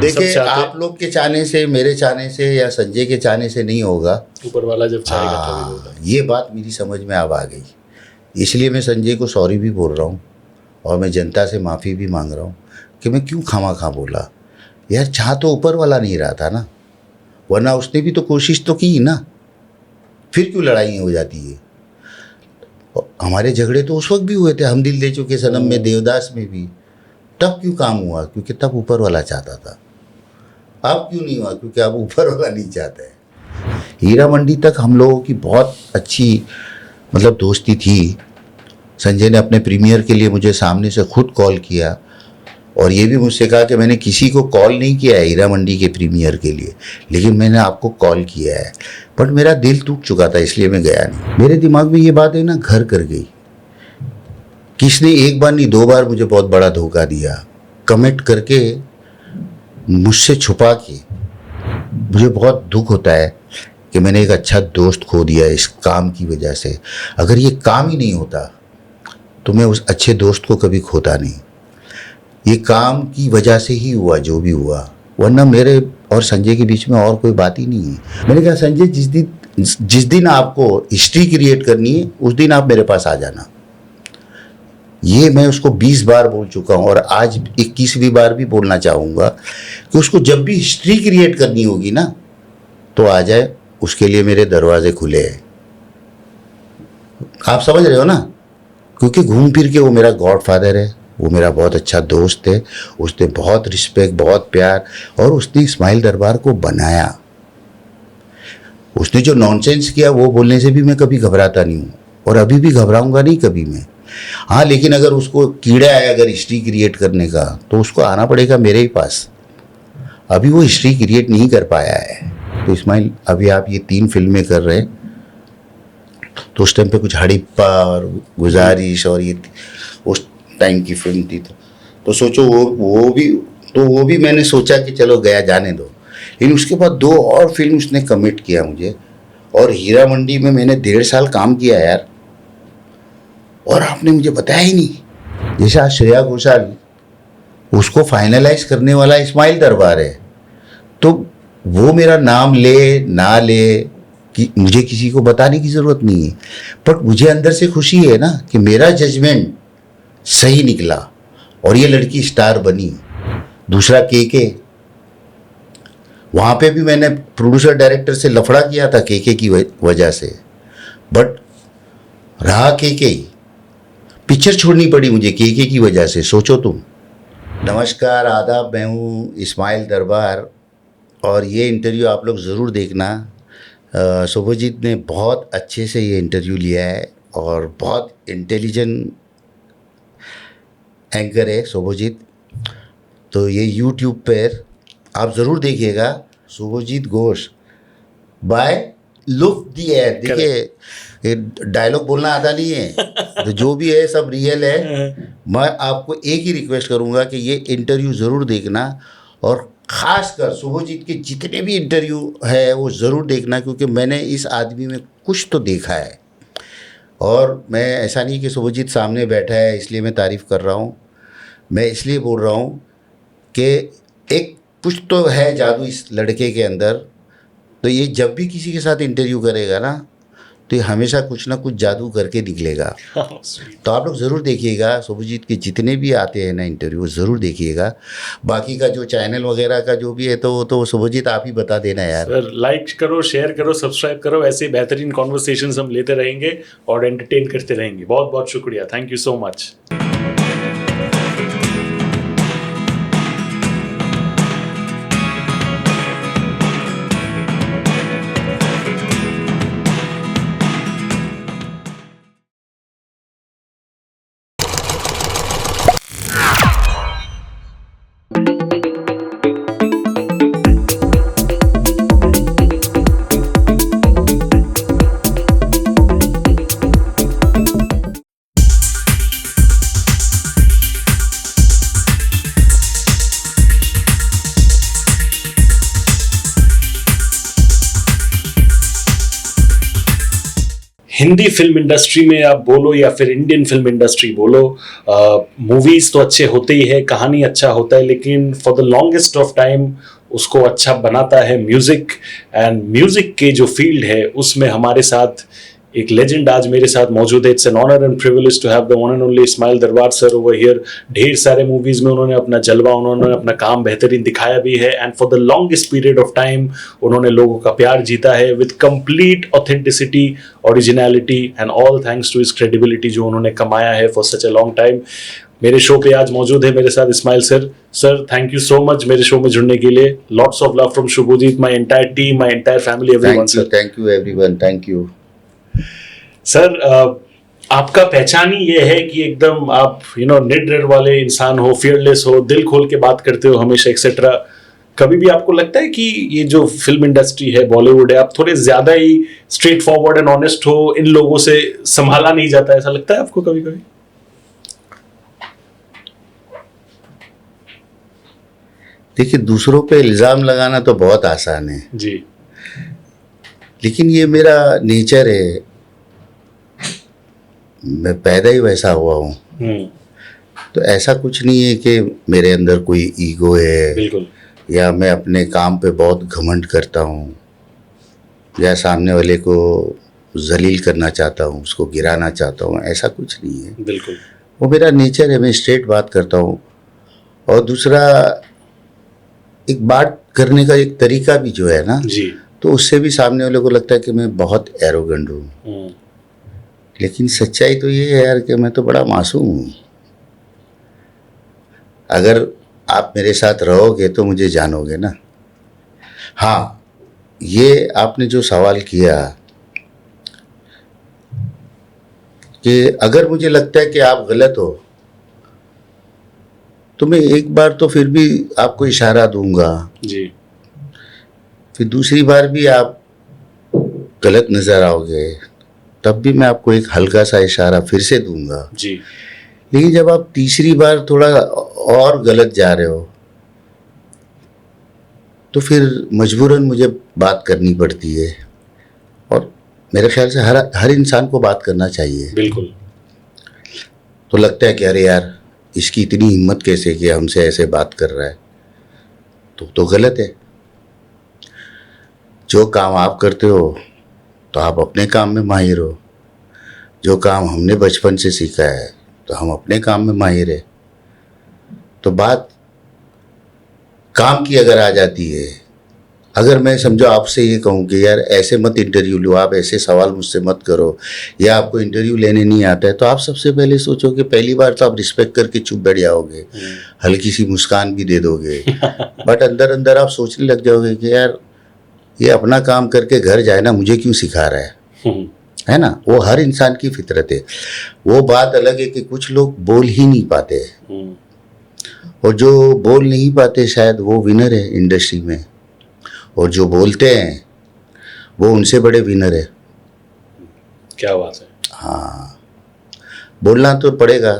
देखिए, आप लोग के चाहने से, मेरे चाहने से या संजय के चाहने से नहीं होगा, ऊपर वाला जब चाहेगा तभी होगा। ये बात मेरी समझ में अब आ गई। इसलिए मैं संजय को सॉरी भी बोल रहा हूँ और मैं जनता से माफ़ी भी मांग रहा हूँ कि मैं क्यों खामा बोला। यार, चाह तो ऊपर वाला नहीं रहा था ना, वरना उसने भी तो कोशिश तो की ना, फिर क्यों लड़ाई हो जाती है। हमारे झगड़े तो उस वक्त भी हुए थे, हम दिल दे चुके सनम में, देवदास में भी। तब क्यों काम हुआ? क्योंकि तब ऊपर वाला चाहता था। अब क्यों नहीं हुआ? क्योंकि अब ऊपर वाला नहीं चाहता है। हीरा मंडी तक हम लोगों की बहुत अच्छी मतलब दोस्ती थी। संजय ने अपने प्रीमियर के लिए मुझे सामने से खुद कॉल किया और ये भी मुझसे कहा कि मैंने किसी को कॉल नहीं किया है हीरा मंडी के प्रीमियर के लिए, लेकिन मैंने आपको कॉल किया है। बट मेरा दिल टूट चुका था, इसलिए मैं गया नहीं। मेरे दिमाग में ये बात है ना, घर कर गई। किसने एक बार नहीं 2 बार मुझे बहुत बड़ा धोखा दिया, कमिट करके, मुझसे छुपा के। मुझे बहुत दुख होता है कि मैंने एक अच्छा दोस्त खो दिया इस काम की वजह से। अगर ये काम ही नहीं होता तो मैं उस अच्छे दोस्त को कभी खोता नहीं। ये काम की वजह से ही हुआ जो भी हुआ, वरना मेरे और संजय के बीच में और कोई बात ही नहीं है। मैंने कहा, संजय, जिस दिन आपको हिस्ट्री क्रिएट करनी है उस दिन आप मेरे पास आ जाना। ये मैं उसको 20 बार बोल चुका हूँ और आज 21वीं बार भी बोलना चाहूँगा कि उसको जब भी हिस्ट्री क्रिएट करनी होगी ना तो आ जाए, उसके लिए मेरे दरवाजे खुले हैं। आप समझ रहे हो ना? क्योंकि घूम फिर के वो मेरा गॉडफादर है, वो मेरा बहुत अच्छा दोस्त है। उसने बहुत रिस्पेक्ट, बहुत प्यार, और उसने इस्माइल दरबार को बनाया। उसने जो नॉनसेंस किया वो बोलने से भी मैं कभी घबराता नहीं हूँ और अभी भी घबराऊंगा नहीं कभी मैं। हाँ, लेकिन अगर उसको कीड़ा है अगर हिस्ट्री क्रिएट करने का, तो उसको आना पड़ेगा मेरे ही पास। अभी वो हिस्ट्री क्रिएट नहीं कर पाया है। तो इस्माइल, अभी आप ये 3 फिल्में कर रहे हैं, तो उस टाइम पे कुछ हड़प्पा और गुजारिश और ये उस टाइम की फिल्म थी, तो सोचो वो भी मैंने सोचा कि चलो गया, जाने दो। लेकिन उसके बाद 2 और फिल्म उसने कमिट किया मुझे, और हीरा मंडी में मैंने 1.5 साल काम किया यार, और आपने मुझे बताया ही नहीं। जैसे आज श्रेया घोषाल, उसको फाइनलाइज करने वाला इस्माइल दरबार है, तो वो मेरा नाम ले ना ले कि मुझे किसी को बताने की ज़रूरत नहीं है। बट मुझे अंदर से खुशी है ना कि मेरा जजमेंट सही निकला और ये लड़की स्टार बनी। दूसरा के वहाँ पे भी मैंने प्रोड्यूसर डायरेक्टर से लफड़ा किया था के की वजह से, बट रहा के। पिक्चर छोड़नी पड़ी मुझे के की वजह से, सोचो तुम। नमस्कार, आदाब, मैं हूँ इस्माइल दरबार और ये इंटरव्यू आप लोग ज़रूर देखना। शुभजीत ने बहुत अच्छे से ये इंटरव्यू लिया है और बहुत इंटेलिजेंट एंकर है शुभजीत। तो ये यूट्यूब पर आप ज़रूर देखिएगा, Shubhajit Ghosh by look the air. देखिए, ये डायलॉग बोलना आता नहीं है, तो जो भी है सब रियल है। मैं आपको एक ही रिक्वेस्ट करूंगा कि ये इंटरव्यू ज़रूर देखना, और ख़ासकर शुभजीत के जितने भी इंटरव्यू है वो ज़रूर देखना, क्योंकि मैंने इस आदमी में कुछ तो देखा है। और मैं ऐसा नहीं कि शुभजीत सामने बैठा है इसलिए मैं तारीफ़ कर रहा हूँ, मैं इसलिए बोल रहा हूँ कि एक कुछ तो है जादू इस लड़के के अंदर। तो ये जब भी किसी के साथ इंटरव्यू करेगा ना, तो ये हमेशा कुछ ना कुछ जादू करके निकलेगा। तो आप लोग ज़रूर देखिएगा, शुभजीत के जितने भी आते हैं ना इंटरव्यू ज़रूर देखिएगा। बाकी का जो चैनल वगैरह का जो भी है तो शुभजीत आप ही बता देना यार। सर, लाइक करो, शेयर करो, सब्सक्राइब करो। ऐसे बेहतरीन कॉन्वर्सेशंस हम लेते रहेंगे और एंटरटेन करते रहेंगे। बहुत बहुत शुक्रिया, thank you so much. Hindi film industry में आप बोलो या फिर इंडियन फिल्म इंडस्ट्री बोलो, मूवीज तो अच्छे होते ही है, कहानी अच्छा होता है, लेकिन for the longest of time उसको अच्छा बनाता है म्यूजिक। एंड म्यूजिक के जो फील्ड है उसमें हमारे साथ एक लेजेंड आज मेरे साथ मौजूद है। It's an honour and privilege to have the one and only Ismail Darbar sir over here. ढेर सारे मूवीज में उन्होंने अपना जलवा, उन्होंने अपना काम बेहतरीन दिखाया भी है, and for the longest period of time उन्होंने लोगों का प्यार जीता है with complete authenticity, originality and all thanks to इस क्रेडिबिलिटी जो उन्होंने कमाया है for such a long time. मेरे शो पे आज मौजूद है मेरे साथ Ismail sir. Sir thank you so much मेरे शो में जुड़ने के लिए। Lots of love from Shubhajit, my entire team, my entire family, everyone sir. Thank you everyone, thank you sir. आपका पहचान ही ये है कि एकदम आप निडर वाले इंसान हो, फियरलेस हो, दिल खोल के बात करते हो हमेशा एक्सेट्रा। कभी भी आपको लगता है कि ये जो फिल्म इंडस्ट्री है, बॉलीवुड है, आप थोड़े ज्यादा ही स्ट्रेट फॉरवर्ड एंड ऑनेस्ट हो, इन लोगों से संभाला नहीं जाता, ऐसा लगता है आपको कभी कभी? देखिए, दूसरों पे इल्ज़ाम लगाना तो बहुत आसान है जी, लेकिन ये मेरा नेचर है, मैं पैदा ही वैसा हुआ हूँ। तो ऐसा कुछ नहीं है कि मेरे अंदर कोई ईगो है बिल्कुल। या मैं अपने काम पे बहुत घमंड करता हूँ या सामने वाले को जलील करना चाहता हूँ, उसको गिराना चाहता हूँ, ऐसा कुछ नहीं है। बिल्कुल। वो मेरा नेचर है, मैं स्ट्रेट बात करता हूँ। और दूसरा, एक बात करने का एक तरीका भी जो है ना जी। तो उससे भी सामने वाले को लगता है कि मैं बहुत एरोगेंट हूँ। लेकिन सच्चाई तो ये है यार कि मैं तो बड़ा मासूम हूँ। अगर आप मेरे साथ रहोगे तो मुझे जानोगे ना। हाँ, ये आपने जो सवाल किया कि अगर मुझे लगता है कि आप गलत हो तो मैं एक बार तो फिर भी आपको इशारा दूंगा जी। फिर दूसरी बार भी आप गलत नज़र आओगे तब भी मैं आपको एक हल्का सा इशारा फिर से दूंगा जी। लेकिन जब आप तीसरी बार थोड़ा और गलत जा रहे हो तो फिर मजबूरन मुझे बात करनी पड़ती है। और मेरे ख्याल से हर इंसान को बात करना चाहिए। बिल्कुल। तो लगता है कि अरे यार, इसकी इतनी हिम्मत कैसे कि हमसे ऐसे बात कर रहा है, तो गलत है। जो काम आप करते हो तो आप अपने काम में माहिर हो, जो काम हमने बचपन से सीखा है तो हम अपने काम में माहिर है। तो बात काम की अगर आ जाती है, अगर मैं समझो आपसे ये कहूँ कि यार ऐसे मत इंटरव्यू लो, आप ऐसे सवाल मुझसे मत करो, या आपको इंटरव्यू लेने नहीं आता है, तो आप सबसे पहले सोचो कि पहली बार तो आप रिस्पेक्ट करके चुप बैठ जाओगे, हल्की सी मुस्कान भी दे दोगे, बट अंदर अंदर आप सोचने लग जाओगे कि यार ये अपना काम करके घर जाए ना, मुझे क्यों सिखा रहा है ना। वो हर इंसान की फितरत है। वो बात अलग है कि कुछ लोग बोल ही नहीं पाते, और जो बोल नहीं पाते शायद वो विनर है इंडस्ट्री में, और जो बोलते हैं वो उनसे बड़े विनर है। क्या बात है। हाँ, बोलना तो पड़ेगा।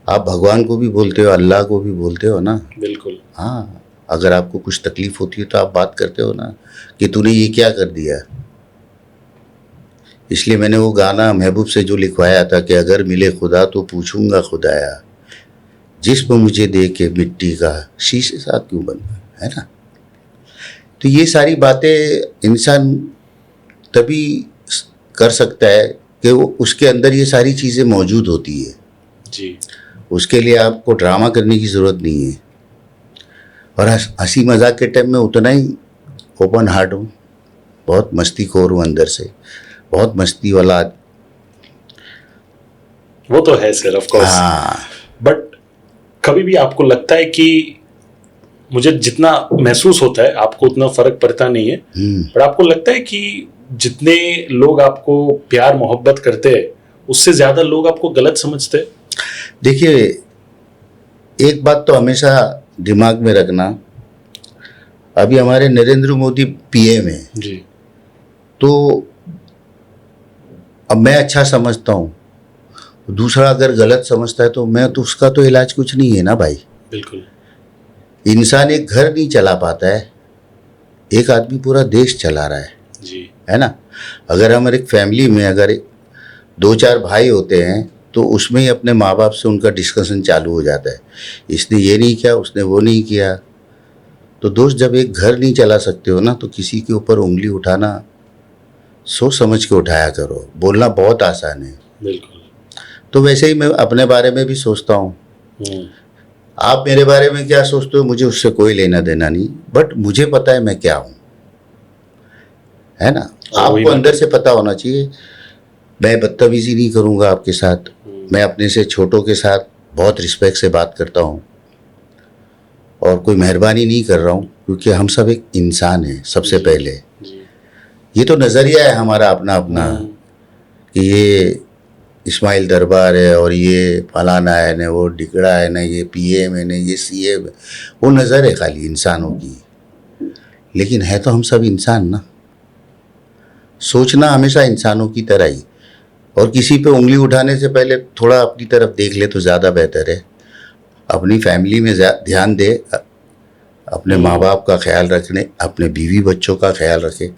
आप भगवान को भी बोलते हो, अल्लाह को भी बोलते हो ना। बिल्कुल। हाँ, अगर आपको कुछ तकलीफ होती है तो आप बात करते हो ना कि तूने ये क्या कर दिया। इसलिए मैंने वो गाना महबूब से जो लिखवाया था कि अगर मिले खुदा तो पूछूंगा खुदाया, जिस्म मुझे दे के मिट्टी का शीशे सा क्यों बन, है ना। तो ये सारी बातें इंसान तभी कर सकता है कि वो उसके अंदर ये सारी चीज़ें मौजूद होती है जी। उसके लिए आपको ड्रामा करने की ज़रूरत नहीं है। और हंसी मजाक के टाइम में उतना ही ओपन हार्ट हूँ, बहुत मस्तीखोर हूँ अंदर से, बहुत मस्ती वाला। वो तो है सर, ऑफ कोर्स। हाँ, बट कभी भी आपको लगता है कि मुझे जितना महसूस होता है आपको उतना फर्क पड़ता नहीं है, पर आपको लगता है कि जितने लोग आपको प्यार मोहब्बत करते हैं उससे ज्यादा लोग आपको गलत समझते हैं? देखिए, एक बात तो हमेशा दिमाग में रखना, अभी हमारे नरेंद्र मोदी पीएम है जी। तो अब मैं अच्छा समझता हूँ, दूसरा अगर गलत समझता है तो मैं तो उसका तो इलाज कुछ नहीं है ना भाई। बिल्कुल। इंसान एक घर नहीं चला पाता है, एक आदमी पूरा देश चला रहा है जी। है ना। अगर हम एक फैमिली में अगर दो चार भाई होते हैं तो उसमें ही अपने माँ बाप से उनका डिस्कशन चालू हो जाता है, इसने ये नहीं किया, उसने वो नहीं किया। तो दोस्त, जब एक घर नहीं चला सकते हो ना, तो किसी के ऊपर उंगली उठाना सोच समझ के उठाया करो। बोलना बहुत आसान है। बिल्कुल। तो वैसे ही मैं अपने बारे में भी सोचता हूँ। आप मेरे बारे में क्या सोचते हो मुझे उससे कोई लेना देना नहीं, बट मुझे पता है मैं क्या हूँ, है ना। आपको अंदर से पता होना चाहिए। मैं बदतमीजी नहीं करूँगा आपके साथ, मैं अपने से छोटों के साथ बहुत रिस्पेक्ट से बात करता हूँ और कोई मेहरबानी नहीं कर रहा हूँ, क्योंकि हम सब एक इंसान हैं सबसे पहले। ये तो नज़रिया है हमारा अपना अपना कि ये इस्माइल दरबार है और ये फलाना है ना, वो डिकड़ा है ना, ये पीएम है ना, ये सीएम है। वो नज़र है खाली इंसानों की, लेकिन है तो हम सब इंसान ना। सोचना हमेशा इंसानों की तरह ही, और किसी पे उंगली उठाने से पहले थोड़ा अपनी तरफ देख ले तो ज़्यादा बेहतर है। अपनी फैमिली में ध्यान दे, अपने माँ बाप का ख्याल रखने, अपने बीवी बच्चों का ख्याल रखे,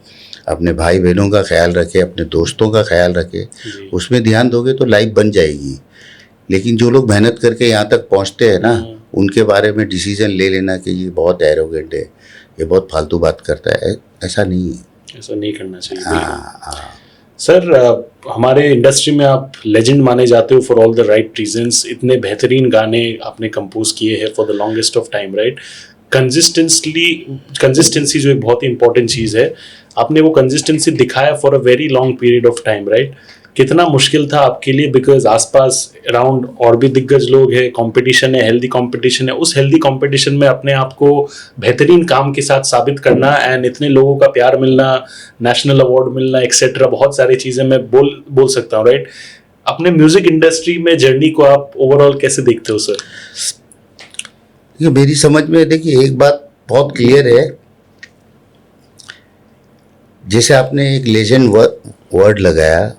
अपने भाई बहनों का ख्याल रखे, अपने दोस्तों का ख्याल रखे। उसमें ध्यान दोगे तो लाइफ बन जाएगी। लेकिन जो लोग मेहनत करके यहाँ तक पहुँचते हैं ना, उनके बारे में डिसीजन ले लेना कि ये बहुत एरोगेंट है, ये बहुत फालतू बात करता है, ऐसा नहीं है। ऐसा नहीं करना चाहिए। हाँ। सर, हमारे इंडस्ट्री में आप लेजेंड माने जाते हो for all the right reasons. इतने बेहतरीन गाने आपने कंपोज किए हैं for the longest of time, right. Consistency जो एक बहुत ही इंपॉर्टेंट चीज़ है, आपने वो कंसिस्टेंसी दिखाया for a very long period of time, right. कितना मुश्किल था आपके लिए, बिकॉज आसपास अराउंड और भी दिग्गज लोग हैं, कंपटीशन है, हेल्दी कंपटीशन है। उस हेल्दी कंपटीशन में अपने आप को बेहतरीन काम के साथ साबित करना एंड इतने लोगों का प्यार मिलना, नेशनल अवार्ड मिलना, एक्सेट्रा, बहुत सारी चीज़ें मैं बोल सकता हूँ, राइट। अपने म्यूजिक इंडस्ट्री में जर्नी को आप ओवरऑल कैसे देखते हो सर? ये मेरी समझ में, देखिए एक बात बहुत क्लियर है, जैसे आपने एक लेजेंड वर्ड लगाया,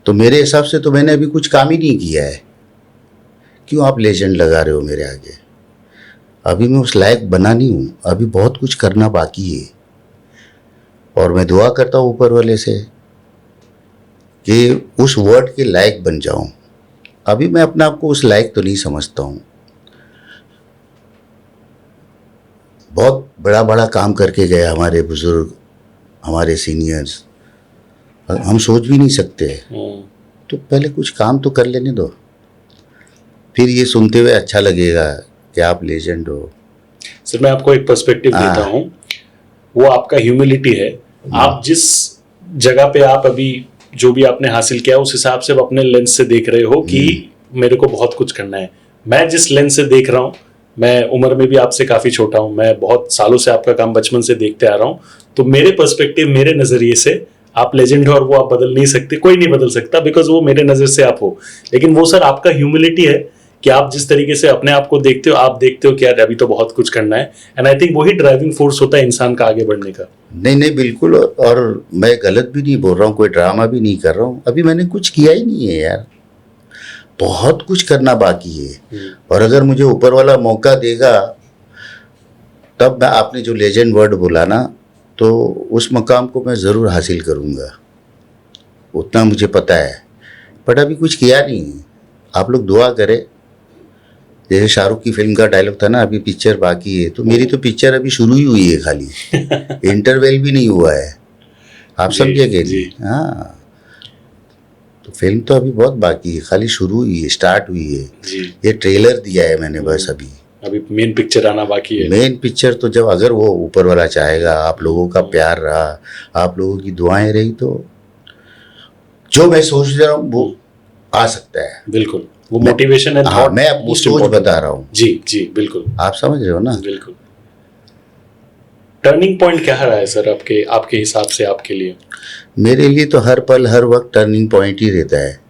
तो मेरे हिसाब से तो मैंने अभी कुछ काम ही नहीं किया है। क्यों आप लेजेंड लगा रहे हो मेरे आगे? अभी मैं उस लायक बना नहीं हूँ, अभी बहुत कुछ करना बाकी है। और मैं दुआ करता हूँ ऊपर वाले से कि उस वर्ड के लायक बन जाऊँ। अभी मैं अपने आप को उस लायक तो नहीं समझता हूँ। बहुत बड़ा बड़ा काम करके गए हमारे बुजुर्ग, हमारे सीनियर्स, हम सोच भी नहीं सकते। तो पहले कुछ काम तो कर लेने दो, फिर ये सुनते हुए अच्छा लगेगा कि आप लेजेंड हो। सर, मैं आपको एक पर्सपेक्टिव देता हूँ, वो आपका ह्यूमिलिटी है। आप जिस जगह पे आप अभी जो भी आपने हासिल किया, उस हिसाब से आप अपने लेंस से देख रहे हो कि मेरे को बहुत कुछ करना है। मैं जिस लेंस से देख रहा हूँ, मैं उम्र में भी आपसे काफ़ी छोटा हूँ, मैं बहुत सालों से आपका काम बचपन से देखते आ रहा हूँ। तो मेरे पर्सपेक्टिव, मेरे नज़रिए से आप लेजेंड हो और वो आप बदल नहीं सकते, कोई नहीं बदल सकता, बिकॉज वो मेरे नज़र से आप हो। लेकिन वो सर आपका ह्यूमिलिटी है कि आप जिस तरीके से अपने आप को देखते हो, आप देखते हो कि यार अभी तो बहुत कुछ करना है। एंड आई थिंक वही ड्राइविंग फोर्स होता है इंसान का आगे बढ़ने का। नहीं बिल्कुल, और मैं गलत भी नहीं बोल रहा हूँ, कोई ड्रामा भी नहीं कर रहा हूँ। अभी मैंने कुछ किया ही नहीं है यार, बहुत कुछ करना बाकी है। और अगर मुझे ऊपर वाला मौका देगा, तब मैं, आपने जो लेजेंड वर्ड बोला ना, तो उस मकाम को मैं ज़रूर हासिल करूँगा, उतना मुझे पता है। बट अभी कुछ किया नहीं। आप लोग दुआ करें। जैसे शाहरुख की फिल्म का डायलॉग था ना, अभी पिक्चर बाकी है, तो मेरी तो पिक्चर अभी शुरू ही हुई है, खाली इंटरवेल भी नहीं हुआ है। आप समझे कि नहीं? हाँ, तो फिल्म तो अभी बहुत बाकी है, खाली शुरू हुई है, स्टार्ट हुई है। ये ट्रेलर दिया है मैंने बस। अभी मेन पिक्चर आना बाकी है। मेन पिक्चर तो जब, अगर वो ऊपर वाला चाहेगा, आप लोगों का प्यार रहा, आप लोगों की दुआएं रही, तो जो मैं सोच रहा हूँ वो आ सकता है। बिल्कुल, वो मोटिवेशन है। हाँ, मैं अपनी सोच बता रहा हूँ। जी बिल्कुल, आप समझ रहे हो ना? बिल्कुल। टर्निंग पॉइंट क्या रहा है सर आपके हिसाब से, आपके लिए? मेरे लिए तो हर पल हर वक्त टर्निंग पॉइंट ही रहता है।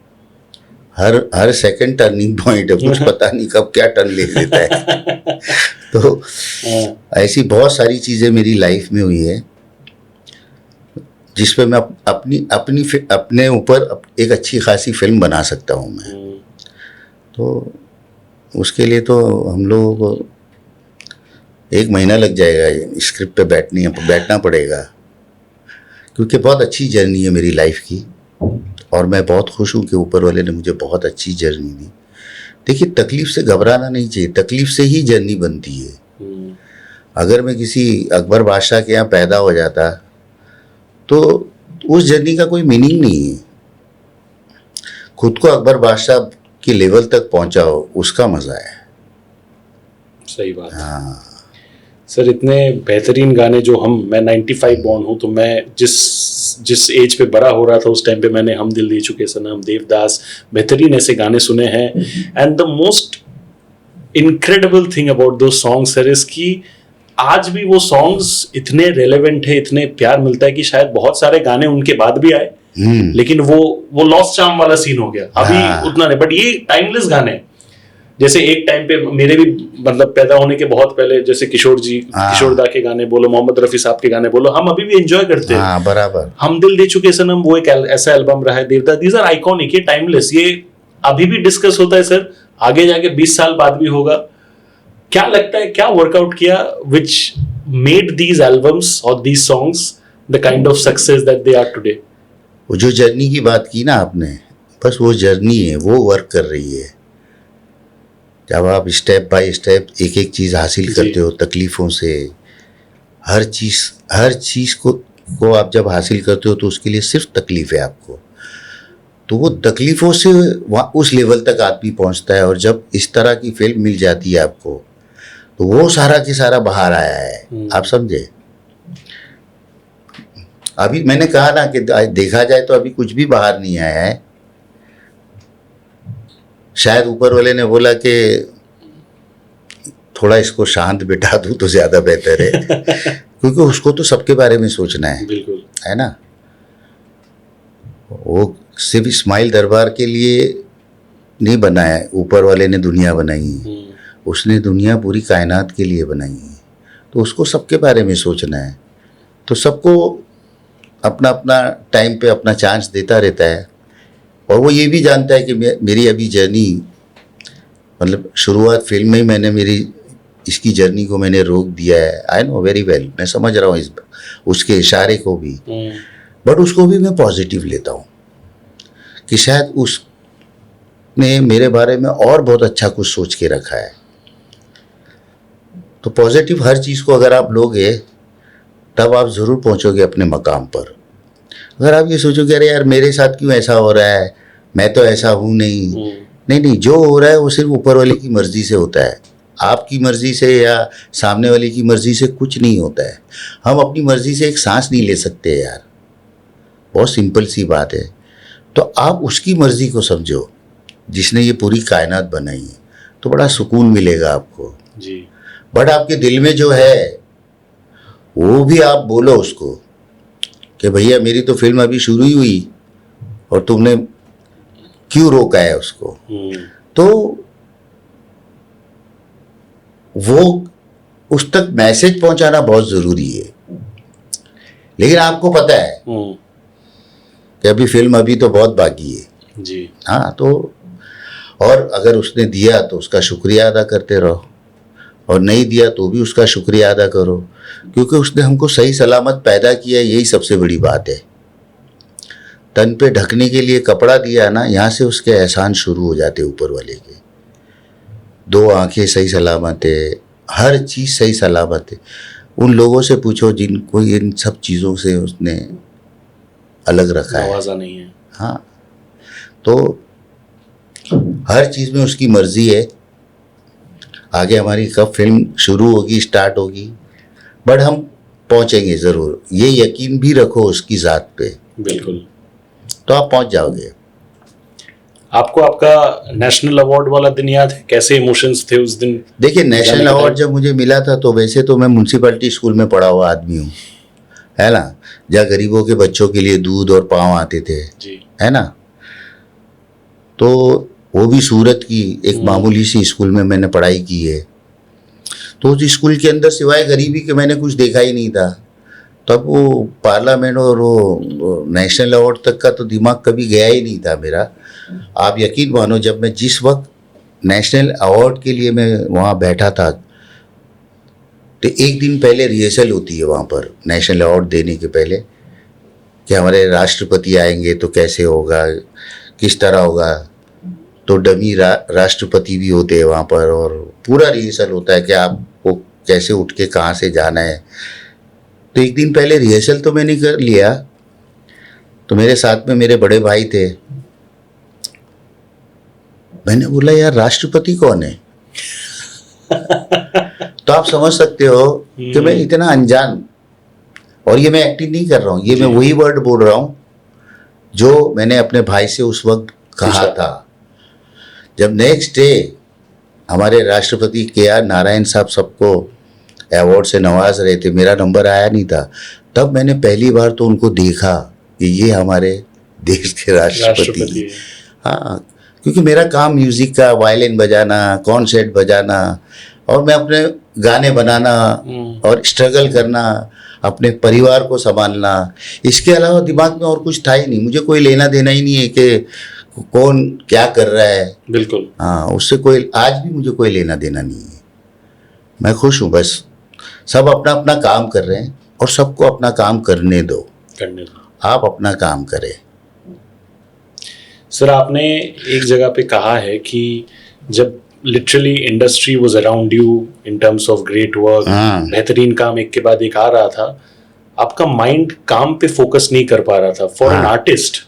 हर सेकंड टर्निंग पॉइंट है, कुछ पता नहीं कब क्या टर्न ले लेता है। तो ऐसी बहुत सारी चीज़ें मेरी लाइफ में हुई है जिसपे मैं अपने ऊपर एक अच्छी खासी फिल्म बना सकता हूँ मैं। तो उसके लिए तो हम लोगों को 1 महीना लग जाएगा, स्क्रिप्ट पे बैठना पड़ेगा, क्योंकि बहुत अच्छी जर्नी है मेरी लाइफ की। और मैं बहुत खुश हूँ कि ऊपर वाले ने मुझे बहुत अच्छी जर्नी दी। देखिए, तकलीफ से घबराना नहीं चाहिए, तकलीफ से ही जर्नी बनती है। अगर मैं किसी अकबर बादशाह के यहाँ पैदा हो जाता तो उस जर्नी का कोई मीनिंग नहीं है। खुद को अकबर बादशाह के लेवल तक पहुंचाओ, उसका मजा है। सही बात। हाँ सर, इतने बेहतरीन गाने जो मैं 95 बॉर्न हूँ, तो मैं जिस एज पे बड़ा हो रहा था उस टाइम पे मैंने हम दिल दे चुके सनम, देवदास, बेहतरीन ऐसे गाने सुने हैं। And the most incredible thing about दो सॉन्ग्स सर इज कि आज भी वो सॉन्ग्स इतने रेलेवेंट है, इतने प्यार मिलता है कि शायद बहुत सारे गाने उनके बाद भी आए, लेकिन वो लॉस्ट चार्म वाला सीन हो गया, अभी उतना नहीं। बट ये टाइमलेस गाने, जैसे एक टाइम पे मेरे भी मतलब पैदा होने के बहुत पहले, जैसे किशोर दा के गाने बोलो, मोहम्मद रफी साहब के गाने बोलो, हम अभी भी एंजॉय करते हैं। बराबर। हम दिल दे चुके सनम वो एक ऐसा एल्बम रहा है, देवदास, दीज आर आइकॉनिक, ये टाइमलेस, ये अभी भी डिस्कस होता है सर, आगे जाके 20 साल बाद भी होगा। क्या लगता है, क्या वर्कआउट किया विच मेड दीज एल्बम्स और these songs the kind of success that they are today? वो जो जर्नी की बात की ना आपने, बस वो जर्नी है, वो वर्क कर रही है। जब आप स्टेप बाय स्टेप एक एक चीज़ हासिल करते हो, तकलीफ़ों से, हर चीज़ को आप जब हासिल करते हो तो उसके लिए सिर्फ तकलीफ़ है आपको, तो वो तकलीफ़ों से वहाँ उस लेवल तक आदमी पहुँचता है। और जब इस तरह की फिल्म मिल जाती है आपको, तो वो सारा के सारा बाहर आया है। आप समझे? अभी मैंने कहा ना कि देखा जाए तो अभी कुछ भी बाहर नहीं आया है। शायद ऊपर वाले ने बोला कि थोड़ा इसको शांत बिठा दूं तो ज़्यादा बेहतर है क्योंकि उसको तो सबके बारे में सोचना है, बिल्कुल, है ना। वो सिर्फ इस्माइल दरबार के लिए नहीं बना है, ऊपर वाले ने दुनिया बनाई है, उसने दुनिया पूरी कायनात के लिए बनाई है, तो उसको सबके बारे में सोचना है। तो सबको अपना अपना टाइम पे अपना चांस देता रहता है। और वो ये भी जानता है कि मेरी अभी जर्नी, मतलब शुरुआत फिल्म में ही मैंने मेरी इसकी जर्नी को मैंने रोक दिया है। आई नो वेरी वेल, मैं समझ रहा हूँ उसके इशारे को भी, बट उसको भी मैं पॉजिटिव लेता हूँ कि शायद उसने मेरे बारे में और बहुत अच्छा कुछ सोच के रखा है। तो पॉजिटिव हर चीज़ को अगर आप लोगे तब आप ज़रूर पहुँचोगे अपने मकाम पर। अगर आप ये सोचोगे अरे यार मेरे साथ क्यों ऐसा हो रहा है, मैं तो ऐसा हूँ नहीं, जो हो रहा है वो सिर्फ ऊपर वाले की मर्ज़ी से होता है। आपकी मर्ज़ी से या सामने वाले की मर्ज़ी से कुछ नहीं होता है। हम अपनी मर्ज़ी से एक सांस नहीं ले सकते यार, बहुत सिंपल सी बात है। तो आप उसकी मर्ज़ी को समझो जिसने ये पूरी कायनात बनाई है, तो बड़ा सुकून मिलेगा आपको जी। बट आपके दिल में जो है वो भी आप बोलो उसको कि भैया मेरी तो फिल्म अभी शुरू ही हुई और तुमने क्यों रोका है उसको। तो वो उस तक मैसेज पहुंचाना बहुत ज़रूरी है। लेकिन आपको पता है कि अभी फिल्म अभी तो बहुत बाकी है जी। हाँ, तो और अगर उसने दिया तो उसका शुक्रिया अदा करते रहो, और नहीं दिया तो भी उसका शुक्रिया अदा करो, क्योंकि उसने हमको सही सलामत पैदा किया, यही सबसे बड़ी बात है। तन पे ढकने के लिए कपड़ा दिया ना, यहाँ से उसके एहसान शुरू हो जाते ऊपर वाले के। 2 आंखें सही सलामत है, हर चीज़ सही सलामत है। उन लोगों से पूछो जिनको इन सब चीज़ों से उसने अलग रखा है, नवाजा नहीं है। हाँ, तो हर चीज़ में उसकी मर्जी है। आगे हमारी कब फिल्म शुरू होगी, स्टार्ट होगी, बट हम पहुंचेंगे ज़रूर, ये यकीन भी रखो उसकी ज़ात पे। बिल्कुल, तो आप पहुंच जाओगे। आपको आपका नेशनल अवार्ड वाला दिन याद है? कैसे इमोशंस थे उस दिन? देखिए, नेशनल अवार्ड जब मुझे मिला था तो वैसे तो मैं म्यूनसिपैलिटी स्कूल में पढ़ा हुआ आदमी हूँ, है ना, जहाँ गरीबों के बच्चों के लिए दूध और पाँव आते थे जी, है ना। तो वो भी सूरत की एक मामूली सी स्कूल में मैंने पढ़ाई की है। तो उस स्कूल के अंदर सिवाय गरीबी के मैंने कुछ देखा ही नहीं था। तब वो पार्लियामेंट और वो नेशनल अवार्ड तक का तो दिमाग कभी गया ही नहीं था मेरा। आप यकीन मानो, जब मैं जिस वक्त नेशनल अवार्ड के लिए मैं वहाँ बैठा था, तो एक दिन पहले रिहर्सल होती है वहाँ पर नेशनल अवार्ड देने के पहले। कि हमारे राष्ट्रपति आएंगे तो कैसे होगा, किस तरह होगा। तो डमी राष्ट्रपति भी होते हैं वहाँ पर, और पूरा रिहर्सल होता है कि आपको कैसे उठ के कहाँ से जाना है। तो एक दिन पहले रिहर्सल तो मैंने कर लिया, तो मेरे साथ में मेरे बड़े भाई थे। मैंने बोला यार राष्ट्रपति कौन है? तो आप समझ सकते हो कि मैं इतना अनजान, और ये मैं एक्टिंग नहीं कर रहा हूँ, ये मैं वही वर्ड बोल रहा हूँ जो मैंने अपने भाई से उस वक्त कहा था। जब नेक्स्ट डे हमारे राष्ट्रपति के.आर. नारायण साहब सबको अवार्ड से नवाज रहे थे, मेरा नंबर आया नहीं था, तब मैंने पहली बार तो उनको देखा कि ये हमारे देश के राष्ट्रपति। हाँ, क्योंकि मेरा काम म्यूज़िक का, वायलिन बजाना, कॉन्सर्ट बजाना, और मैं अपने गाने बनाना और स्ट्रगल करना, अपने परिवार को संभालना, इसके अलावा दिमाग में और कुछ था ही नहीं। मुझे कोई लेना देना ही नहीं है कि कौन क्या कर रहा है। बिल्कुल। हाँ, उससे कोई, आज भी मुझे कोई लेना देना नहीं है। मैं खुश हूँ, बस सब अपना अपना काम कर रहे हैं और सबको अपना काम करने दो। आप अपना काम करें। सर, आपने एक जगह पे कहा है कि जब literally industry was around you in terms of great work, बेहतरीन काम एक के बाद एक आ रहा था, आपका माइंड काम पे फोकस नहीं कर पा रहा था। फॉर एन आर्टिस्ट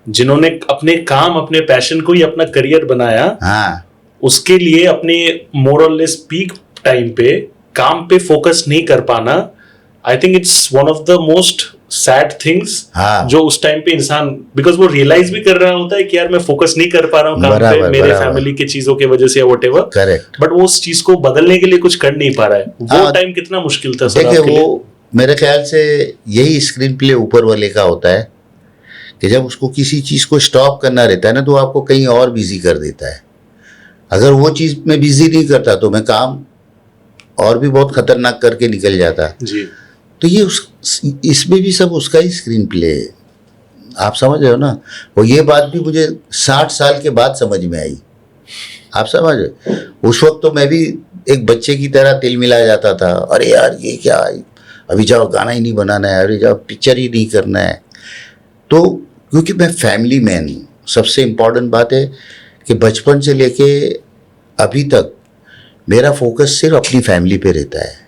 जिन्होंने अपने काम, अपने पैशन को ही अपना करियर बनाया, उसके लिए अपने मोर और लेस पीक टाइम पे काम पे फोकस नहीं कर पाना, I think it's one of the most sad things जो उस टाइम पे इंसान, बिकॉज वो रियलाइज भी कर रहा होता है कि यार मैं फोकस नहीं कर पा रहा हूँ काम पे, मेरे फैमिली की चीजों की वजह से या व्हाटएवर, करेक्ट, बट वो उस चीज को बदलने के लिए कुछ कर नहीं पा रहा है। वो टाइम कितना मुश्किल था सर आपके लिए? वो मेरे ख्याल से यही स्क्रीन प्ले ऊपर वाले का होता है कि जब उसको किसी चीज को स्टॉप करना रहता है ना, तो आपको कहीं और बिजी कर देता है। अगर वो चीज मैं बिजी नहीं करता तो मैं काम और भी बहुत खतरनाक करके निकल जाता जी। तो ये इसमें भी सब उसका ही स्क्रीन प्ले है, आप समझ रहे हो ना। और ये बात भी मुझे 60 साल के बाद समझ में आई, आप समझ रहे। उस वक्त तो मैं भी एक बच्चे की तरह तिल मिला जाता था, अरे यार ये क्या, अभी जाओ गाना ही नहीं बनाना है, अरे जाओ पिक्चर ही नहीं करना है। तो क्योंकि मैं फैमिली मैन हूँ, सबसे इम्पोर्टेंट बात है कि बचपन से लेके अभी तक मेरा फोकस सिर्फ अपनी फैमिली पे रहता है।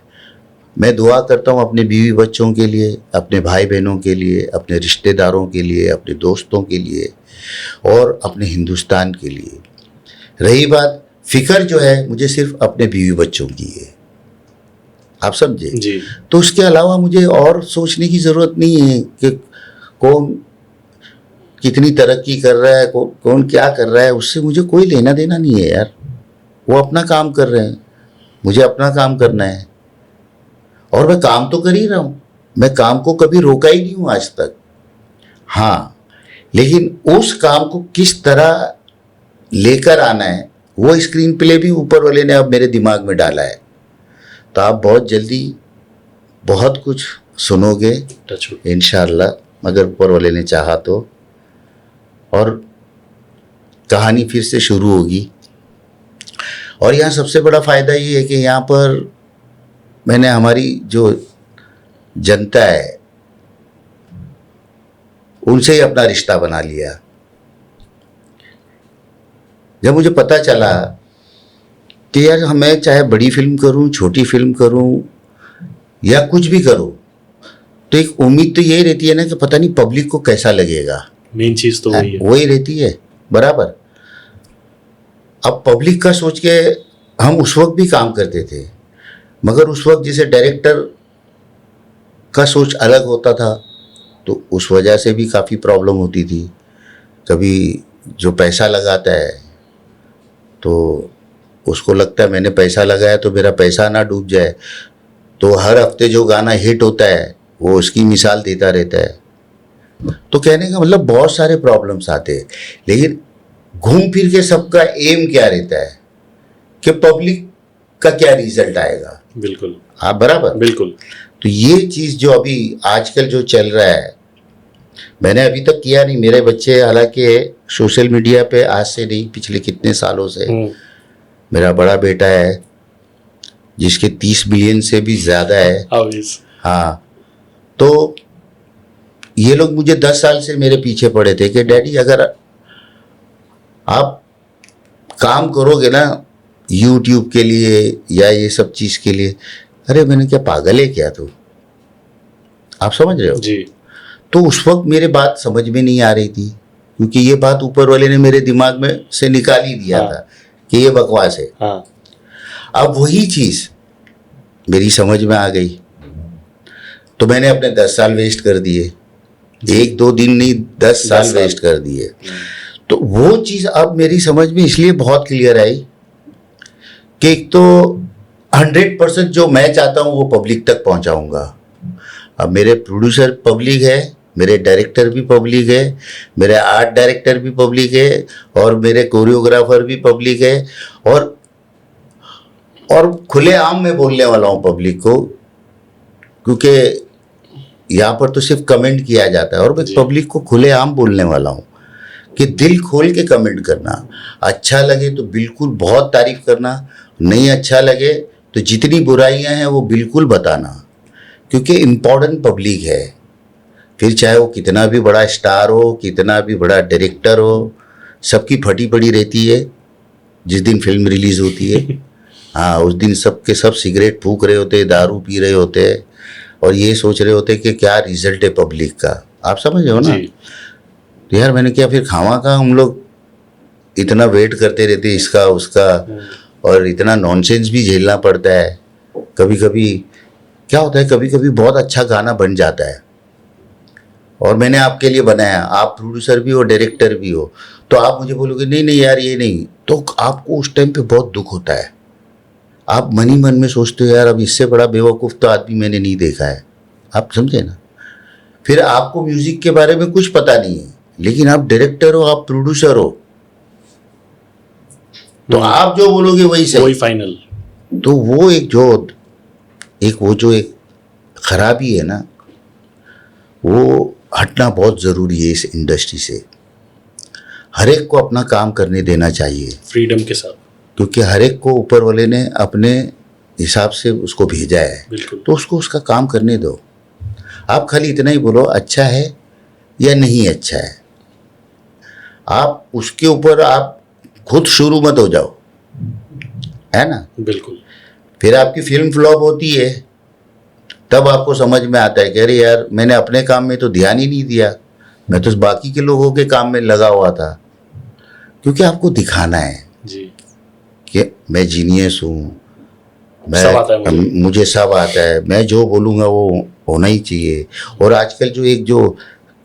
मैं दुआ करता हूँ अपने बीवी बच्चों के लिए, अपने भाई बहनों के लिए, अपने रिश्तेदारों के लिए, अपने दोस्तों के लिए और अपने हिंदुस्तान के लिए। रही बात फिक्र जो है, मुझे सिर्फ अपने बीवी बच्चों की है, आप समझे जी। तो उसके अलावा मुझे और सोचने की ज़रूरत नहीं है कि कौन कितनी तरक्की कर रहा है, कौन क्या कर रहा है, उससे मुझे कोई लेना देना नहीं है यार। वो अपना काम कर रहे हैं, मुझे अपना काम करना है, और मैं काम तो कर ही रहा हूँ। मैं काम को कभी रोका ही नहीं हूँ आज तक। हाँ, लेकिन उस काम को किस तरह लेकर आना है, वो स्क्रीन प्ले भी ऊपर वाले ने अब मेरे दिमाग में डाला है। तो आप बहुत जल्दी बहुत कुछ सुनोगे इंशाअल्लाह, अगर ऊपर वाले ने चाहा तो। और कहानी फिर से शुरू होगी। और यहाँ सबसे बड़ा फ़ायदा ये है कि यहाँ पर मैंने हमारी जो जनता है उनसे ही अपना रिश्ता बना लिया। जब मुझे पता चला कि यार मैं चाहे बड़ी फिल्म करूं, छोटी फिल्म करूं या कुछ भी करूं, तो एक उम्मीद तो यही रहती है ना कि पता नहीं पब्लिक को कैसा लगेगा। मेन चीज तो वही रहती है बराबर। अब पब्लिक का सोच के हम उस वक्त भी काम करते थे, मगर उस वक्त जैसे डायरेक्टर का सोच अलग होता था, तो उस वजह से भी काफ़ी प्रॉब्लम होती थी। कभी जो पैसा लगाता है तो उसको लगता है मैंने पैसा लगाया तो मेरा पैसा ना डूब जाए, तो हर हफ्ते जो गाना हिट होता है वो उसकी मिसाल देता रहता है। तो कहने का मतलब बहुत सारे प्रॉब्लम्स आते हैं, लेकिन घूम फिर के सबका एम क्या रहता है कि पब्लिक का क्या रिजल्ट आएगा। बिल्कुल, हाँ बराबर, बिल्कुल। तो ये चीज़ जो अभी आजकल जो चल रहा है, मैंने अभी तक किया नहीं। मेरे बच्चे हालांकि सोशल मीडिया पे आज से नहीं, पिछले कितने सालों से। मेरा बड़ा बेटा है जिसके 30 मिलियन से भी ज़्यादा है। Obvious. हाँ, तो ये लोग मुझे 10 साल से मेरे पीछे पड़े थे कि डैडी अगर आप काम करोगे ना यूट्यूब के लिए या ये सब चीज़ के लिए, अरे मैंने क्या पागल है क्या तू, आप समझ रहे हो। जी। तो उस वक्त मेरे बात समझ में नहीं आ रही थी, क्योंकि ये बात ऊपर वाले ने मेरे दिमाग में से निकाल ही दिया हाँ। था कि ये बकवास है। हाँ। अब वही चीज़ मेरी समझ में आ गई, तो मैंने अपने 10 साल वेस्ट कर दिए, 1-2 दिन नहीं 10 साल वेस्ट कर दिए। तो वो चीज़ अब मेरी समझ में इसलिए बहुत क्लियर आई कि एक तो 100% जो मैं चाहता हूँ वो पब्लिक तक पहुँचाऊँगा। अब मेरे प्रोड्यूसर पब्लिक है, मेरे डायरेक्टर भी पब्लिक है, मेरे आर्ट डायरेक्टर भी पब्लिक है, और मेरे कोरियोग्राफर भी पब्लिक है, और खुलेआम मैं बोलने वाला हूँ पब्लिक को, क्योंकि यहाँ पर तो सिर्फ कमेंट किया जाता है, और मैं पब्लिक को खुलेआम बोलने वाला हूँ कि दिल खोल के कमेंट करना। अच्छा लगे तो बिल्कुल बहुत तारीफ करना, नहीं अच्छा लगे तो जितनी बुराइयां हैं वो बिल्कुल बताना, क्योंकि इम्पोर्टेंट पब्लिक है। फिर चाहे वो कितना भी बड़ा स्टार हो, कितना भी बड़ा डायरेक्टर हो, सबकी फटी पड़ी रहती है जिस दिन फिल्म रिलीज़ होती है। हाँ, उस दिन सब के सब सिगरेट फूंक रहे होते हैं, दारू पी रहे होते हैं, और ये सोच रहे होते हैं कि क्या रिजल्ट है पब्लिक का। आप समझ रहे हो ना। तो यार मैंने क्या फिर खामा का हम लोग इतना वेट करते रहते इसका उसका, और इतना नॉनसेंस भी झेलना पड़ता है। कभी कभी क्या होता है, कभी कभी बहुत अच्छा गाना बन जाता है और मैंने आपके लिए बनाया, आप प्रोड्यूसर भी हो डायरेक्टर भी हो, तो आप मुझे बोलोगे नहीं नहीं यार ये नहीं, तो आपको उस टाइम पे बहुत दुख होता है। आप मन ही मन में सोचते हो यार अब इससे बड़ा बेवकूफ़ तो आदमी मैंने नहीं देखा है। आप समझे ना। फिर आपको म्यूज़िक के बारे में कुछ पता नहीं है, लेकिन आप डायरेक्टर हो, आप प्रोड्यूसर हो, तो आप जो बोलोगे वही सही, वही फाइनल। तो वो एक खराबी है ना, वो हटना बहुत ज़रूरी है इस इंडस्ट्री से। हर एक को अपना काम करने देना चाहिए फ्रीडम के साथ, क्योंकि हर एक को ऊपर वाले ने अपने हिसाब से उसको भेजा है, बिल्कुल। तो उसको उसका काम करने दो। आप खाली इतना ही बोलो अच्छा है या नहीं अच्छा है, आप उसके ऊपर आप खुद शुरू मत हो जाओ, है ना। बिल्कुल। फिर आपकी फिल्म फ्लॉप होती है, तब आपको समझ में आता है कि अरे यार मैंने अपने काम में तो ध्यान ही नहीं दिया, मैं तो बाकी के लोगों के काम में लगा हुआ था। क्योंकि आपको दिखाना है जी कि मैं जीनियस हूँ, सब आता है मुझे सब आता है, मैं जो बोलूँगा वो होना ही चाहिए। और आजकल जो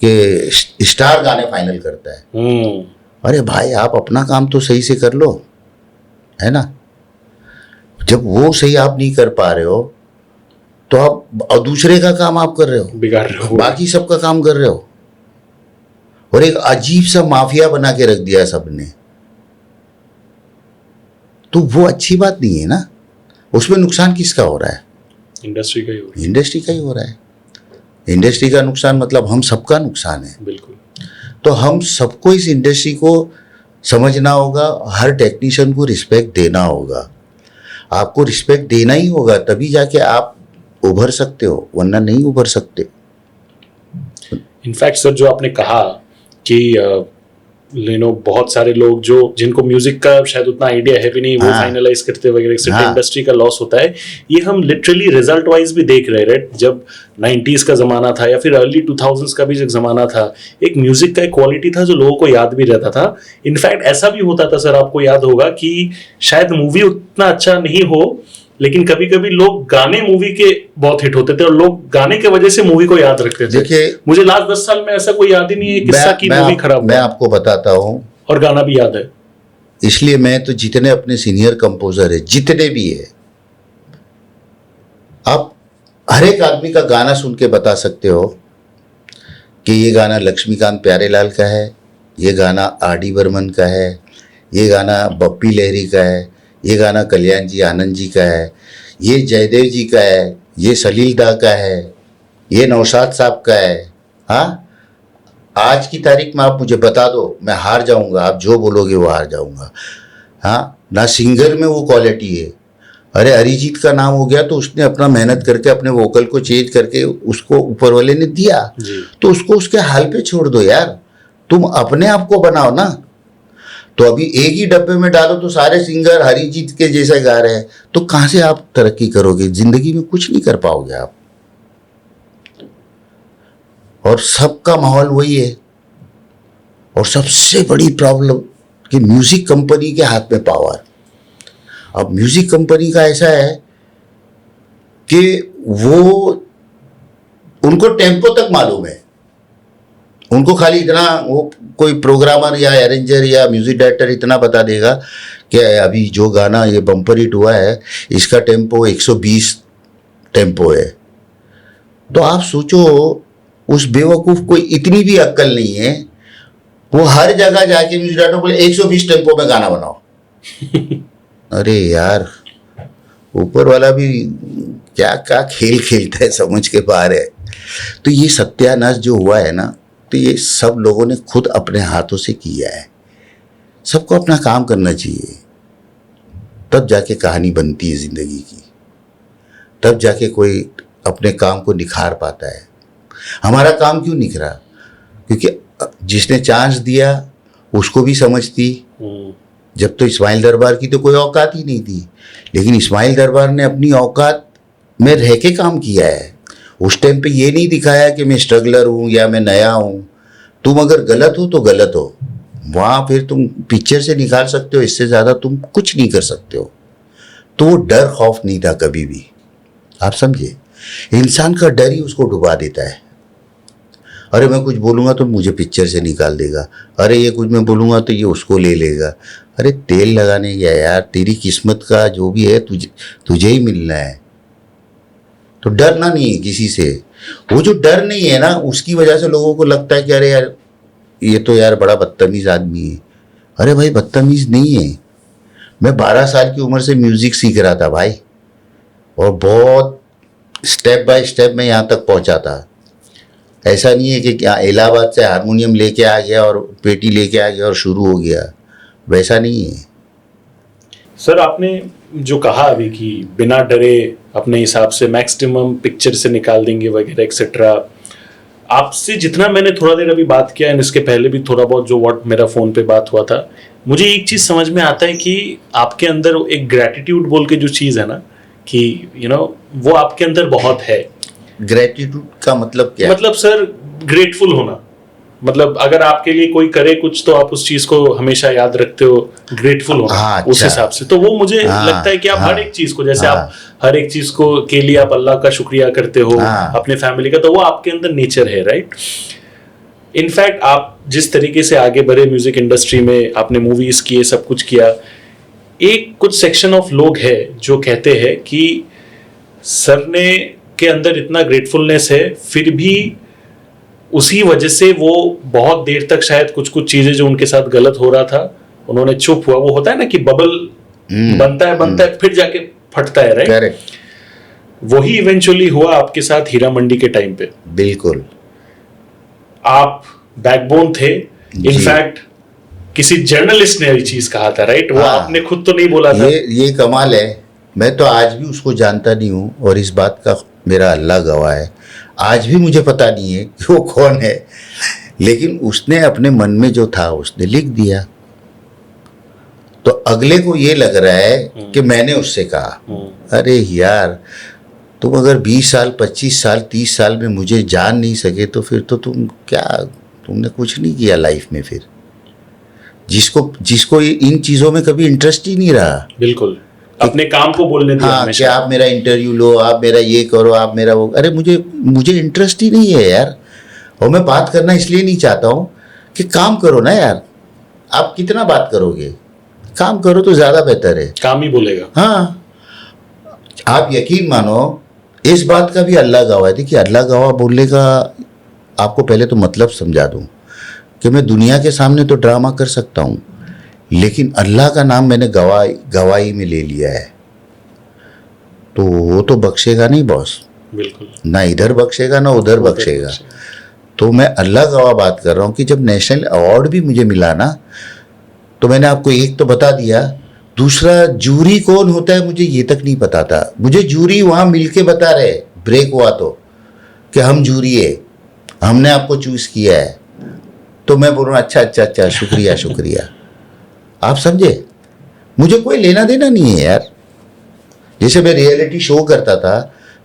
कि स्टार गाने फाइनल करता है, अरे भाई आप अपना काम तो सही से कर लो, है ना। जब वो सही आप नहीं कर पा रहे हो तो आप दूसरे का काम आप कर रहे हो, बिगाड़ रहे हो, बाकी सबका काम कर रहे हो, और एक अजीब सा माफिया बना के रख दिया सबने। तो वो अच्छी बात नहीं है ना। उसमें नुकसान किसका हो रहा है? इंडस्ट्री का ही हो रहा है। इंडस्ट्री का ही हो रहा है। इंडस्ट्री का नुकसान मतलब हम सबका नुकसान है। बिल्कुल। तो हम सबको इस इंडस्ट्री को समझना होगा, हर टेक्नीशियन को रिस्पेक्ट देना होगा। आपको रिस्पेक्ट देना ही होगा, तभी जाके आप उभर सकते हो, वरना नहीं उभर सकते। इनफैक्ट सर, जो आपने कहा कि बहुत सारे लोग जिनको म्यूजिक का शायद उतना आइडिया है भी नहीं, वो फाइनलाइज करते वगैरह, इससे इंडस्ट्री का लॉस होता है। ये हम लिटरली रिजल्ट वाइज भी देख रहे हैं, राइट। जब 90s का जमाना था या फिर अर्ली 2000s का भी जो जमाना था, एक म्यूजिक का एक क्वालिटी था जो लोगों को याद भी रहता था। इनफैक्ट ऐसा भी होता था सर, आपको याद होगा कि शायद मूवी उतना अच्छा नहीं हो, लेकिन कभी कभी लोग गाने मूवी के बहुत हिट होते थे और लोग गाने के वजह से मूवी को याद रखते थे। देखिए, मुझे लास्ट 10 साल में ऐसा कोई याद ही नहीं है किस्सा की मूवी खराब। मैं आपको बताता हूँ, और गाना भी याद है। इसलिए मैं तो जितने अपने सीनियर कंपोजर है, जितने भी है, आप हर एक आदमी का गाना सुन के बता सकते हो कि ये गाना लक्ष्मीकांत प्यारेलाल का है, ये गाना आर.डी. बर्मन का है, ये गाना बप्पी लहरी का है, ये गाना कल्याण जी आनंद जी का है, ये जयदेव जी का है, ये सलील दा का है, ये नौशाद साहब का है। हाँ, आज की तारीख में आप मुझे बता दो, मैं हार जाऊंगा। आप जो बोलोगे वो हार जाऊंगा। हाँ, ना सिंगर में वो क्वालिटी है। अरे अरिजीत का नाम हो गया तो उसने अपना मेहनत करके अपने वोकल को चेंज करके उसको ऊपर वाले ने दिया, तो उसको उसके हाल पे छोड़ दो यार, तुम अपने आप को बनाओ ना। तो अभी एक ही डब्बे में डालो तो सारे सिंगर अरिजीत के जैसे गा रहे हैं, तो कहाँ से आप तरक्की करोगे? जिंदगी में कुछ नहीं कर पाओगे आप। और सबका माहौल वही है। और सबसे बड़ी प्रॉब्लम कि म्यूजिक कंपनी के हाथ में पावर। अब म्यूजिक कंपनी का ऐसा है कि वो उनको टेम्पो तक मालूम है, उनको खाली इतना, वो कोई प्रोग्रामर या अरेंजर या म्यूजिक डायरेक्टर इतना बता देगा कि अभी जो गाना ये बम्पर हिट हुआ है इसका टेम्पो 120 टेम्पो है। तो आप सोचो उस बेवकूफ़ को इतनी भी अक्ल नहीं है, वो हर जगह जाके म्यूजिक डायरेक्टर बोले 120 टेम्पो में गाना बनाओ। अरे यार, ऊपर वाला भी क्या क्या खेल खेलता है, समझ के बाहर है। तो ये सत्यानाश जो हुआ है ना, तो ये सब लोगों ने खुद अपने हाथों से किया है। सबको अपना काम करना चाहिए, तब जाके कहानी बनती है ज़िंदगी की, तब जाके कोई अपने काम को निखार पाता है। हमारा काम क्यों निखरा? क्योंकि जिसने चांस दिया उसको भी समझ थी। जब तो इस्माइल दरबार की तो कोई औकात ही नहीं थी, लेकिन इस्माइल दरबार ने अपनी औकात में रह के काम किया है। उस टाइम पे ये नहीं दिखाया कि मैं स्ट्रगलर हूँ या मैं नया हूँ। तुम अगर गलत हो तो गलत हो, वहाँ फिर तुम पिक्चर से निकाल सकते हो, इससे ज़्यादा तुम कुछ नहीं कर सकते हो। तो वो डर खौफ नहीं था कभी भी, आप समझे। इंसान का डर ही उसको डुबा देता है। अरे मैं कुछ बोलूँगा तो मुझे पिक्चर से निकाल देगा, अरे ये कुछ मैं बोलूँगा तो ये उसको ले लेगा। अरे तेल लगाने गया यार, तेरी किस्मत का जो भी है तुझे ही मिलना है। तो डरना नहीं है किसी से। वो जो डर नहीं है ना, उसकी वजह से लोगों को लगता है कि अरे यार ये तो यार बड़ा बदतमीज़ आदमी है। अरे भाई बदतमीज़ नहीं है। मैं 12 साल की उम्र से म्यूज़िक सीख रहा था भाई, और बहुत स्टेप बाय स्टेप मैं यहाँ तक पहुँचा था। ऐसा नहीं है कि क्या इलाहाबाद से हारमोनियम लेके आ गया और पेटी लेके आ गया और शुरू हो गया, वैसा नहीं है। सर आपने जो कहा अभी कि बिना डरे अपने हिसाब से मैक्सिमम पिक्चर से निकाल देंगे वगैरह एक्सेट्रा, आपसे जितना मैंने थोड़ा देर अभी बात किया, एंड इसके पहले भी थोड़ा बहुत जो व्हाट मेरा फ़ोन पे बात हुआ था, मुझे एक चीज़ समझ में आता है कि आपके अंदर एक ग्रैटिट्यूड बोल के जो चीज़ है ना, कि वो आपके अंदर बहुत है। ग्रेटिट्यूड का मतलब क्या? मतलब सर ग्रेटफुल होना, मतलब अगर आपके लिए कोई करे कुछ तो आप उस चीज को हमेशा याद रखते हो, ग्रेटफुल होना। हाँ, उस अच्छा। हिसाब से तो वो मुझे लगता है कि आप हर एक चीज को, जैसे आप हर एक चीज को के लिए आप अल्लाह का शुक्रिया करते हो, अपने फैमिली का, तो वो आपके अंदर नेचर है, राइट। इनफैक्ट आप जिस तरीके से आगे बढ़े म्यूजिक इंडस्ट्री में, आपने मूवीज किए, सब कुछ किया, एक कुछ सेक्शन ऑफ लोग है जो कहते हैं कि सर ने के अंदर इतना ग्रेटफुलनेस है, फिर भी उसी वजह से वो बहुत देर तक शायद कुछ कुछ चीजें जो उनके साथ गलत हो रहा था उन्होंने चुप हुआ। वो होता है ना कि बबल बनता है फिर जाके फटता है, राइट। करेक्ट। वही इवेंचुअली हुआ आपके साथ हीरा मंडी के टाइम पे। बिल्कुल। आप बैकबोन थे। इनफैक्ट किसी जर्नलिस्ट ने ये चीज कहा था, राइट। वो आपने खुद तो नहीं बोला था। ये कमाल है। मैं तो आज भी उसको जानता नहीं हूँ, और इस बात का मेरा अल्लाह गवाह है, आज भी मुझे पता नहीं है कि वो कौन है, लेकिन उसने अपने मन में जो था उसने लिख दिया। तो अगले को ये लग रहा है कि मैंने उससे कहा। अरे यार, तुम अगर 20 साल 25 साल 30 साल में मुझे जान नहीं सके तो फिर तो तुमने कुछ नहीं किया लाइफ में। फिर जिसको इन चीज़ों में कभी इंटरेस्ट ही नहीं रहा, बिल्कुल अपने काम को बोलने दिया। हाँ, कि आप मेरा इंटरव्यू लो, आप मेरा ये करो, आप मेरा वो। अरे मुझे इंटरेस्ट ही नहीं है यार। और मैं बात करना इसलिए नहीं चाहता हूँ कि काम करो ना यार। आप कितना बात करोगे? काम करो तो ज़्यादा बेहतर है। काम ही बोलेगा। हाँ, आप यकीन मानो, इस बात का भी अल्लाह गवाह है। देखिए, अल्लाह गवाह बोलने का आपको पहले तो मतलब समझा दूँ कि मैं दुनिया के सामने तो ड्रामा कर सकता हूँ, लेकिन अल्लाह का नाम मैंने गवाही में ले लिया है, तो वो तो बख्शेगा नहीं बॉस। बिल्कुल। ना इधर बख्शेगा ना उधर बख्शेगा। तो मैं अल्लाह गवाह बात कर रहा हूँ कि जब नेशनल अवार्ड भी मुझे मिला ना, तो मैंने आपको एक तो बता दिया, दूसरा, जूरी कौन होता है मुझे ये तक नहीं पता था। मुझे जूरी वहाँ मिल के बता रहे, ब्रेक हुआ तो, कि हम जूरी है, हमने आपको चूज़ किया है। तो मैं बोल रहा हूँ अच्छा अच्छा अच्छा, शुक्रिया शुक्रिया। आप समझे, मुझे कोई लेना देना नहीं है यार। जैसे मैं रियलिटी शो करता था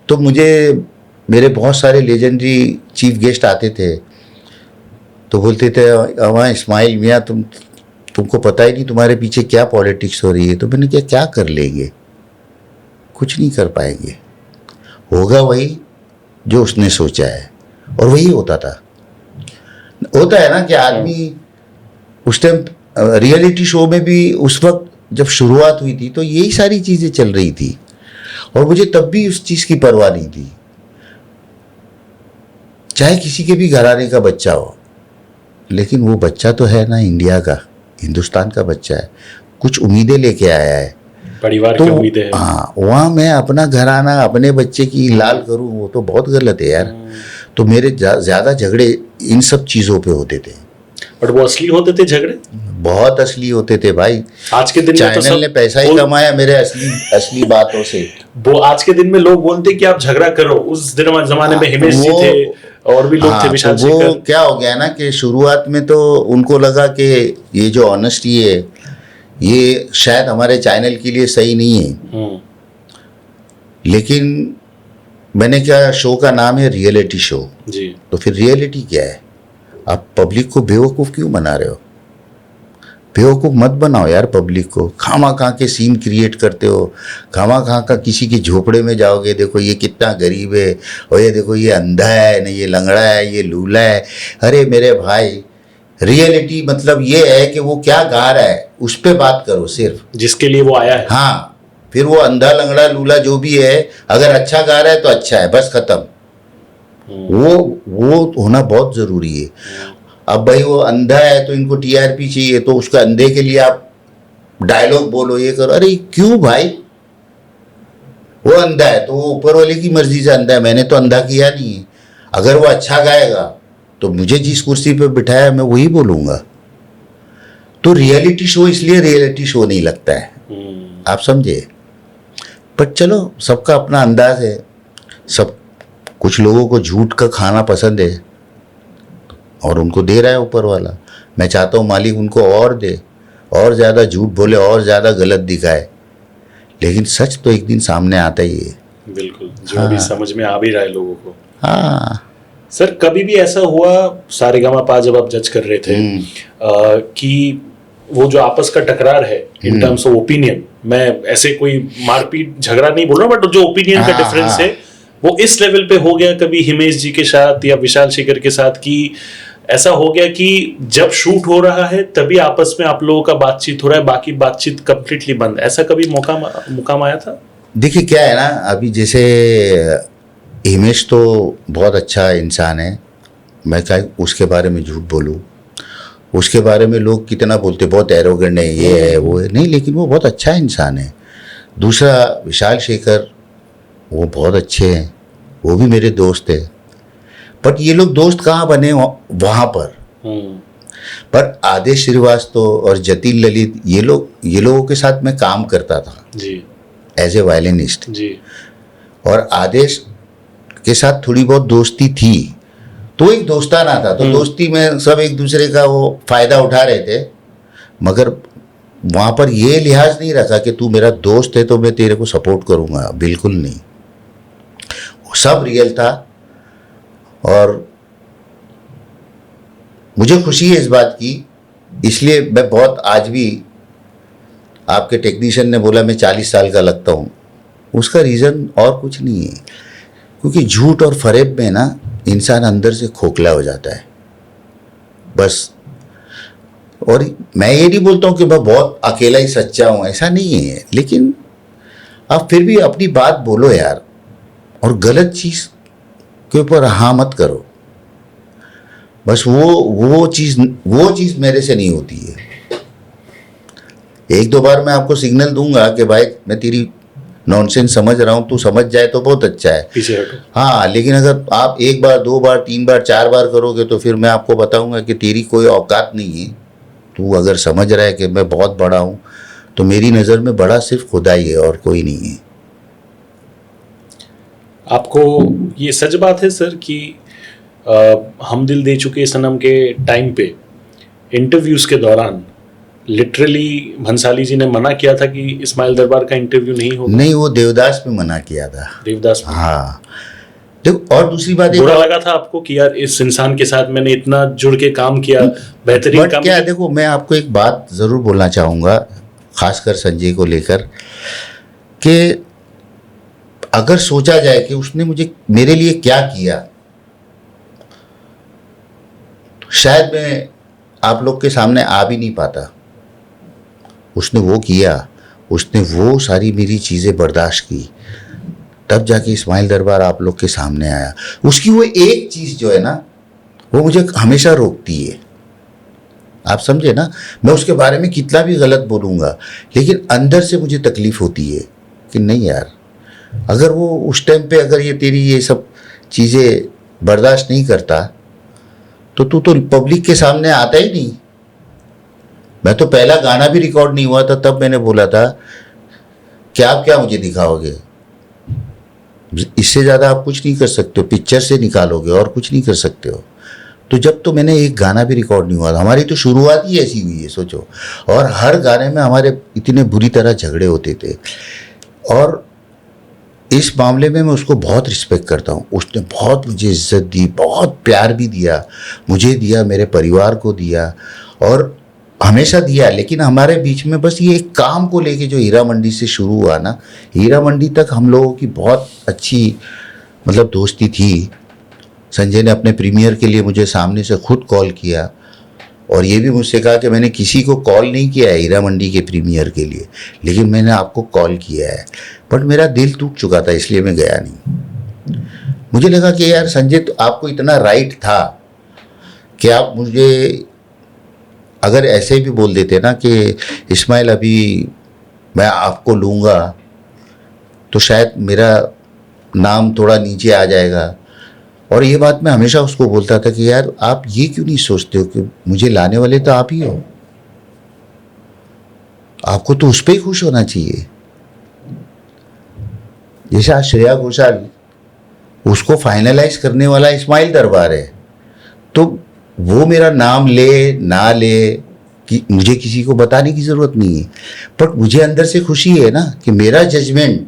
तो मुझे मेरे बहुत सारे लेजेंडरी चीफ गेस्ट आते थे, तो बोलते थे वहाँ इस्माइल मियाँ तुमको पता ही नहीं तुम्हारे पीछे क्या पॉलिटिक्स हो रही है। तो मैंने क्या क्या कर लेंगे, कुछ नहीं कर पाएंगे, होगा वही जो उसने सोचा है। और वही होता था। होता है ना कि आदमी उस टाइम रियलिटी शो में भी उस वक्त जब शुरुआत हुई थी तो यही सारी चीज़ें चल रही थी, और मुझे तब भी उस चीज़ की परवाह नहीं थी। चाहे किसी के भी घराने का बच्चा हो, लेकिन वो बच्चा तो है ना इंडिया का, हिंदुस्तान का बच्चा है, कुछ उम्मीदें लेके आया है, परिवार तो की उम्मीदें हैं। हाँ, वहाँ मैं अपना घराना अपने बच्चे की लाल करूँ, वो तो बहुत गलत है यार। तो मेरे ज़्यादा झगड़े इन सब चीज़ों पे होते थे। बट वो असली होते थे झगड़े, बहुत असली होते थे भाई। आज के दिन में तो चैनल ने पैसा ही कमाया मेरे असली बातों से। वो आज के दिन में लोग बोलते कि आप झगड़ा करो। उस दिन जमाने में हिमेश जी थे और भी लोग थे, हाँ, विशाल तो वो शेखर। क्या हो गया ना कि शुरुआत में तो उनको लगा कि ये जो ऑनेस्टी है ये शायद हमारे चैनल के लिए सही नहीं है। लेकिन मैंने क्या, शो का नाम है रियलिटी शो जी। तो फिर रियलिटी क्या है? आप पब्लिक को बेवकूफ़ क्यों बना रहे हो? बेवकूफ़ मत बनाओ यार पब्लिक को। खामा खा के सीन क्रिएट करते हो, खामा खा का किसी के झोपड़े में जाओगे, देखो ये कितना गरीब है, और ये देखो ये अंधा है, नहीं ये लंगड़ा है, ये लूला है। अरे मेरे भाई, रियलिटी मतलब ये है कि वो क्या गा रहा है उस पर बात करो सिर्फ, जिसके लिए वो आया है। हाँ। फिर वो अंधा लंगड़ा लूला जो भी है, अगर अच्छा गा रहा है तो अच्छा है, बस खत्म। वो होना बहुत ज़रूरी है। अब भाई वो अंधा है तो इनको टीआरपी चाहिए, तो उसका अंधे के लिए आप डायलॉग बोलो, ये करो। अरे क्यों भाई, वो अंधा है तो वो ऊपर वाले की मर्जी से अंधा है, मैंने तो अंधा किया नहीं है। अगर वो अच्छा गाएगा तो मुझे जिस कुर्सी पे बिठाया मैं वही बोलूँगा। तो रियलिटी शो इसलिए रियलिटी शो नहीं लगता है, आप समझे। पर चलो, सबका अपना अंदाज है। सब, कुछ लोगों को झूठ का खाना पसंद है और उनको दे रहा है ऊपर वाला। मैं चाहता हूँ मालिक उनको और दे, और ज़्यादा झूठ बोले, और ज़्यादा गलत दिखाए, लेकिन सच तो एक दिन सामने आता ही है। बिल्कुल, जो भी समझ में आ भी रहा है लोगों को। हाँ सर, कभी भी ऐसा हुआ सारेगामापा जब आप जज कर रहे थे कि वो जो आपस का टकरार है इन टर्म्स ऑफ ओपिनियन, मैं ऐसे कोई मारपीट झगड़ा नहीं बोल रहा, बट जो ओपिनियन का डिफरेंस है वो इस लेवल पे हो गया कभी हिमेश जी के साथ या विशाल शेखर के साथ, कि ऐसा हो गया कि जब शूट हो रहा है तभी आपस में आप लोगों का बातचीत हो रहा है, बाकी बातचीत कंप्लीटली बंद? ऐसा कभी मुकाम आया था? देखिए क्या है ना, अभी जैसे हिमेश तो बहुत अच्छा इंसान है, मैं क्या उसके बारे में झूठ बोलूँ। उसके बारे में लोग कितना बोलते, बहुत एरोगेंट है, ये है वो है, नहीं, लेकिन वो बहुत अच्छा इंसान है। दूसरा, विशाल शेखर, वो बहुत अच्छे हैं, वो भी मेरे दोस्त हैं। बट ये लोग दोस्त कहाँ बने, वहाँ पर आदेश श्रीवास्तव और जतिन ललित, ये लोगों के साथ मैं काम करता था जी, एज ए वायलिनिस्ट जी। और आदेश के साथ थोड़ी बहुत दोस्ती थी, तो एक दोस्ताना था। तो दोस्ती में सब एक दूसरे का वो फ़ायदा उठा रहे थे, मगर वहाँ पर ये लिहाज नहीं रखा कि तू मेरा दोस्त है तो मैं तेरे को सपोर्ट करूँगा, बिल्कुल नहीं। वो सब रियल था और मुझे खुशी है इस बात की। इसलिए मैं बहुत, आज भी आपके टेक्नीशियन ने बोला मैं 40 साल का लगता हूँ, उसका रीज़न और कुछ नहीं है, क्योंकि झूठ और फरेब में ना इंसान अंदर से खोखला हो जाता है बस। और मैं ये नहीं बोलता हूँ कि मैं बहुत अकेला ही सच्चा हूँ, ऐसा नहीं है, लेकिन आप फिर भी अपनी बात बोलो यार, और गलत चीज़ के ऊपर हाँ मत करो। बस वो चीज़ मेरे से नहीं होती है। एक दो बार मैं आपको सिग्नल दूंगा कि भाई मैं तेरी नॉनसेंस समझ रहा हूँ, तू समझ जाए तो बहुत अच्छा है, पीछे हटो। हाँ, लेकिन अगर आप एक बार, दो बार, तीन बार, चार बार करोगे तो फिर मैं आपको बताऊंगा कि तेरी कोई औकात नहीं है। तू अगर समझ रहा है कि मैं बहुत बड़ा हूँ तो मेरी नज़र में बड़ा सिर्फ खुदा ही है और कोई नहीं है। आपको ये सच बात है सर कि हम दिल दे चुके सनम के टाइम पे इंटरव्यूज के दौरान लिटरली भंसाली जी ने मना किया था कि इस्माइल दरबार का इंटरव्यू नहीं होगा? नहीं, वो देवदास में मना किया था। देवदास में? हाँ। देखो, और दूसरी बात बुरा लगा था आपको कि यार इस इंसान के साथ मैंने इतना जुड़ के काम किया, बेहतरीन बट काम क्या, किया। देखो मैं आपको एक बात ज़रूर बोलना चाहूँगा, खासकर संजय को लेकर, कि अगर सोचा जाए कि उसने मुझे मेरे लिए क्या किया, तो शायद मैं आप लोग के सामने आ भी नहीं पाता। उसने वो किया, उसने वो सारी मेरी चीज़ें बर्दाश्त की, तब जाके इस्माइल दरबार आप लोग के सामने आया। उसकी वो एक चीज़ जो है ना, वो मुझे हमेशा रोकती है। आप समझे ना, मैं उसके बारे में कितना भी गलत बोलूँगा, लेकिन अंदर से मुझे तकलीफ़ होती है कि नहीं यार, अगर वो उस टाइम पे अगर ये तेरी ये सब चीज़ें बर्दाश्त नहीं करता तो तू तो पब्लिक के सामने आता ही नहीं। मैं तो पहला गाना भी रिकॉर्ड नहीं हुआ था तब मैंने बोला था कि आप क्या मुझे दिखाओगे, इससे ज़्यादा आप कुछ नहीं कर सकते हो, पिक्चर से निकालोगे और कुछ नहीं कर सकते हो। तो जब तो मैंने एक गाना भी रिकॉर्ड नहीं हुआ था, हमारी तो शुरुआत ही ऐसी हुई है सोचो, और हर गाने में हमारे इतने बुरी तरह झगड़े होते थे। और इस मामले में मैं उसको बहुत रिस्पेक्ट करता हूँ। उसने बहुत मुझे इज्जत दी, बहुत प्यार भी दिया, मुझे दिया, मेरे परिवार को दिया और हमेशा दिया। लेकिन हमारे बीच में बस ये एक काम को लेके जो हीरा मंडी से शुरू हुआ ना, हीरा मंडी तक हम लोगों की बहुत अच्छी मतलब दोस्ती थी। संजय ने अपने प्रीमियर के लिए मुझे सामने से खुद कॉल किया और ये भी मुझसे कहा कि मैंने किसी को कॉल नहीं किया है हीरा मंडी के प्रीमियर के लिए, लेकिन मैंने आपको कॉल किया है। बट मेरा दिल टूट चुका था, इसलिए मैं गया नहीं। मुझे लगा कि यार संजय, तो आपको इतना राइट था कि आप मुझे अगर ऐसे भी बोल देते ना कि इस्माइल अभी मैं आपको लूँगा, तो शायद मेरा नाम थोड़ा नीचे आ जाएगा। और ये बात मैं हमेशा उसको बोलता था कि यार आप ये क्यों नहीं सोचते हो कि मुझे लाने वाले तो आप ही हो, आपको तो उस पर ही खुश होना चाहिए। जैसे आज श्रेया घोषाल, उसको फाइनलाइज करने वाला इस्माइल दरबार है, तो वो मेरा नाम ले ना ले कि मुझे किसी को बताने की ज़रूरत नहीं है। बट मुझे अंदर से खुशी है ना कि मेरा जजमेंट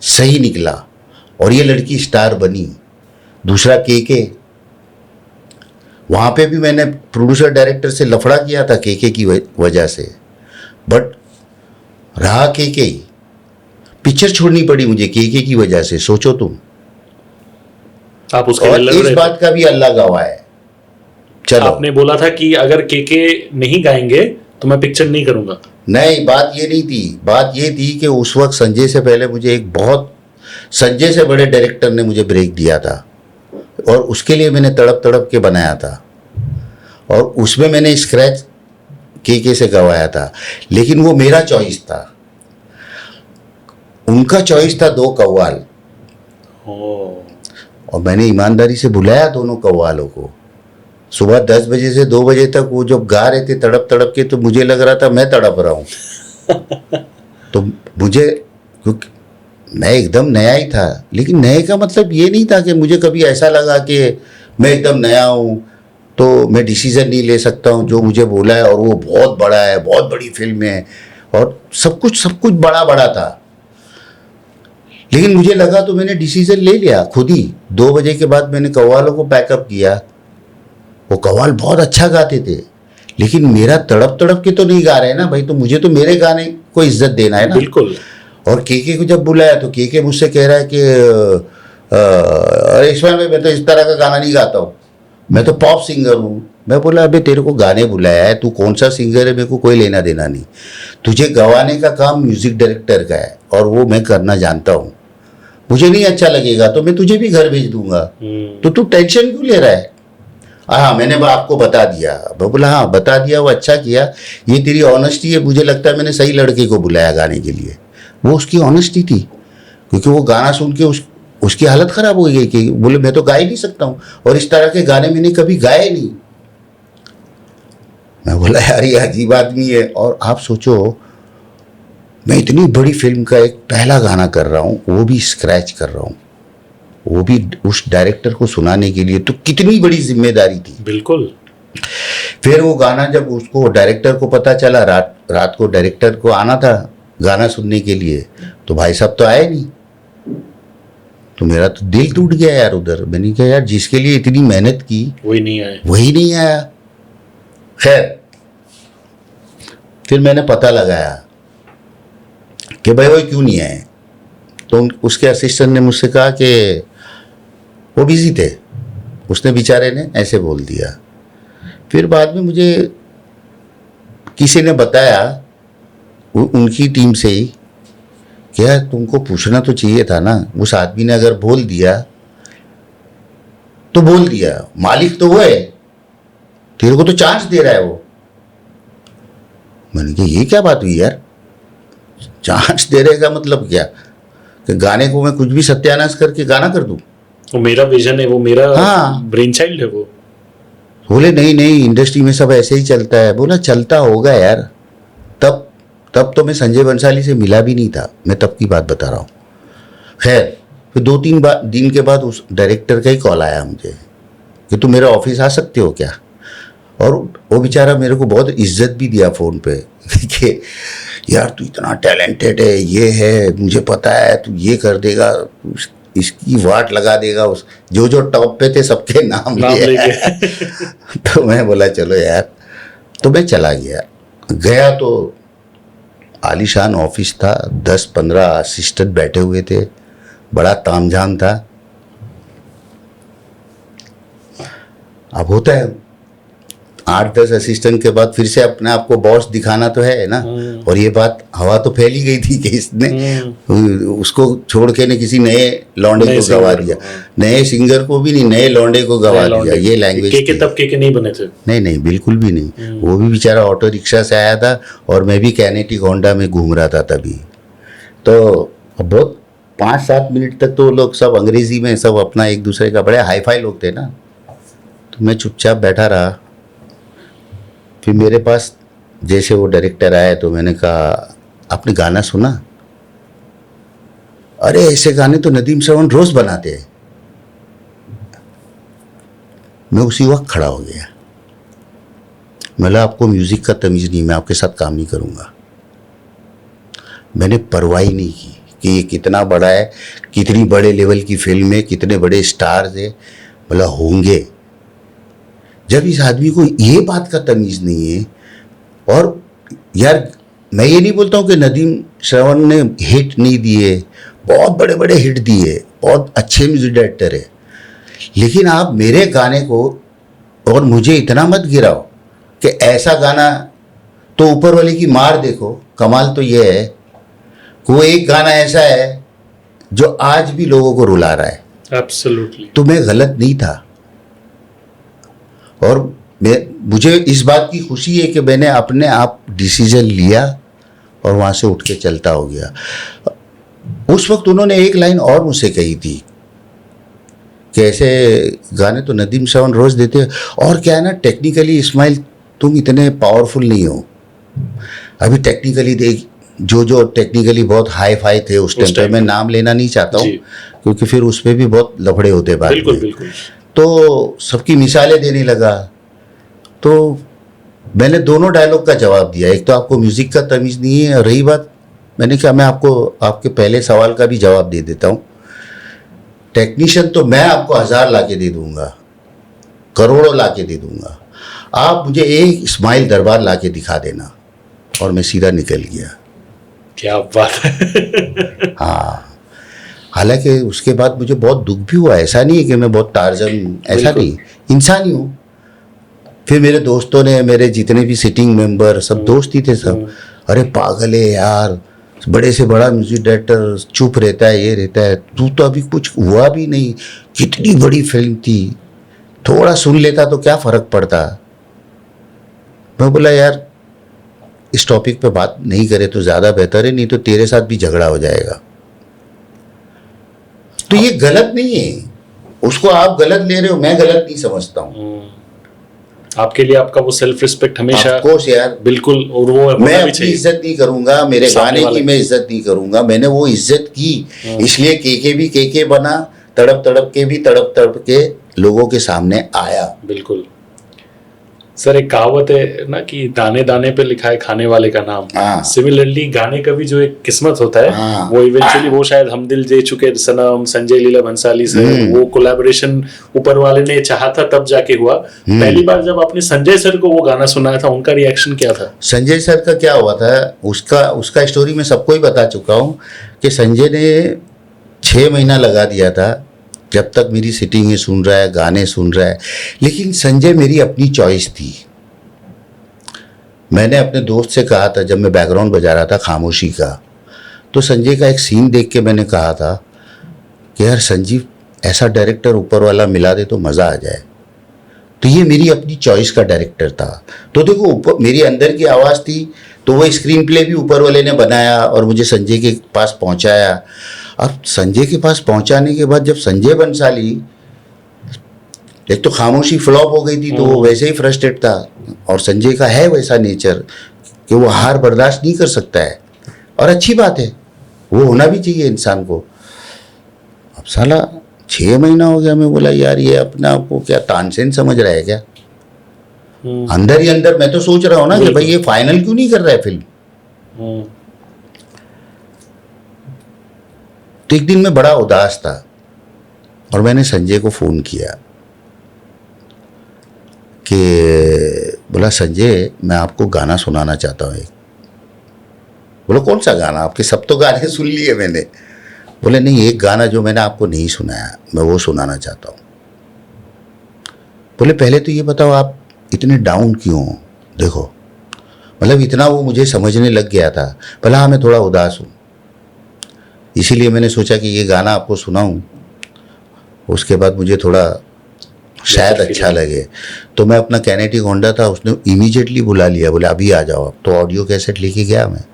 सही निकला और ये लड़की स्टार बनी। दूसरा केके, वहाँ पे भी मैंने प्रोड्यूसर डायरेक्टर से लफड़ा किया था केके की वजह से, बट रहा केके ही। पिक्चर छोड़नी पड़ी मुझे केके की वजह से, सोचो तुम। आप उसके और लिए लड़ इस रहे थे। बात का भी अल्लाह गवाह है। चलो, आपने बोला था कि अगर केके नहीं गाएंगे तो मैं पिक्चर नहीं करूंगा। नहीं, बात ये नहीं थी। बात ये थी कि उस वक्त संजय से पहले मुझे एक बहुत, संजय से बड़े डायरेक्टर ने मुझे ब्रेक दिया था और उसके लिए मैंने तड़प तड़प के बनाया था और उसमें मैंने स्क्रैच केके से गवाया था। लेकिन वो मेरा चॉइस था, उनका चॉइस था दो कव्वाल, और मैंने ईमानदारी से बुलाया दोनों कव्वालों को। सुबह 10 बजे से 2 बजे तक वो जब गा रहे थे तड़प तड़प के, तो मुझे लग रहा था मैं तड़प रहा हूँ। तो मुझे, क्योंकि मैं एकदम नया ही था, लेकिन नए का मतलब ये नहीं था कि मुझे कभी ऐसा लगा कि मैं एकदम नया हूँ तो मैं डिसीज़न नहीं ले सकता हूँ। जो मुझे बोला है, और वो बहुत बड़ा है, बहुत बड़ी फिल्म है और सब कुछ बड़ा बड़ा था, लेकिन मुझे लगा तो मैंने डिसीज़न ले लिया खुद ही। 2 बजे के बाद मैंने कव्वालों को पैकअप किया। वो कव्वाल बहुत अच्छा गाते थे, लेकिन मेरा तड़प तड़प के तो नहीं गा रहे ना भाई, तो मुझे तो मेरे गाने को इज्जत देना है ना। बिल्कुल। और केके को जब बुलाया तो केके मुझसे कह रहा है कि अरे इसमें मैं तो इस तरह का गाना नहीं गाता हूँ, मैं तो पॉप सिंगर हूँ। मैं बोला अबे तेरे को गाने बुलाया है, तू कौन सा सिंगर है, मेरे को कोई लेना देना नहीं। तुझे गवाने का काम म्यूजिक डायरेक्टर का है और वो मैं करना जानता हूँ। मुझे नहीं अच्छा लगेगा तो मैं तुझे भी घर भेज दूंगा, तो तू टेंशन क्यों ले रहा है। हाँ, मैंने आपको बता दिया। मैं बोला हाँ बता दिया, वो अच्छा किया, ये तेरी ऑनेस्टी है। मुझे लगता है मैंने सही लड़के को बुलाया गाने के लिए। वो उसकी ऑनेस्टी थी, क्योंकि वो गाना सुन के उसकी हालत ख़राब हो गई कि बोले मैं तो गा ही नहीं सकता हूँ और इस तरह के गाने मैंने कभी गाए नहीं। मैं बोला यार ये अजीब आदमी है। और आप सोचो मैं इतनी बड़ी फिल्म का एक पहला गाना कर रहा हूँ, वो भी स्क्रैच कर रहा हूँ, वो भी उस डायरेक्टर को सुनाने के लिए, तो कितनी बड़ी जिम्मेदारी थी। बिल्कुल। फिर वो गाना जब उसको डायरेक्टर को पता चला, रात को डायरेक्टर को आना था गाना सुनने के लिए, तो भाई साहब तो आए नहीं, तो मेरा तो दिल टूट गया यार उधर। मैंने कहा यार जिसके लिए इतनी मेहनत की वही नहीं आए। वही नहीं आया। खैर फिर मैंने पता लगाया कि भाई वो क्यों नहीं आए, तो उसके असिस्टेंट ने मुझसे कहा कि वो बिजी थे, उसने बेचारे ने ऐसे बोल दिया। फिर बाद में मुझे किसी ने बताया उनकी टीम से ही कि यार तुमको पूछना तो चाहिए था ना, उस आदमी ने अगर बोल दिया तो बोल दिया, मालिक तो वो है, तेरे को तो चांस दे रहा है वो। मैंने कहा ये क्या बात हुई यार, चांस दे रहे का मतलब क्या, कि गाने को मैं कुछ भी सत्यानाश करके गाना कर दूं? वो मेरा विजन है, वो मेरा हाँ। ब्रेन चाइल्ड है वो। बोले नहीं नहीं, इंडस्ट्री में सब ऐसे ही चलता है। बोला चलता होगा यार, तब तो मैं संजय बंसाली से मिला भी नहीं था, मैं तब की बात बता रहा हूँ। खैर फिर 2-3 दिन के बाद उस डायरेक्टर का ही कॉल आया मुझे कि तुम मेरे ऑफिस आ सकते हो क्या। और वो बेचारा मेरे को बहुत इज्जत भी दिया फ़ोन पे कि यार तू इतना टैलेंटेड है, ये है, मुझे पता है तू ये कर देगा, इसकी वाट लगा देगा। उस जो टॉप पे थे सबके नाम लिए तो मैं बोला चलो यार, तो मैं चला गया तो आलीशान ऑफिस था, 10-15 असिस्टेंट बैठे हुए थे, बड़ा तामझाम था। अब होता है 8-10 असिस्टेंट के बाद फिर से अपने आप को बॉस दिखाना तो है ना। और ये बात हवा तो फैली गई थी कि इसने उसको छोड़ के ने किसी नए लौंडे को गवा दिया, नए सिंगर को भी नहीं, नए लौंडे को गवा दिया। ये लैंग्वेज के तब के नहीं बने थे। नहीं बिल्कुल भी नहीं। वो भी बेचारा ऑटो रिक्शा से आया था और मैं भी कैनेटिक होंडा में घूम रहा था तभी। तो बहुत 5-7 मिनट तक तो लोग सब अंग्रेजी में सब अपना एक दूसरे का, बड़े हाई फाई लोग थे ना, तो मैं चुपचाप बैठा रहा। फिर मेरे पास जैसे वो डायरेक्टर आया तो मैंने कहा आपने गाना सुना? अरे ऐसे गाने तो नदीम श्रवण रोज बनाते हैं। मैं उसी वक्त खड़ा हो गया। मतलब आपको म्यूजिक का तमीज नहीं, मैं आपके साथ काम नहीं करूंगा। मैंने परवाह ही नहीं की कि ये कितना बड़ा है, कितनी बड़े लेवल की फिल्म है, कितने बड़े स्टार्स है, मतलब होंगे। जब इस आदमी को ये बात का तमीज नहीं है। और यार मैं ये नहीं बोलता हूँ कि नदीम श्रवण ने हिट नहीं दिए, बहुत बड़े बड़े हिट दिए, बहुत अच्छे म्यूजिक डायरेक्टर है, लेकिन आप मेरे गाने को और मुझे इतना मत गिराओ कि ऐसा गाना। तो ऊपर वाले की मार देखो, कमाल तो ये है कि वो एक गाना ऐसा है जो आज भी लोगों को रुला रहा है। एब्सोल्युटली। तो मैं गलत नहीं था। और मुझे इस बात की खुशी है कि मैंने अपने आप डिसीजन लिया और वहाँ से उठ के चलता हो गया। उस वक्त उन्होंने एक लाइन और मुझसे कही थी कि ऐसे गाने तो नदीम श्रवण रोज देते हैं, और क्या है ना, टेक्निकली इस्माइल तुम इतने पावरफुल नहीं हो अभी टेक्निकली। देख जो टेक्निकली बहुत हाई फाई थे उस टाइम पे, मैं नाम लेना नहीं चाहता हूँ क्योंकि फिर उस पर भी बहुत लफड़े होते बाद में। बिल्कुल। तो सबकी मिसालें देने लगा। तो मैंने दोनों डायलॉग का जवाब दिया। एक तो आपको म्यूज़िक का तमीज़ नहीं है, और रही बात, मैंने कहा मैं आपको आपके पहले सवाल का भी जवाब दे देता हूँ। टेक्नीशियन तो मैं आपको 1000 ला के दे दूँगा, करोड़ों ला के दे दूँगा, आप मुझे एक इस्माइल दरबार ला के दिखा देना। और मैं सीधा निकल गया। क्या बात है। हाँ, हालांकि उसके बाद मुझे बहुत दुख भी हुआ। ऐसा नहीं है कि मैं बहुत टार्जन, ऐसा नहीं, इंसान ही हूँ। फिर मेरे दोस्तों ने, मेरे जितने भी सिटिंग मेंबर, सब दोस्त ही थे सब, अरे पागल है यार, बड़े से बड़ा म्यूजिक डायरेक्टर चुप रहता है, ये रहता है, तू तो अभी कुछ हुआ भी नहीं, कितनी बड़ी फिल्म थी, थोड़ा सुन लेता तो क्या फ़र्क पड़ता। मैं बोला यार इस टॉपिक पे बात नहीं करे तो ज़्यादा बेहतर है, नहीं तो तेरे साथ भी झगड़ा हो जाएगा। तो ये गलत नहीं है, उसको आप गलत ले रहे हो, मैं गलत नहीं समझता हूँ। आपके लिए आपका वो सेल्फ रिस्पेक्ट हमेशा ऑफ कोर्स यार, बिल्कुल, और वो मैं होना भी अपनी चाहिए। इज्जत नहीं करूंगा, मेरे सामने गाने वाले की मैं इज्जत नहीं करूंगा, मैंने वो इज्जत की, इसलिए केके भी केके बना, तड़प तड़प के भी तड़प तड़प के लोगों के सामने आया। बिल्कुल सर, एक कहावत है ना कि दाने दाने पे लिखा है खाने वाले का नाम। हाँ। सिमिलरली गाने का भी जो एक किस्मत होता है, हाँ। वो इवेंचुअली वो शायद हम दिल दे चुके सनम, संजय लीला भंसाली से वो कोलैबोरेशन ऊपर वाले ने चाहा था तब जाके हुआ। पहली बार जब आपने संजय सर को वो गाना सुनाया था, उनका रिएक्शन क्या था? संजय सर का क्या हुआ था, उसका स्टोरी मैं सबको ही बता चुका हूँ कि संजय ने 6 महीना लगा दिया था, जब तक मेरी सिटिंग सुन रहा है, गाने सुन रहा है। लेकिन संजय मेरी अपनी चॉइस थी। मैंने अपने दोस्त से कहा था, जब मैं बैकग्राउंड बजा रहा था खामोशी का, तो संजय का एक सीन देख के मैंने कहा था कि यार संजीव, ऐसा डायरेक्टर ऊपर वाला मिला दे तो मज़ा आ जाए। तो ये मेरी अपनी चॉइस का डायरेक्टर था। तो देखो, ऊपर मेरी अंदर की आवाज़ थी, तो वो स्क्रीन प्ले भी ऊपर वाले ने बनाया और मुझे संजय के पास पहुंचाया। अब संजय के पास पहुंचाने के बाद जब संजय बंसाली, एक तो खामोशी फ्लॉप हो गई थी तो वो वैसे ही फ्रस्ट्रेट था, और संजय का है वैसा नेचर कि वो हार बर्दाश्त नहीं कर सकता है, और अच्छी बात है, वो होना भी चाहिए इंसान को। अब साला 6 महीना हो गया, मैं बोला यार ये अपने आप को क्या तानसेन समझ रहा है क्या? अंदर ही अंदर मैं तो सोच रहा हूँ ना कि भाई ये फाइनल क्यों नहीं कर रहा है फिल्म। तो एक दिन मैं बड़ा उदास था और मैंने संजय को फ़ोन किया कि बोला संजय, मैं आपको गाना सुनाना चाहता हूँ एक। बोला कौन सा गाना? आपके सब तो गाने सुन लिए मैंने। बोले नहीं, एक गाना जो मैंने आपको नहीं सुनाया मैं वो सुनाना चाहता हूँ। बोले पहले तो ये बताओ आप इतने डाउन क्यों हो? देखो मतलब इतना वो मुझे समझने लग गया था। बोला हाँ, मैं थोड़ा उदास हूँ, इसीलिए मैंने सोचा कि ये गाना आपको सुनाऊं, उसके बाद मुझे थोड़ा शायद अच्छा लगे। तो मैं अपना कैनेटिक होंडा था, उसने इमीडिएटली बुला लिया, बोले अभी आ जाओ आप। तो ऑडियो कैसेट लेके गया मैं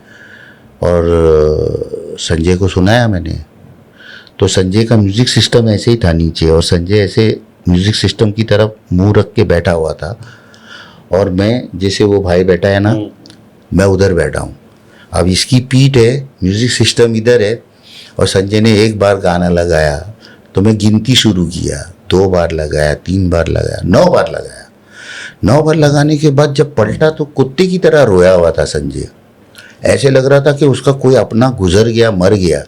और संजय को सुनाया मैंने। तो संजय का म्यूज़िक सिस्टम ऐसे ही था नीचे, और संजय ऐसे म्यूज़िक सिस्टम की तरफ मुंह रख के बैठा हुआ था, और मैं जैसे वो भाई बैठा है ना, मैं उधर बैठा हूँ। अब इसकी पीठ है, म्यूज़िक सिस्टम इधर है, और संजय ने एक बार गाना लगाया तो मैं गिनती शुरू किया, 2 बार लगाया, 3 बार लगाया, 9 बार लगाया। 9 बार लगाने के बाद जब पलटा तो कुत्ते की तरह रोया हुआ था संजय। ऐसे लग रहा था कि उसका कोई अपना गुजर गया, मर गया,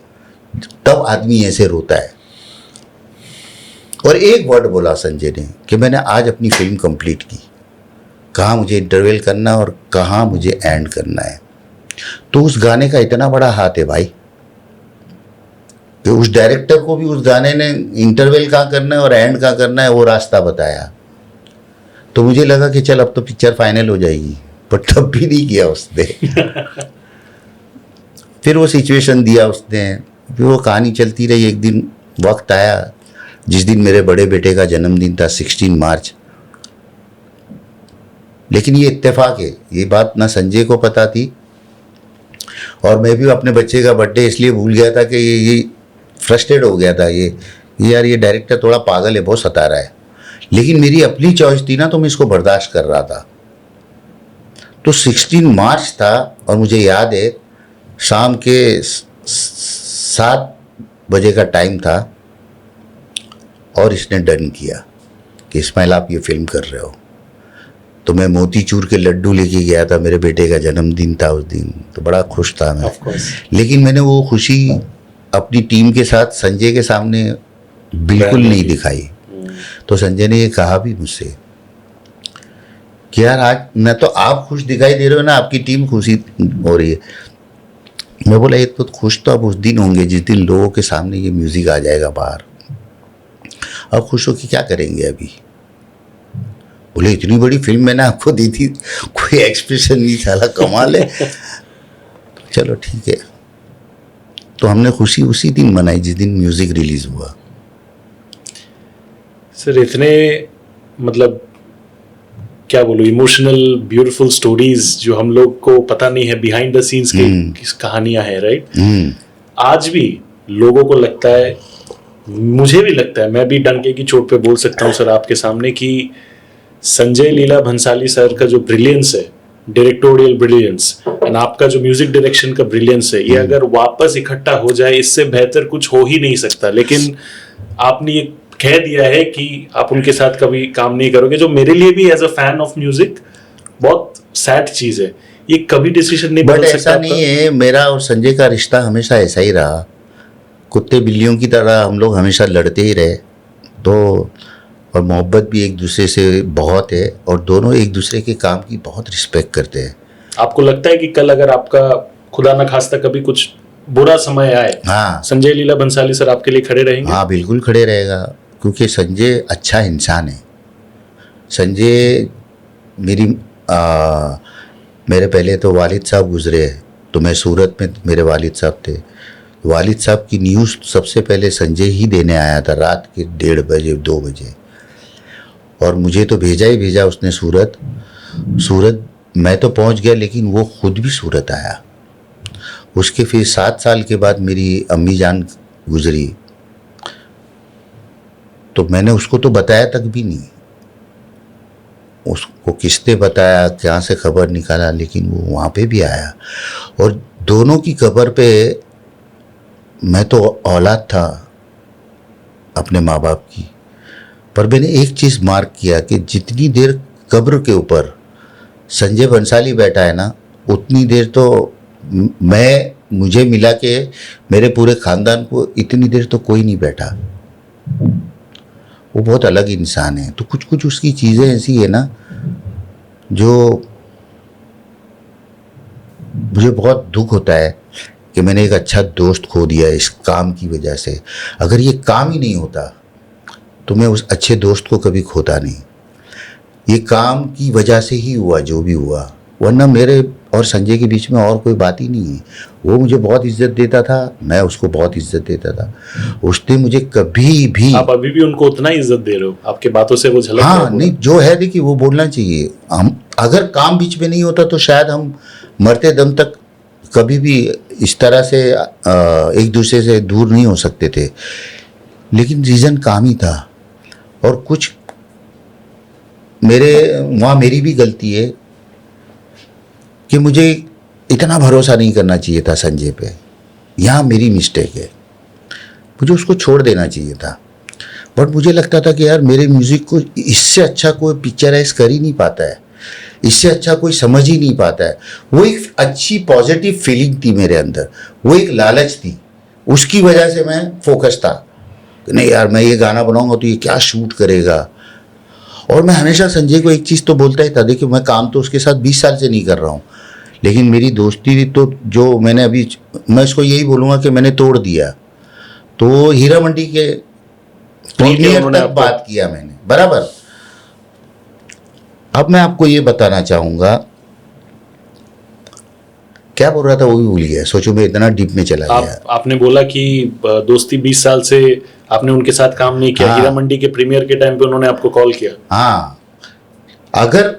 तब आदमी ऐसे रोता है। और एक वर्ड बोला संजय ने कि मैंने आज अपनी फिल्म कंप्लीट की, कहाँ मुझे इंटरवल करना और कहाँ मुझे एंड करना है। तो उस गाने का इतना बड़ा हाथ है भाई कि उस डायरेक्टर को भी उस गाने ने इंटरवल कहाँ करना है और एंड कहाँ करना है वो रास्ता बताया। तो मुझे लगा कि चल अब तो पिक्चर फाइनल हो जाएगी, पर तब भी नहीं किया उसने। फिर वो सिचुएशन दिया उसने, फिर वो कहानी चलती रही। एक दिन वक्त आया जिस दिन मेरे बड़े बेटे का जन्मदिन था, 16 मार्च। लेकिन ये इत्तेफाक है, ये बात ना संजय को पता थी, और मैं भी अपने बच्चे का बर्थडे इसलिए भूल गया था कि ये फ्रस्ट्रेट हो गया था, ये यार ये डायरेक्टर थोड़ा पागल है, बहुत सता रहा है। लेकिन मेरी अपनी चॉइस थी ना, तो मैं इसको बर्दाश्त कर रहा था। तो 16 मार्च था और मुझे याद है शाम के 7 बजे का टाइम था, और इसने डन किया कि इस्माइल आप ये फिल्म कर रहे हो। तो मैं मोतीचूर के लड्डू लेके गया था, मेरे बेटे का जन्मदिन था उस दिन, तो बड़ा खुश था मैं। लेकिन मैंने वो खुशी अपनी टीम के साथ संजय के सामने बिल्कुल नहीं दिखाई। तो संजय ने ये कहा भी मुझसे कि यार आज मैं तो आप खुश दिखाई दे रहे हो ना, आपकी टीम खुशी हो रही है। मैं बोला ये तो खुश तो अब उस दिन होंगे जिस दिन लोगों के सामने ये म्यूज़िक आ जाएगा बाहर। अब खुश हो के क्या करेंगे अभी? बोले इतनी बड़ी फिल्म मैंने आपको दी थी, कोई एक्सप्रेशन नहीं, साला कमाल है। चलो ठीक है। तो हमने खुशी उसी दिन मनाई जिस दिन म्यूज़िक रिलीज़ हुआ। सर इतने मतलब क्या बोलूं, इमोशनल ब्यूटीफुल स्टोरीज जो हम लोग को पता नहीं है बिहाइंड द सीन्स की किस कहानियां हैं, राइट? आज भी लोगों को लगता है, मुझे भी लगता है, मैं भी डंके की चोट पे बोल सकता हूँ सर आपके सामने कि संजय लीला भंसाली सर का जो ब्रिलियंस है, डायरेक्टोरियल ब्रिलियंस, एंड आपका जो म्यूजिक डायरेक्शन का ब्रिलियंस है, ये अगर वापस इकट्ठा हो जाए, इससे बेहतर कुछ हो ही नहीं सकता। लेकिन आपने ये कह दिया है कि आप उनके साथ कभी काम नहीं करोगे, जो मेरे लिए भी as a fan of music बहुत सैड चीज है। ये कभी डिसीजन नहीं बट बदल सकता ऐसा आपका? नहीं है, मेरा और संजय का रिश्ता हमेशा ऐसा ही रहा, कुत्ते बिल्लियों की तरह हम लोग हमेशा लड़ते ही रहे। तो और मोहब्बत भी एक दूसरे से बहुत है, और दोनों एक दूसरे के काम की बहुत रिस्पेक्ट करते हैं। आपको लगता है कि कल अगर आपका खुदा न खास्ता कभी कुछ बुरा समय आए, हाँ संजय लीला भंसाली सर आपके लिए खड़े रहेंगे? हाँ, बिल्कुल खड़े रहेगा, क्योंकि संजय अच्छा इंसान है। संजय मेरे पहले तो वालिद साहब गुजरे हैं, तो मैं सूरत में, मेरे वालिद साहब थे। वालिद साहब की न्यूज़ सबसे पहले संजय ही देने आया था, रात के 1:30 बजे 2 बजे, और मुझे तो भेजा ही भेजा उसने सूरत मैं तो पहुंच गया, लेकिन वो खुद भी सूरत आया। उसके फिर 7 साल के बाद मेरी अम्मी जान गुजरी, तो मैंने उसको तो बताया तक भी नहीं, उसको किसने बताया, कहाँ से खबर निकाला, लेकिन वो वहाँ पे भी आया। और दोनों की कब्र पे मैं तो औलाद था अपने माँ बाप की, पर मैंने एक चीज़ मार्क किया कि जितनी देर कब्र के ऊपर संजय बंसाली बैठा है ना, उतनी देर तो मुझे मिला के मेरे पूरे ख़ानदान को इतनी देर तो कोई नहीं बैठा। वो बहुत अलग इंसान है। तो कुछ कुछ उसकी चीज़ें ऐसी है ना, जो मुझे बहुत दुख होता है कि मैंने एक अच्छा दोस्त खो दिया इस काम की वजह से। अगर ये काम ही नहीं होता तो मैं उस अच्छे दोस्त को कभी खोता नहीं। ये काम की वजह से ही हुआ जो भी हुआ, वरना मेरे और संजय के बीच में और कोई बात ही नहीं है। वो मुझे बहुत इज्जत देता था, मैं उसको बहुत इज्जत देता था। उसने मुझे कभी भी, आप अभी भी उनको उतना ही इज्जत दे रहे हो? आपके बातों से वो झलक रहा हाँ है नहीं, जो है देखिए वो बोलना चाहिए। हम अगर काम बीच में नहीं होता तो शायद हम मरते दम तक कभी भी इस तरह से एक दूसरे से दूर नहीं हो सकते थे, लेकिन रीज़न काम ही था। और कुछ वहाँ मेरी भी गलती है कि मुझे इतना भरोसा नहीं करना चाहिए था संजय पे। यहाँ मेरी मिस्टेक है, मुझे उसको छोड़ देना चाहिए था। बट मुझे लगता था कि यार मेरे म्यूज़िक को इससे अच्छा कोई पिक्चराइज कर ही नहीं पाता है, इससे अच्छा कोई समझ ही नहीं पाता है। वो एक अच्छी पॉजिटिव फीलिंग थी मेरे अंदर, वो एक लालच थी, उसकी वजह से मैं फोकस था कि नहीं यार मैं ये गाना बनाऊंगा तो ये क्या शूट करेगा। और मैं हमेशा संजय को एक चीज़ तो बोलता ही था, देखिए मैं काम तो उसके साथ 20 साल से नहीं कर रहा हूँ, लेकिन मेरी दोस्ती तो जो मैंने अभी, मैं इसको यही बोलूँगा कि मैंने तोड़ दिया। तो हीरा मंडी के प्रीमियर तक बात किया मैंने, बराबर। अब मैं आपको ये बताना चाहूँगा, क्या बोल रहा था वो भी भूल गया, सोचो मैं इतना डीप में चला गया। आपने बोला कि दोस्ती 20 साल से आपने उनके साथ काम नहीं किया। हाँ। हीरा मंडी के प्रीमियर के टाइम पे उन्होंने आपको कॉल किया। हाँ, अगर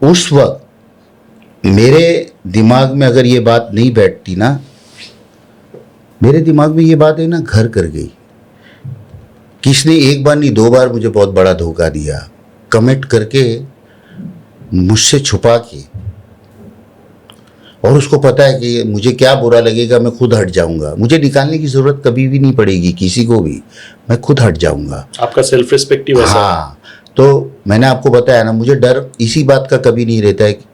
उस वक्त मेरे दिमाग में अगर ये बात नहीं बैठती ना, मेरे दिमाग में ये बात है ना घर कर गई। किसने एक बार नहीं 2 बार मुझे बहुत बड़ा धोखा दिया, कमिट करके मुझसे छुपा के, और उसको पता है कि मुझे क्या बुरा लगेगा, मैं खुद हट जाऊंगा। मुझे निकालने की ज़रूरत कभी भी नहीं पड़ेगी किसी को भी, मैं खुद हट जाऊंगा। आपका सेल्फ रिस्पेक्ट ही वैसा है। हाँ, तो मैंने आपको बताया ना, मुझे डर इसी बात का कभी नहीं रहता है कि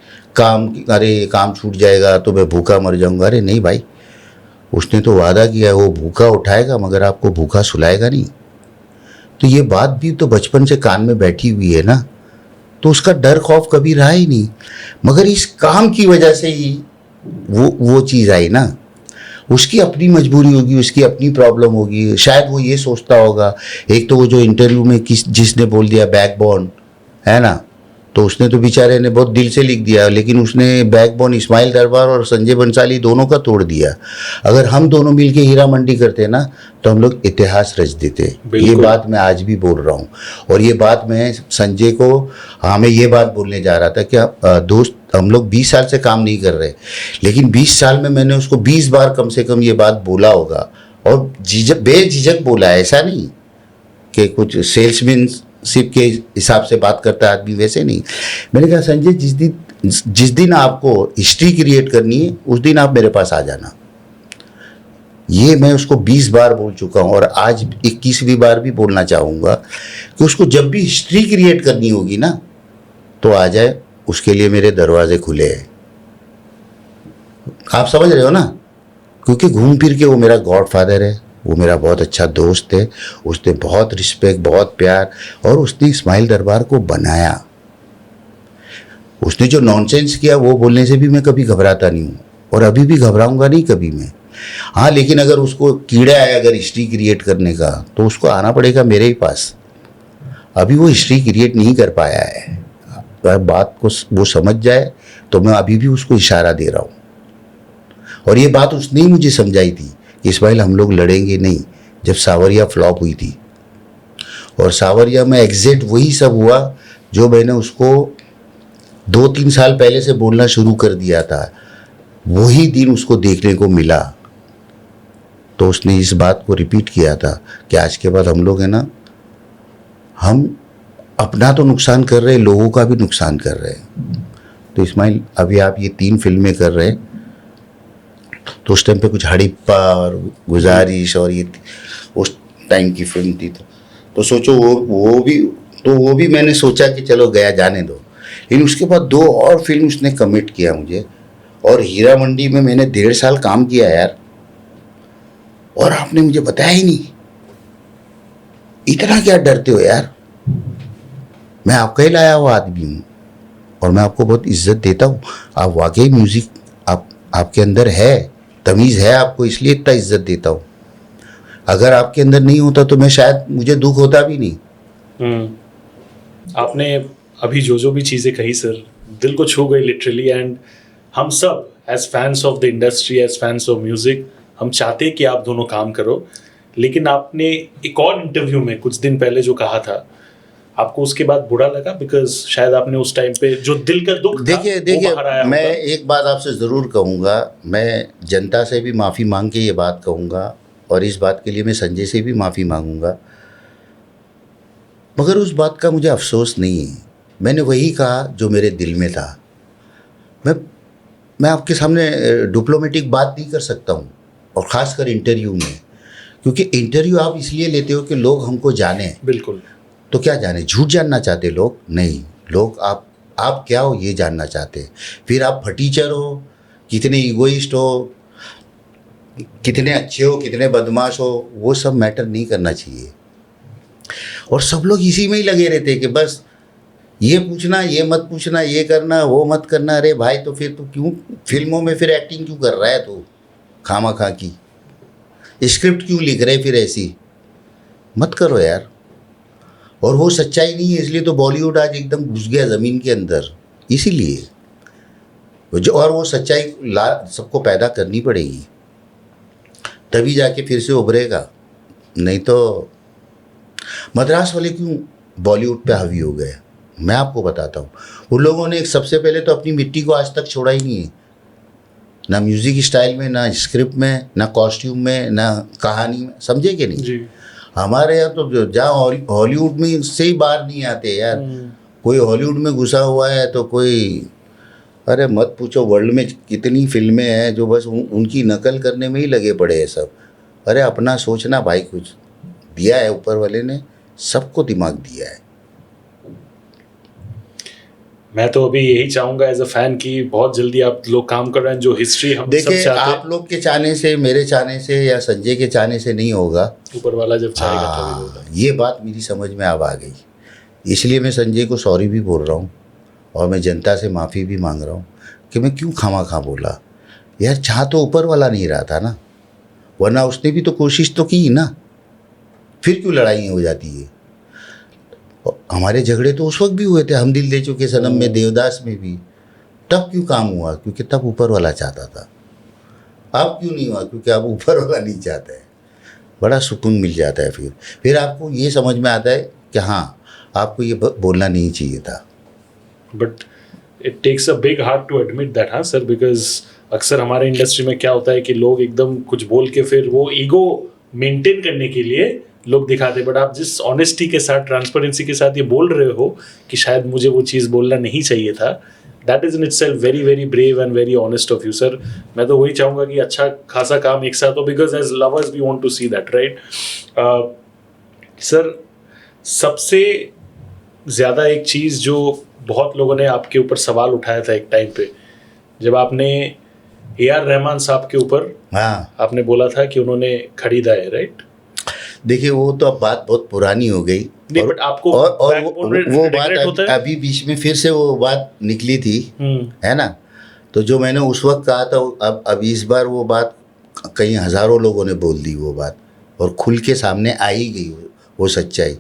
अरे काम छूट जाएगा तो मैं भूखा मर जाऊंगा। अरे नहीं भाई, उसने तो वादा किया है वो भूखा उठाएगा मगर आपको भूखा सुलाएगा नहीं। तो ये बात भी तो बचपन से कान में बैठी हुई है ना, तो उसका डर खौफ कभी रहा ही नहीं। मगर इस काम की वजह से ही वो चीज़ आई ना। उसकी अपनी मजबूरी होगी, उसकी अपनी प्रॉब्लम होगी। शायद वो ये सोचता होगा, एक तो वो जो इंटरव्यू में जिसने बोल दिया बैकबोन है ना, तो उसने तो बेचारे ने बहुत दिल से लिख दिया, लेकिन उसने बैकबोन इस्माइल दरबार और संजय बंसाली दोनों का तोड़ दिया। अगर हम दोनों मिलके हीरा मंडी करते ना तो हम लोग इतिहास रच देते। ये बात मैं आज भी बोल रहा हूँ, और ये बात मैं संजय को, हाँ मैं ये बात बोलने जा रहा था कि दोस्त हम लोग 20 साल से काम नहीं कर रहे, लेकिन 20 साल में मैंने उसको 20 बार कम से कम ये बात बोला होगा, और बेझिझक बोला है। ऐसा नहीं कि कुछ सेल्समैन सिर्फ के हिसाब से बात करता है आदमी, वैसे नहीं। मैंने कहा संजय जिस दिन आपको हिस्ट्री क्रिएट करनी है उस दिन आप मेरे पास आ जाना। ये मैं उसको 20 बार बोल चुका हूँ और आज 21वीं बार भी बोलना चाहूँगा कि उसको जब भी हिस्ट्री क्रिएट करनी होगी ना तो आ जाए, उसके लिए मेरे दरवाजे खुले हैं। आप समझ रहे हो ना, क्योंकि घूम फिर के वो मेरा गॉडफादर है, वो मेरा बहुत अच्छा दोस्त है, उसने बहुत रिस्पेक्ट, बहुत प्यार, और उसने इस्माइल दरबार को बनाया। उसने जो नॉनसेंस किया वो बोलने से भी मैं कभी घबराता नहीं हूँ और अभी भी घबराऊंगा नहीं कभी मैं। हाँ, लेकिन अगर उसको कीड़ा है अगर हिस्ट्री क्रिएट करने का तो उसको आना पड़ेगा मेरे ही पास। अभी वो हिस्ट्री क्रिएट नहीं कर पाया है, अगर बात को वो समझ जाए तो मैं अभी भी उसको इशारा दे रहा हूँ। और ये बात उसने ही मुझे समझाई थी कि इस्माइल हम लोग लड़ेंगे नहीं, जब सावरिया फ्लॉप हुई थी। और सावरिया में एग्जैक्ट वही सब हुआ जो मैंने उसको 2-3 साल पहले से बोलना शुरू कर दिया था, वही दिन उसको देखने को मिला। तो उसने इस बात को रिपीट किया था कि आज के बाद हम लोग है ना, हम अपना तो नुकसान कर रहे हैं, लोगों का भी नुकसान कर रहे हैं। तो इस्माइल अभी आप ये 3 फिल्में कर रहे हैं, तो उस टाइम पे कुछ हड़प्पा और गुजारिश और ये उस टाइम की फिल्म थी, तो सोचो वो भी मैंने सोचा कि चलो गया जाने दो। लेकिन उसके बाद 2 और फिल्म उसने कमिट किया मुझे, और हीरा मंडी में मैंने 1.5 साल काम किया यार, और आपने मुझे बताया ही नहीं। इतना क्या डरते हो यार, मैं आपका ही लाया हुआ आदमी हूँ और मैं आपको बहुत इज्जत देता हूँ। आप वाकई म्यूजिक आपके अंदर है, तमीज़ है आपको, इसलिए इतना इज्जत देता हूँ। अगर आपके अंदर नहीं होता तो मैं शायद मुझे दुख होता भी नहीं। आपने अभी जो भी चीज़ें कही सर, दिल को छू गई लिटरली। एंड हम सब as fans of the industry, as fans of music, हम चाहते हैं कि आप दोनों काम करो। लेकिन आपने एक और इंटरव्यू में कुछ दिन पहले जो कहा था, आपको उसके बाद बुरा लगा? बिकॉज शायद आपने उस टाइम पे जो दिल का दुख देखिए मैं एक बात आपसे ज़रूर कहूँगा, मैं जनता से भी माफ़ी मांग के ये बात कहूँगा, और इस बात के लिए मैं संजय से भी माफ़ी मांगूंगा, मगर उस बात का मुझे अफसोस नहीं है। मैंने वही कहा जो मेरे दिल में था। मैं आपके सामने डिप्लोमेटिक बात नहीं कर सकता हूँ, और ख़ासकर इंटरव्यू में, क्योंकि इंटरव्यू आप इसलिए लेते हो कि लोग हमको जाने। बिल्कुल। तो क्या जाने, झूठ जानना चाहते लोग? नहीं, लोग आप क्या हो ये जानना चाहते हैं। फिर आप फटीचर हो, कितने इगोइस्ट हो, कितने अच्छे हो, कितने बदमाश हो, वो सब मैटर नहीं करना चाहिए। और सब लोग इसी में ही लगे रहते हैं कि बस ये पूछना, ये मत पूछना, ये करना, वो मत करना। अरे भाई, तो फिर तू क्यों फिल्मों में फिर एक्टिंग क्यों कर रहा है? तू खामा की स्क्रिप्ट क्यों लिख रहे फिर ऐसी? मत करो यार। और वो सच्चाई नहीं है, इसलिए तो बॉलीवुड आज एकदम घुस गया ज़मीन के अंदर। इसीलिए जो, और वो सच्चाई सबको पैदा करनी पड़ेगी, तभी जाके फिर से उभरेगा। नहीं तो मद्रास वाले क्यों बॉलीवुड पे हावी हो गए, मैं आपको बताता हूँ। उन लोगों ने सबसे पहले तो अपनी मिट्टी को आज तक छोड़ा ही नहीं है, ना म्यूज़िक स्टाइल में, ना स्क्रिप्ट में, ना कॉस्ट्यूम में, ना कहानी में। समझे कि नहीं जी? हमारे यहाँ तो जहाँ हॉलीवुड में से ही बाहर नहीं आते यार। कोई हॉलीवुड में घुसा हुआ है तो कोई, अरे मत पूछो, वर्ल्ड में कितनी फिल्में हैं जो बस उनकी नकल करने में ही लगे पड़े हैं सब। अरे अपना सोचना भाई, कुछ दिया है ऊपर वाले ने, सबको दिमाग दिया है। मैं तो अभी यही चाहूँगा एज अ फैन कि बहुत जल्दी आप लोग काम कर रहे हैं, जो हिस्ट्री हम सब चाहते हैं। आप लोग के चाहने से, मेरे चाहने से या संजय के चाहने से नहीं होगा, ऊपर वाला जब चाहेगा तभी होगा। ये बात मेरी समझ में अब आ गई, इसलिए मैं संजय को सॉरी भी बोल रहा हूँ और मैं जनता से माफ़ी भी मांग रहा हूँ कि मैं क्यों खामा बोला यार। चाह तो ऊपर वाला नहीं रहा था ना, वरना उसने भी तो कोशिश तो की ना, फिर क्यों लड़ाई हो जाती है? हमारे झगड़े तो उस वक्त भी हुए थे, हम दिल दे चुके सनम में, देवदास में भी। तब क्यों काम हुआ? क्योंकि तब ऊपर वाला चाहता था। अब क्यों नहीं हुआ? क्योंकि अब ऊपर वाला नहीं चाहता है। बड़ा सुकून मिल जाता है। फिर आपको ये समझ में आता है कि हाँ, आपको ये बोलना नहीं चाहिए था। But it takes a big heart to admit that, हाँ सर, बिकॉज अक्सर हमारे इंडस्ट्री में क्या होता है कि लोग एकदम कुछ बोल के फिर वो ईगो मेंटेन करने के लिए लोग दिखाते, बट आप जिस ऑनेस्टी के साथ, ट्रांसपेरेंसी के साथ ये बोल रहे हो कि शायद मुझे वो चीज़ बोलना नहीं चाहिए था, that is in itself very very brave and very honest of you sir. मैं तो वही चाहूँगा कि अच्छा खासा काम एक साथ हो, because as lovers we want to see that, right. Sir, सबसे ज़्यादा एक चीज़ जो बहुत लोगों ने आपके ऊपर सवाल उठाया था एक टाइम पे, जब आपने AR रहमान साहब के ऊपर हाँ, आपने बोला था कि उन्होंने खरीदा है, राइट. देखिए वो तो अब बात बहुत पुरानी हो गई. नहीं, बट आपको और backbone वो regret बात होता है? अभी बीच में फिर से वो बात निकली थी, है ना. तो जो मैंने उस वक्त कहा था, अब इस बार वो बात कई हज़ारों लोगों ने बोल दी वो बात, और खुल के सामने आ ही गई वो सच्चाई.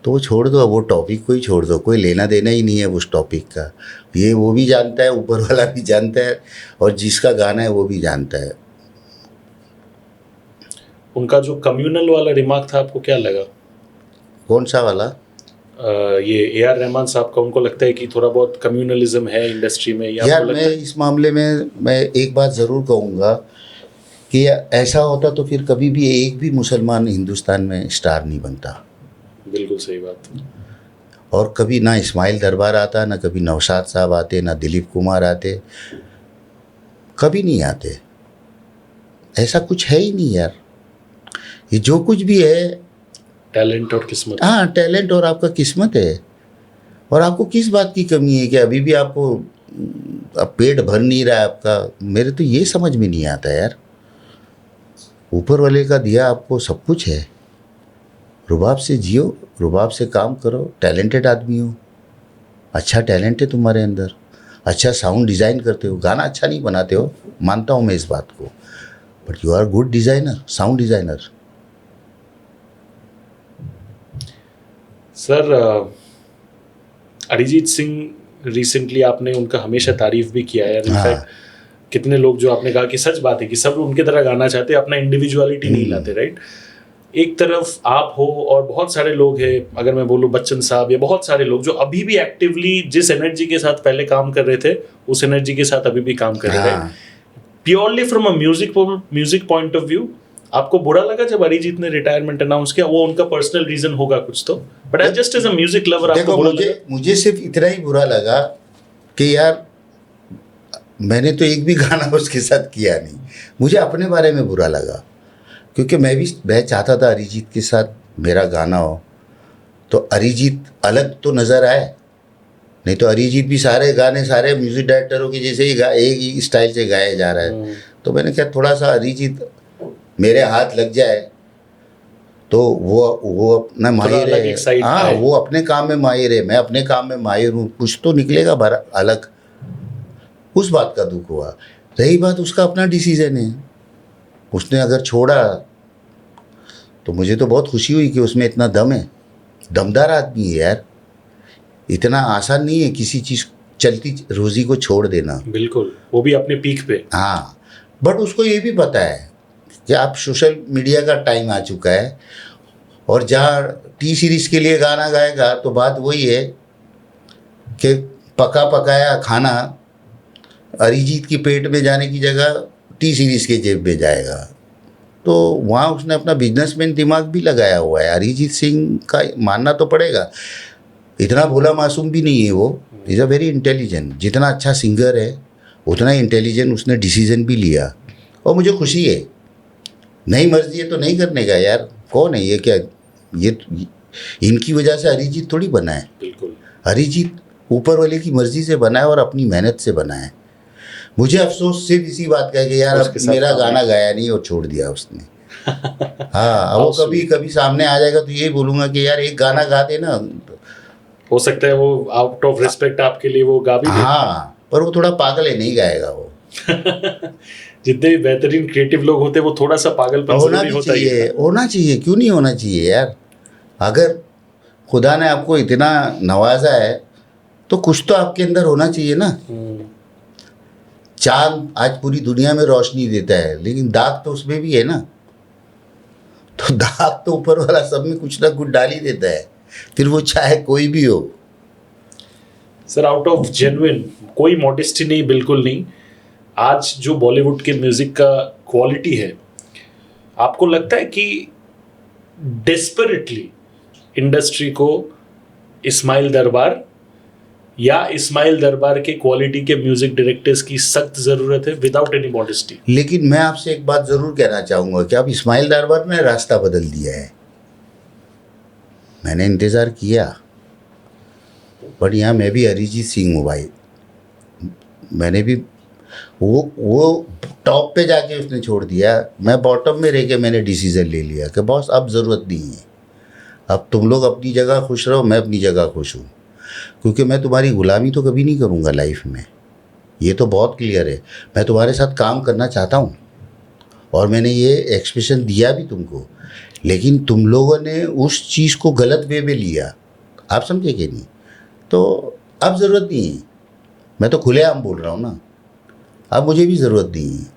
तो वो छोड़ दो, अब वो टॉपिक को ही छोड़ दो, कोई लेना देना ही नहीं है उस टॉपिक का. ये वो भी जानता है, ऊपर वाला भी जानता है, और जिसका गाना है वो भी जानता है. उनका जो कम्युनल वाला रिमार्क था, आपको क्या लगा? कौन सा वाला? ये AR रहमान साहब का, उनको लगता है कि थोड़ा बहुत कम्युनलिज्म है इंडस्ट्री में, या यार आपको लगता मैं है? इस मामले में मैं एक बात ज़रूर कहूँगा कि ऐसा होता तो फिर कभी भी एक भी मुसलमान हिंदुस्तान में स्टार नहीं बनता. बिल्कुल सही बात. और कभी ना इस्माइल दरबार आता, ना कभी नौशाद साहब आते, ना दिलीप कुमार आते, कभी नहीं आते. ऐसा कुछ है ही नहीं यार. ये जो कुछ भी है, टैलेंट और किस्मत. हाँ, टैलेंट और आपका किस्मत है. और आपको किस बात की कमी है कि अभी भी आपको अब पेट भर नहीं रहा है आपका? मेरे तो ये समझ में नहीं आता यार. ऊपर वाले का दिया आपको सब कुछ है, रुबाब से जियो, रुबाब से काम करो, टैलेंटेड आदमी हो, अच्छा टैलेंट है तुम्हारे अंदर, अच्छा साउंड डिज़ाइन करते हो. गाना अच्छा नहीं बनाते हो, मानता हूँ मैं इस बात को, but you are good designer, sound designer. Sir, Arijit Singh recently आपने उनका हमेशा तारीफ भी किया है. हाँ. इनफैक्ट कितने लोग, जो आपने कहा कि सच बात है कि सब उनके तरह गाना चाहते हैं, अपना इंडिविजुअलिटी नहीं लाते, राइट. एक तरफ आप हो और बहुत सारे लोग हैं, अगर मैं बोलूँ बच्चन साहब या बहुत सारे लोग जो अभी भी एक्टिवली जिस एनर्जी के साथ पहले काम कर रहे थे, उस एनर्जी के साथ अभी भी काम कर रहे हैं. हाँ. Purely from a music point of view, आपको बुरा लगा जब अरिजीत ने रिटायरमेंट अनाउंस किया? वो उनका पर्सनल रीजन होगा कुछ तो, but as just as a music lover आपको देखो, बुरा लगा? मुझे सिर्फ इतना ही बुरा लगा कि यार मैंने तो एक भी गाना उसके साथ किया नहीं. मुझे अपने बारे में बुरा लगा, क्योंकि मैं चाहता था अरिजीत के साथ मेरा गाना हो, तो अरिजीत अलग तो नज़र आए. नहीं तो अरिजीत भी सारे गाने सारे म्यूज़िक डायरेक्टरों के जैसे ही एक ही स्टाइल से गाया जा रहा है. तो मैंने कहा थोड़ा सा अरिजीत मेरे हाथ लग जाए, तो वो अपना माहिर अलग एक है. side हाँ, आए. वो अपने काम में माहिर है, मैं अपने काम में माहिर हूँ, कुछ तो निकलेगा अलग. उस बात का दुख हुआ. रही बात, उसका अपना डिसीजन है, उसने अगर छोड़ा तो मुझे तो बहुत खुशी हुई कि उसमें इतना दम है. दमदार आदमी है यार. इतना आसान नहीं है किसी चीज़, चलती रोज़ी को छोड़ देना. बिल्कुल, वो भी अपने पीक पे. हाँ, बट उसको ये भी पता है कि आप सोशल मीडिया का टाइम आ चुका है, और जहाँ टी सीरीज़ के लिए गाना गाएगा तो बात वही है कि पका पकाया खाना अरिजीत की पेट में जाने की जगह टी सीरीज़ के जेब में जाएगा. तो वहाँ उसने अपना बिजनेसमैन दिमाग भी लगाया हुआ है. अरिजीत सिंह का मानना तो पड़ेगा, इतना भोला मासूम भी नहीं है वो. Is a very intelligent. जितना अच्छा सिंगर है उतना ही इंटेलिजेंट उसने डिसीजन भी लिया, और मुझे खुशी है. नहीं मर्जी है तो नहीं करने का यार. कौन है ये? क्या ये इनकी वजह से अरिजीत थोड़ी बना है. बिल्कुल. अरिजीत ऊपर वाले की मर्जी से बना है और अपनी मेहनत से बना है. मुझे अफसोस सिर्फ इसी बात का है कि यार अब उसके साथ मेरा काम गाना गाया नहीं और छोड़ दिया उसने. हाँ, अब वो How कभी sweet. कभी सामने आ जाएगा तो यही बोलूँगा कि यार एक गाना गा दे ना. हो सकता है वो आउट ऑफ रिस्पेक्ट आपके लिए वो गा भी दे. हाँ, पर वो थोड़ा पागल है, नहीं गाएगा वो. जितने भी बेहतरीन क्रिएटिव लोग होते हैं वो थोड़ा सा पागलपन होना जरूरी भी होता ही चाहिए, है. होना चाहिए, क्यों नहीं होना चाहिए यार. अगर खुदा ने आपको इतना नवाजा है तो कुछ तो आपके अंदर होना चाहिए ना. चांद आज पूरी दुनिया में रोशनी देता है, लेकिन दाग तो उसमें भी है ना. तो दाग तो ऊपर वाला सब में कुछ ना कुछ डाल ही देता है, फिर वो चाहे कोई भी हो. सर, आउट ऑफ जेन्युइन, कोई मॉडेस्टी नहीं, बिल्कुल नहीं, आज जो बॉलीवुड के म्यूजिक का क्वालिटी है, आपको लगता है कि डेस्परेटली इंडस्ट्री को इस्माइल दरबार या इस्माइल दरबार के क्वालिटी के म्यूजिक डायरेक्टर्स की सख्त जरूरत है, विदाउट एनी मॉडेस्टी? लेकिन मैं आपसे एक बात ज़रूर कहना चाहूँगा कि अब इस्माइल दरबार ने रास्ता बदल दिया है। मैंने इंतज़ार किया, बट यहाँ मैं भी अरिजीत सिंह हूँ भाई। मैंने भी वो टॉप पे जाके उसने छोड़ दिया, मैं बॉटम में रह के मैंने डिसीज़न ले लिया कि बॉस अब ज़रूरत नहीं है, अब तुम लोग अपनी जगह खुश रहो, मैं अपनी जगह खुश हूँ, क्योंकि मैं तुम्हारी गुलामी तो कभी नहीं करूँगा लाइफ में, ये तो बहुत क्लियर है। मैं तुम्हारे साथ काम करना चाहता हूँ और मैंने ये एक्सप्रेशन दिया भी तुमको, लेकिन तुम लोगों ने उस चीज़ को गलत वे में लिया, आप समझे कि नहीं? तो अब ज़रूरत नहीं है, मैं तो खुलेआम बोल रहा हूँ ना, अब मुझे भी ज़रूरत नहीं है।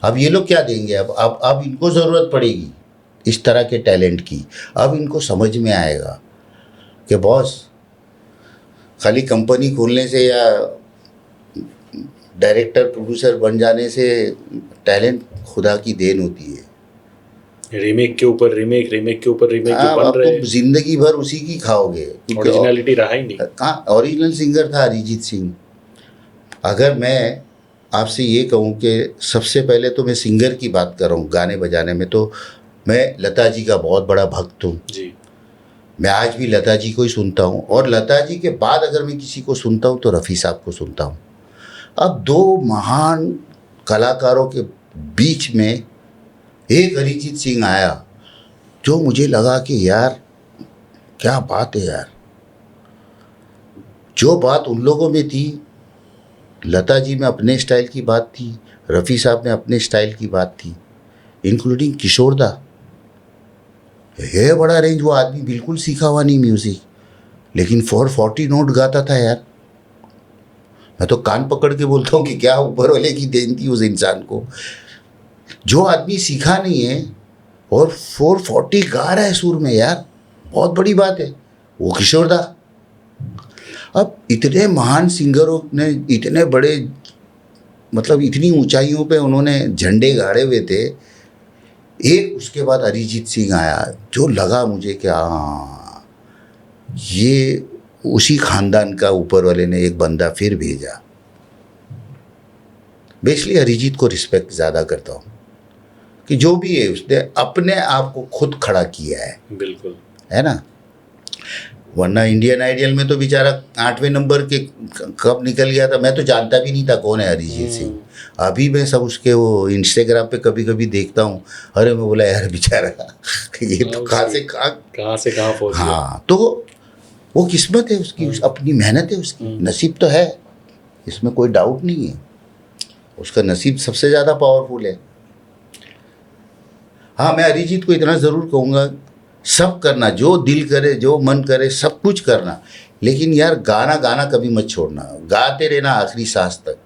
अब ये लोग क्या देंगे? अब इनको ज़रूरत पड़ेगी इस तरह के टैलेंट की। अब इनको समझ में आएगा कि बॉस खाली कंपनी खोलने से या डायरेक्टर प्रोड्यूसर बन जाने से टैलेंट खुदा की देन होती है। रीमेक के ऊपर रीमेक, रीमेक के ऊपर रीमेक जो बन अब रहे हैं, तुम जिंदगी भर उसी की खाओगे। ओरिजिनलिटी रहा ही नहीं। कहाँ ओरिजिनल सिंगर था अरिजीत सिंह। अगर मैं आपसे ये कहूँ कि सबसे पहले तो मैं सिंगर की बात कर रहा हूँ, गाने बजाने में तो मैं लता जी का बहुत बड़ा भक्त हूँ जी। मैं आज भी लता जी को ही सुनता हूँ, और लता जी के बाद अगर मैं किसी को सुनता हूँ तो रफ़ी साहब को सुनता हूँ। अब दो महान कलाकारों के बीच में एक अरिजीत सिंह आया जो मुझे लगा कि यार क्या बात है यार। जो बात उन लोगों में थी, लता जी में अपने स्टाइल की बात थी, रफ़ी साहब में अपने स्टाइल की बात थी, इंक्लूडिंग किशोरदा। है बड़ा रेंज, वो आदमी बिल्कुल सीखा हुआ नहीं म्यूज़िक, लेकिन 440 नोट गाता था यार। मैं तो कान पकड़ के बोलता हूँ कि क्या ऊपर वाले की देन थी उस इंसान को। जो आदमी सीखा नहीं है और 440 गा रहा है सुर में यार, बहुत बड़ी बात है। वो किशोरदा। अब इतने महान सिंगरों ने इतने बड़े मतलब इतनी ऊंचाइयों पे उन्होंने झंडे गाड़े हुए थे, एक उसके बाद अरिजीत सिंह आया जो लगा मुझे कि हाँ ये उसी खानदान का ऊपर वाले ने एक बंदा फिर भेजा। मैं इसलिए अरिजीत को रिस्पेक्ट ज़्यादा करता हूँ कि जो भी है उसने अपने आप को खुद खड़ा किया है। बिल्कुल, है ना। वरना इंडियन आइडियल में तो बेचारा 8वें नंबर के कब निकल गया था, मैं तो जानता भी नहीं था कौन है अरिजीत सिंह। अभी मैं सब उसके वो इंस्टाग्राम पे कभी कभी देखता हूँ, अरे मैं बोला यार बेचारा ये तो कहाँ से कहाँ पहुंच गया। हाँ, तो वो किस्मत है उसकी, अपनी मेहनत है उसकी, नसीब तो है, इसमें कोई डाउट नहीं है। उसका नसीब सबसे ज़्यादा पावरफुल है। हाँ, मैं अरिजीत को इतना ज़रूर कहूँगा, सब करना, जो दिल करे जो मन करे सब कुछ करना, लेकिन यार गाना कभी मत छोड़ना, गाते रहना आखिरी सांस तक,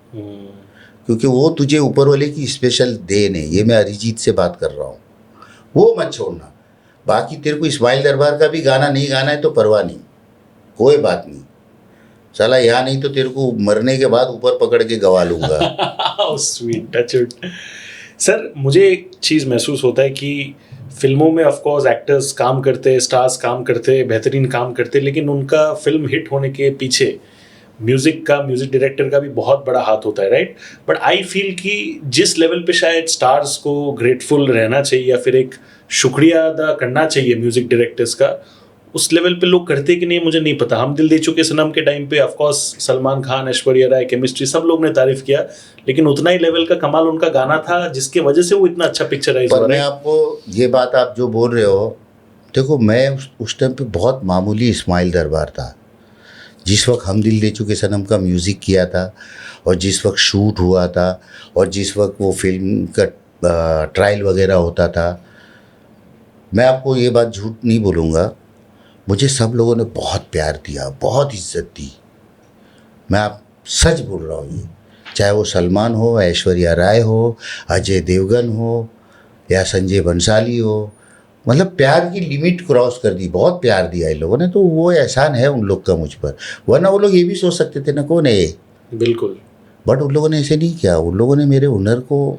क्योंकि वो तुझे ऊपर वाले की स्पेशल देन है। ये मैं अरिजीत से बात कर रहा हूँ, वो मत छोड़ना। बाकी तेरे को इस्माइल दरबार का भी गाना नहीं गाना है तो परवाह नहीं, कोई बात नहीं, साला यहाँ नहीं तो तेरे को मरने के बाद ऊपर पकड़ के गवा लूँगा। Sweet touched. सर, मुझे एक चीज़ महसूस होता है कि फिल्मों में ऑफ कोर्स एक्टर्स काम करते, स्टार्स काम करते, बेहतरीन काम करते, लेकिन उनका फिल्म हिट होने के पीछे म्यूजिक डायरेक्टर का भी बहुत बड़ा हाथ होता है, राइट? बट आई फील कि जिस लेवल पे शायद स्टार्स को ग्रेटफुल रहना चाहिए या फिर एक शुक्रिया अदा करना चाहिए म्यूजिक डायरेक्टर्स का, उस लेवल पे लोग करते कि नहीं मुझे नहीं पता। हम दिल दे चुके सनम के टाइम पे of course Salman Khan, Aishwarya Rai, chemistry सब लोग ने तारीफ किया, लेकिन उतना ही लेवल का कमाल उनका गाना था जिसके वजह से वो इतना अच्छा पिक्चराइज हो रहा है। मैं आपको ये बात आप जो बोल रहे हो, देखो मैं उस टाइम पे बहुत मामूली इस्माइल दरबार था। जिस वक्त हम दिल दे चुके सनम का म्यूज़िक किया था और जिस वक्त शूट हुआ था और जिस वक्त वो फिल्म का ट्रायल वगैरह होता था, मैं आपको ये बात झूठ नहीं बोलूँगा, मुझे सब लोगों ने बहुत प्यार दिया, बहुत इज्जत दी। मैं आप सच बोल रहा हूँ, ये चाहे वो सलमान हो, ऐश्वर्या राय हो, अजय देवगन हो या संजय बंसाली हो, मतलब प्यार की लिमिट क्रॉस कर दी, बहुत प्यार दिया इन लोगों ने। तो वो एहसान है उन लोग का मुझ पर, वरना वो लोग ये भी सोच सकते थे ना कौन है ये। बिल्कुल। बट उन लोगों ने ऐसे नहीं किया, उन लोगों ने मेरे हुनर को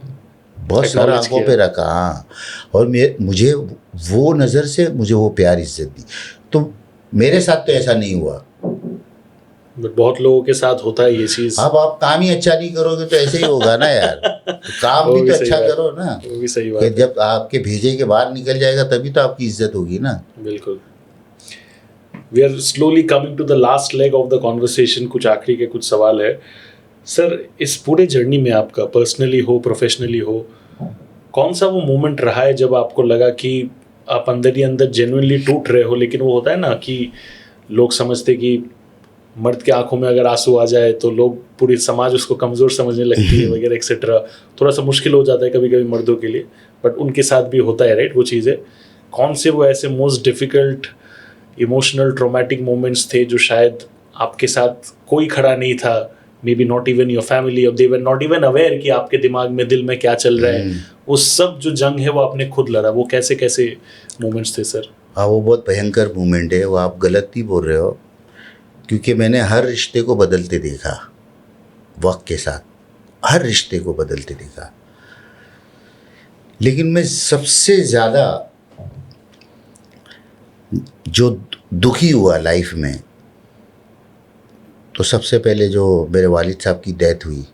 बहुत सारा Acknowledge आंखों किया। पे रखा, हाँ। और मुझे वो नज़र से मुझे वो प्यार इज्जत दी। तो मेरे साथ तो ऐसा नहीं हुआ। बट बहुत लोगों के साथ होता है ये चीज। अब आप काम ही अच्छा नहीं करोगे तो ऐसे ही होगा ना यार। तो काम वो भी तो सही अच्छा बात है, करो ना, वो भी सही कि बात है। जब आपके भेजे के बाहर निकल जाएगा तभी तो आपकी इज्जत होगी ना। बिल्कुल। We are slowly coming to the last leg of the conversation. कुछ आखिरी के कुछ सवाल है सर। इस पूरे जर्नी में आपका पर्सनली हो प्रोफेशनली हो, कौन सा वो मोमेंट रहा है जब आपको लगा कि आप अंदर ही अंदर जेन्युइनली टूट रहे हो, लेकिन वो होता है ना कि लोग समझते कि मर्द के आंखों में अगर आंसू आ जाए तो लोग, पूरी समाज उसको कमज़ोर समझने लगती है वगैरह एक्सेट्रा। थोड़ा सा मुश्किल हो जाता है कभी कभी मर्दों के लिए, बट उनके साथ भी होता है, राइट, वो चीज़ें। कौन से वो ऐसे most difficult emotional traumatic moments थे जो शायद आपके साथ कोई खड़ा नहीं था, may be not even your family, और दे वर नॉट इवन अवेयर कि आपके दिमाग में दिल में क्या चल रहा है। वो सब जो जंग है वो आपने खुद लड़ा, वो कैसे कैसे मोमेंट्स थे सर? हाँ, वो बहुत भयंकर मोमेंट है, वो आप गलत नहीं बोल रहे हो, क्योंकि मैंने हर रिश्ते को बदलते देखा, वक्त के साथ हर रिश्ते को बदलते देखा। लेकिन मैं सबसे ज़्यादा जो दुखी हुआ लाइफ में, तो सबसे पहले जो मेरे वालिद साहब की डेथ हुई,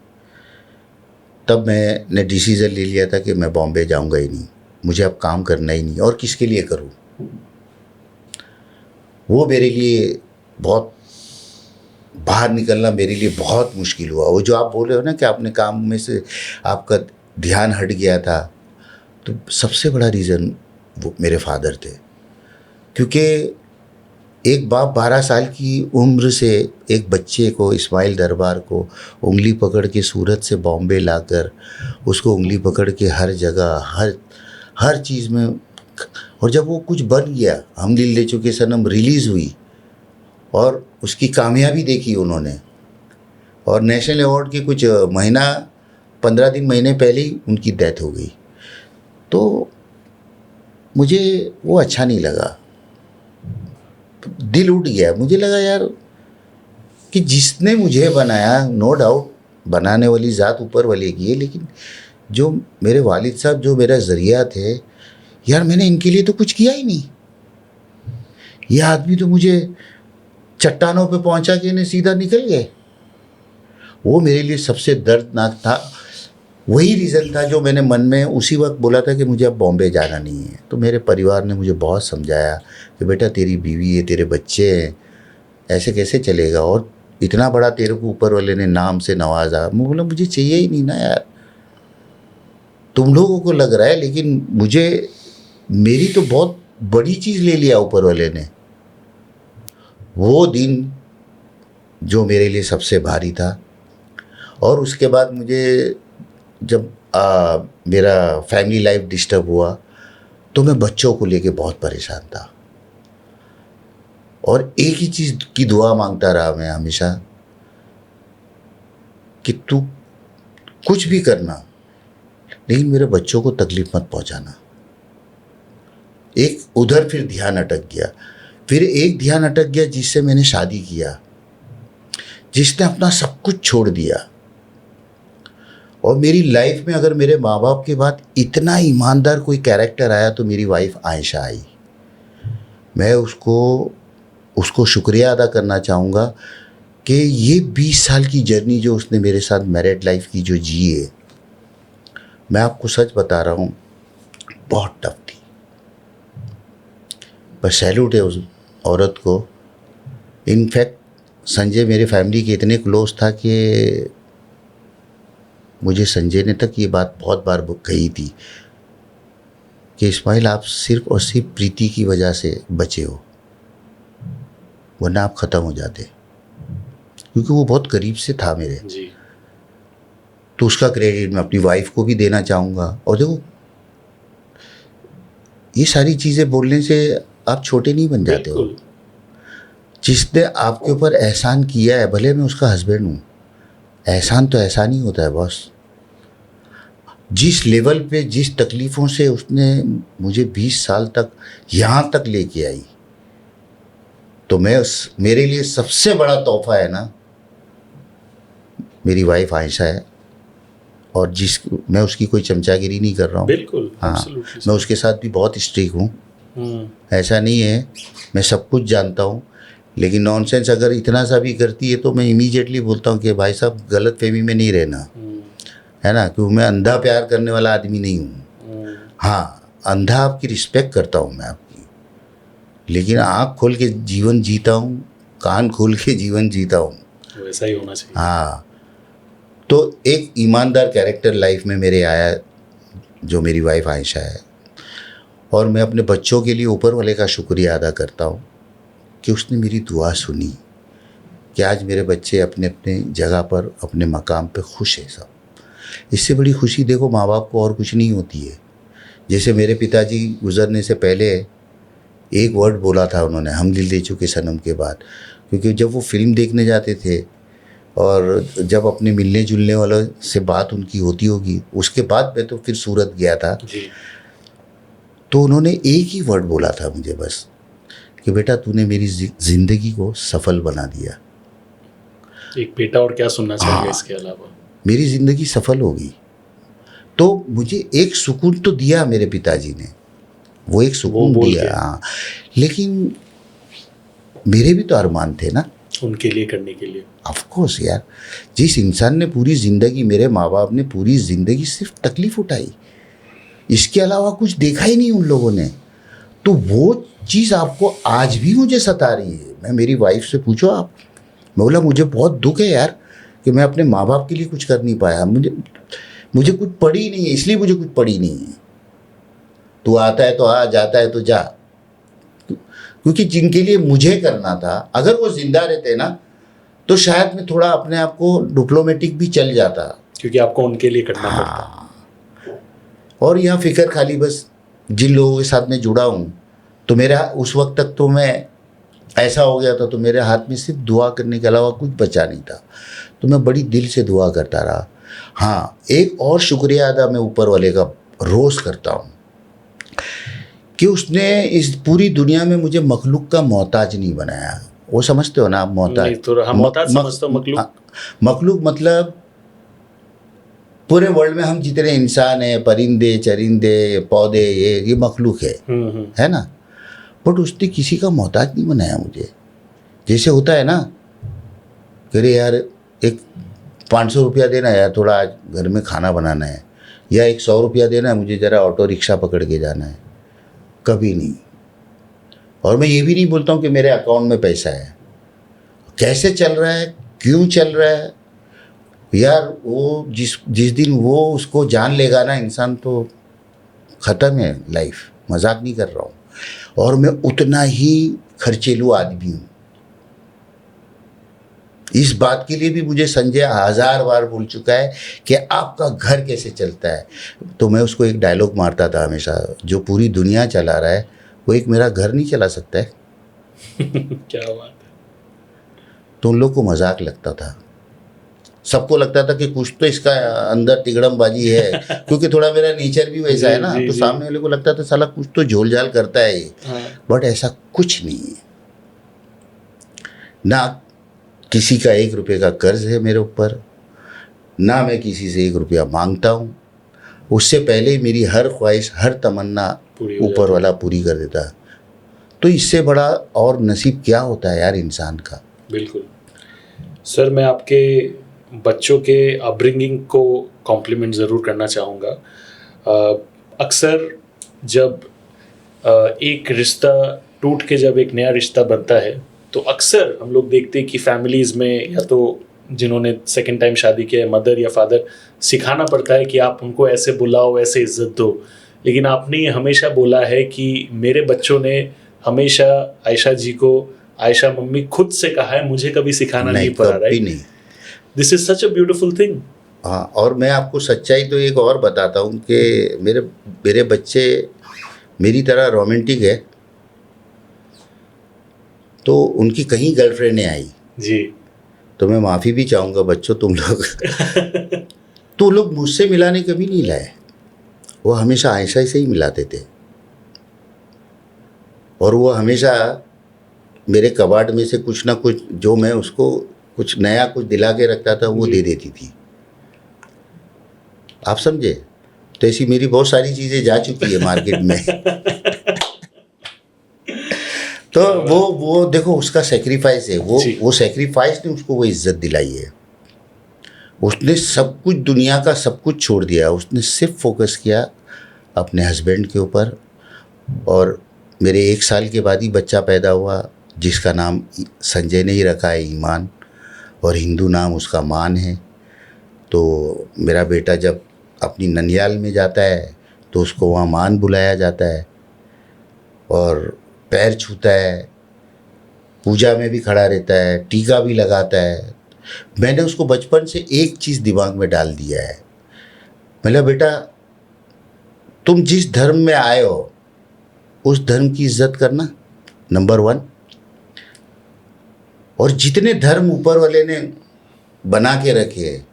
तब मैंने डिसीज़न ले लिया था कि मैं बॉम्बे जाऊंगा ही नहीं, मुझे अब काम करना ही नहीं, और किसके लिए करूं। वो मेरे लिए बहुत, बाहर निकलना मेरे लिए बहुत मुश्किल हुआ। वो जो आप बोल रहे हो ना कि आपने काम में से आपका ध्यान हट गया था, तो सबसे बड़ा रीज़न वो मेरे फादर थे। क्योंकि एक बाप 12 साल की उम्र से एक बच्चे को, इस्माइल दरबार को, उंगली पकड़ के सूरत से बॉम्बे लाकर उसको उंगली पकड़ के हर जगह, हर चीज़ में, और जब वो कुछ बन गया, हम दिल दे चुके सनम रिलीज़ हुई और उसकी कामयाबी देखी उन्होंने, और नेशनल अवार्ड के कुछ 15 दिन महीने पहले ही उनकी डेथ हो गई, तो मुझे वो अच्छा नहीं लगा, दिल उठ गया। मुझे लगा यार कि जिसने मुझे बनाया, नो डाउट बनाने वाली ज़ात ऊपर वाले की है, लेकिन जो मेरे वालिद साहब जो मेरा ज़रिया थे, यार मैंने इनके लिए तो कुछ किया ही नहीं। ये आदमी तो मुझे चट्टानों पे पहुंचा के ने सीधा निकल गए। वो मेरे लिए सबसे दर्दनाक था। वही रीज़न था जो मैंने मन में उसी वक्त बोला था कि मुझे अब बॉम्बे जाना नहीं है। तो मेरे परिवार ने मुझे बहुत समझाया कि बेटा तेरी बीवी है, तेरे बच्चे हैं, ऐसे कैसे चलेगा, और इतना बड़ा तेरे को ऊपर वाले ने नाम से नवाजा। मैं बोला मुझे चाहिए ही नहीं ना यार, तुम लोगों को लग रहा है, लेकिन मुझे, मेरी तो बहुत बड़ी चीज़ ले लिया ऊपर वाले ने। वो दिन जो मेरे लिए सबसे भारी था। और उसके बाद मुझे जब मेरा फैमिली लाइफ डिस्टर्ब हुआ, तो मैं बच्चों को लेके बहुत परेशान था, और एक ही चीज़ की दुआ मांगता रहा मैं हमेशा कि तू कुछ भी करना, लेकिन मेरे बच्चों को तकलीफ मत पहुंचाना। एक उधर फिर ध्यान अटक गया, फिर एक ध्यान अटक गया जिससे मैंने शादी किया, जिसने अपना सब कुछ छोड़ दिया। और मेरी लाइफ में अगर मेरे माँ बाप के बाद इतना ईमानदार कोई कैरेक्टर आया तो मेरी वाइफ आयशा आई। मैं उसको शुक्रिया अदा करना चाहूँगा कि ये 20 साल की जर्नी जो उसने मेरे साथ मैरिड लाइफ की जो जी है, मैं आपको सच बता रहा हूँ, बहुत टफ थी। पर सैल्यूट है उस औरत को। इनफैक्ट संजय मेरे फैमिली के इतने क्लोज था कि मुझे संजय ने तक ये बात बहुत बार कही थी कि इस्माइल आप सिर्फ और सिर्फ प्रीति की वजह से बचे हो, वरना आप ख़त्म हो जाते, क्योंकि वो बहुत करीब से था मेरे जी। तो उसका क्रेडिट मैं अपनी वाइफ को भी देना चाहूँगा। और देखो, ये सारी चीज़ें बोलने से आप छोटे नहीं बन जाते हो। जिसने आपके ऊपर एहसान किया है, भले मैं उसका हस्बैंड हूँ, एहसान तो एहसान ही होता है बॉस। जिस लेवल पे, जिस तकलीफ़ों से उसने मुझे 20 साल तक यहाँ तक लेके आई, तो मेरे लिए सबसे बड़ा तोहफा है ना, मेरी वाइफ आयशा है, और मैं उसकी कोई चमचागिरी नहीं कर रहा हूँ। बिल्कुल, हाँ, absolutely, मैं उसके साथ भी बहुत स्ट्रिक हूँ। हम्म, ऐसा नहीं है, मैं सब कुछ जानता हूँ, लेकिन नॉनसेंस अगर इतना सा भी करती है तो मैं इमीडिएटली बोलता हूँ कि भाई साहब गलत फहमी में नहीं रहना, हम्म, है ना, क्योंकि मैं अंधा प्यार करने वाला आदमी नहीं हूँ। हम्म, हाँ, अंधा आपकी रिस्पेक्ट करता हूँ मैं आपकी, लेकिन आँख खोल के जीवन जीता हूँ, कान खोल के जीवन जीता हूँ। वैसा ही होना चाहिए। हाँ, तो एक ईमानदार कैरेक्टर लाइफ में मेरे आया, जो मेरी वाइफ आयशा है, और मैं अपने बच्चों के लिए ऊपर वाले का शुक्रिया अदा करता हूँ कि उसने मेरी दुआ सुनी कि आज मेरे बच्चे अपने अपने जगह पर अपने मकाम पे खुश है सब। इससे बड़ी खुशी देखो माँ बाप को और कुछ नहीं होती है। जैसे मेरे पिताजी गुजरने से पहले एक वर्ड बोला था उन्होंने, हम दिल दे चुके सनम के बाद, क्योंकि जब वो फिल्म देखने जाते थे और जब अपने मिलने जुलने वालों से बात उनकी होती होगी, उसके बाद मैं तो फिर सूरत गया था, जी, तो उन्होंने एक ही वर्ड बोला था मुझे बस, कि बेटा तूने मेरी ज़िंदगी को सफल बना दिया। एक बेटा और क्या सुनना चाहेंगे हाँ, इसके अलावा? मेरी ज़िंदगी सफल होगी। तो मुझे एक सुकून तो दिया मेरे पिताजी ने, वो एक सुकून बोल दिया। के हाँ, लेकिन मेरे भी तो अरमान थे ना। उनके लिए करने के लिए। ऑफ कोर्स यार, जिस इंसान ने पूरी ज़िंदगी, मेरे माँ बाप ने पूरी ज़िंदगी सिर्फ तकलीफ़ उठाई, इसके अलावा कुछ देखा ही नहीं उन लोगों ने, तो वो चीज़ आपको आज भी मुझे सता रही है। मैं मेरी वाइफ से पूछो आप, मैं बोला मुझे बहुत दुख है यार कि मैं अपने माँ बाप के लिए कुछ कर नहीं पाया, मुझे कुछ पड़ी नहीं है, इसलिए मुझे कुछ पड़ी नहीं है। तू आता है तो आ, जाता है तो जा, क्योंकि जिनके लिए मुझे करना था, अगर वो जिंदा रहते ना तो शायद मैं थोड़ा अपने आप को डिप्लोमेटिक भी चल जाता। क्योंकि आपको उनके लिए करना पड़ता। हाँ, और यहाँ फिक्र खाली बस जिन लोगों के साथ मैं जुड़ा हूँ, तो मेरा उस वक्त तक तो मैं ऐसा हो गया था, तो मेरे हाथ में सिर्फ दुआ करने के अलावा कुछ बचा नहीं था, तो मैं बड़ी दिल से दुआ करता रहा। हाँ, एक और शुक्रिया अदा मैं ऊपर वाले का रोज़ करता हूँ कि उसने इस पूरी दुनिया में मुझे मखलूक का मोहताज नहीं बनाया। वो समझते हो ना आप, मोहताज? नहीं तो हम मोहताज समझते हो मखलूक। मखलूक मतलब पूरे वर्ल्ड में हम जितने इंसान हैं, परिंदे चरिंदे पौधे, ये मखलूक है ना, बट उसने किसी का मोहताज नहीं बनाया मुझे। जैसे होता है ना, अरे यार एक 500 रुपया देना है यार, थोड़ा आज घर में खाना बनाना है, या 100 रुपया देना है, मुझे ज़रा ऑटो रिक्शा पकड़ के जाना है, कभी नहीं। और मैं ये भी नहीं बोलता हूँ कि मेरे अकाउंट में पैसा है, कैसे चल रहा है, क्यों चल रहा है यार, वो जिस दिन वो उसको जान लेगा ना इंसान, तो ख़त्म है लाइफ, मजाक नहीं कर रहा हूँ। और मैं उतना ही खर्चेलू आदमी हूँ। इस बात के लिए भी मुझे संजय 1000 बार बोल चुका है कि आपका घर कैसे चलता है, तो मैं उसको एक डायलॉग मारता था हमेशा, जो पूरी दुनिया चला रहा है वो एक मेरा घर नहीं चला सकता है। क्या बात है। तो उन लोग को मजाक लगता था, सबको लगता था कि कुछ तो इसका अंदर तिगड़मबाजी है, क्योंकि थोड़ा मेरा नेचर भी वैसा है ना, तो सामने वाले को लगता था साला कुछ तो झोल झाल करता है ये। बट ऐसा कुछ नहीं है ना, किसी का 1 रुपये का कर्ज है मेरे ऊपर, ना मैं किसी से 1 रुपया मांगता हूँ। उससे पहले ही मेरी हर ख्वाहिश, हर तमन्ना ऊपर वाला पूरी कर देता है। तो इससे बड़ा और नसीब क्या होता है यार इंसान का। बिल्कुल सर, मैं आपके बच्चों के अपब्रिंगिंग को कॉम्प्लीमेंट ज़रूर करना चाहूँगा। अक्सर जब एक रिश्ता टूट के जब एक नया रिश्ता बनता है, तो अक्सर हम लोग देखते हैं कि फैमिलीज़ में, या तो जिन्होंने सेकंड टाइम शादी किया है, मदर या फादर, सिखाना पड़ता है कि आप उनको ऐसे बुलाओ, ऐसे इज्जत दो। लेकिन आपने ये हमेशा बोला है कि मेरे बच्चों ने हमेशा आयशा जी को आयशा मम्मी खुद से कहा है, मुझे कभी सिखाना नहीं पड़ा। राइट, नहीं। This is such a beautiful thing. हाँ, और मैं आपको सच्चाई तो एक और बताता हूँ कि मेरे बच्चे मेरी तरह रोमांटिक है, तो उनकी कहीं गर्लफ्रेंड आई जी, तो मैं माफ़ी भी चाहूँगा बच्चों, तुम लोग तो लोग मुझसे मिलाने कभी नहीं लाए, वो हमेशा आयशा से ही मिलाते थे, और वो हमेशा मेरे कबाड़ में से कुछ ना कुछ, जो मैं उसको कुछ नया कुछ दिला के रखता था, वो दे देती थी। आप समझे? तो ऐसी मेरी बहुत सारी चीज़ें जा चुकी है मार्केट में। तो वो देखो उसका सेक्रीफाइस है, जी। वो सेक्रीफाइस ने उसको वो इज्जत दिलाई है। उसने सब कुछ दुनिया का सब कुछ छोड़ दिया, उसने सिर्फ फोकस किया अपने हस्बैंड के ऊपर। और मेरे 1 साल के बाद ही बच्चा पैदा हुआ, जिसका नाम संजय ने ही रखा है, ईमान, और हिंदू नाम उसका मान है। तो मेरा बेटा जब अपनी ननियाल में जाता है तो उसको वहाँ मान बुलाया जाता है, और पैर छूता है, पूजा में भी खड़ा रहता है, टीका भी लगाता है। मैंने उसको बचपन से एक चीज़ दिमाग में डाल दिया है, मैंने बेटा तुम जिस धर्म में आए हो उस धर्म की इज्जत करना, नंबर 1। और जितने धर्म ऊपर वाले ने बना के रखे हैं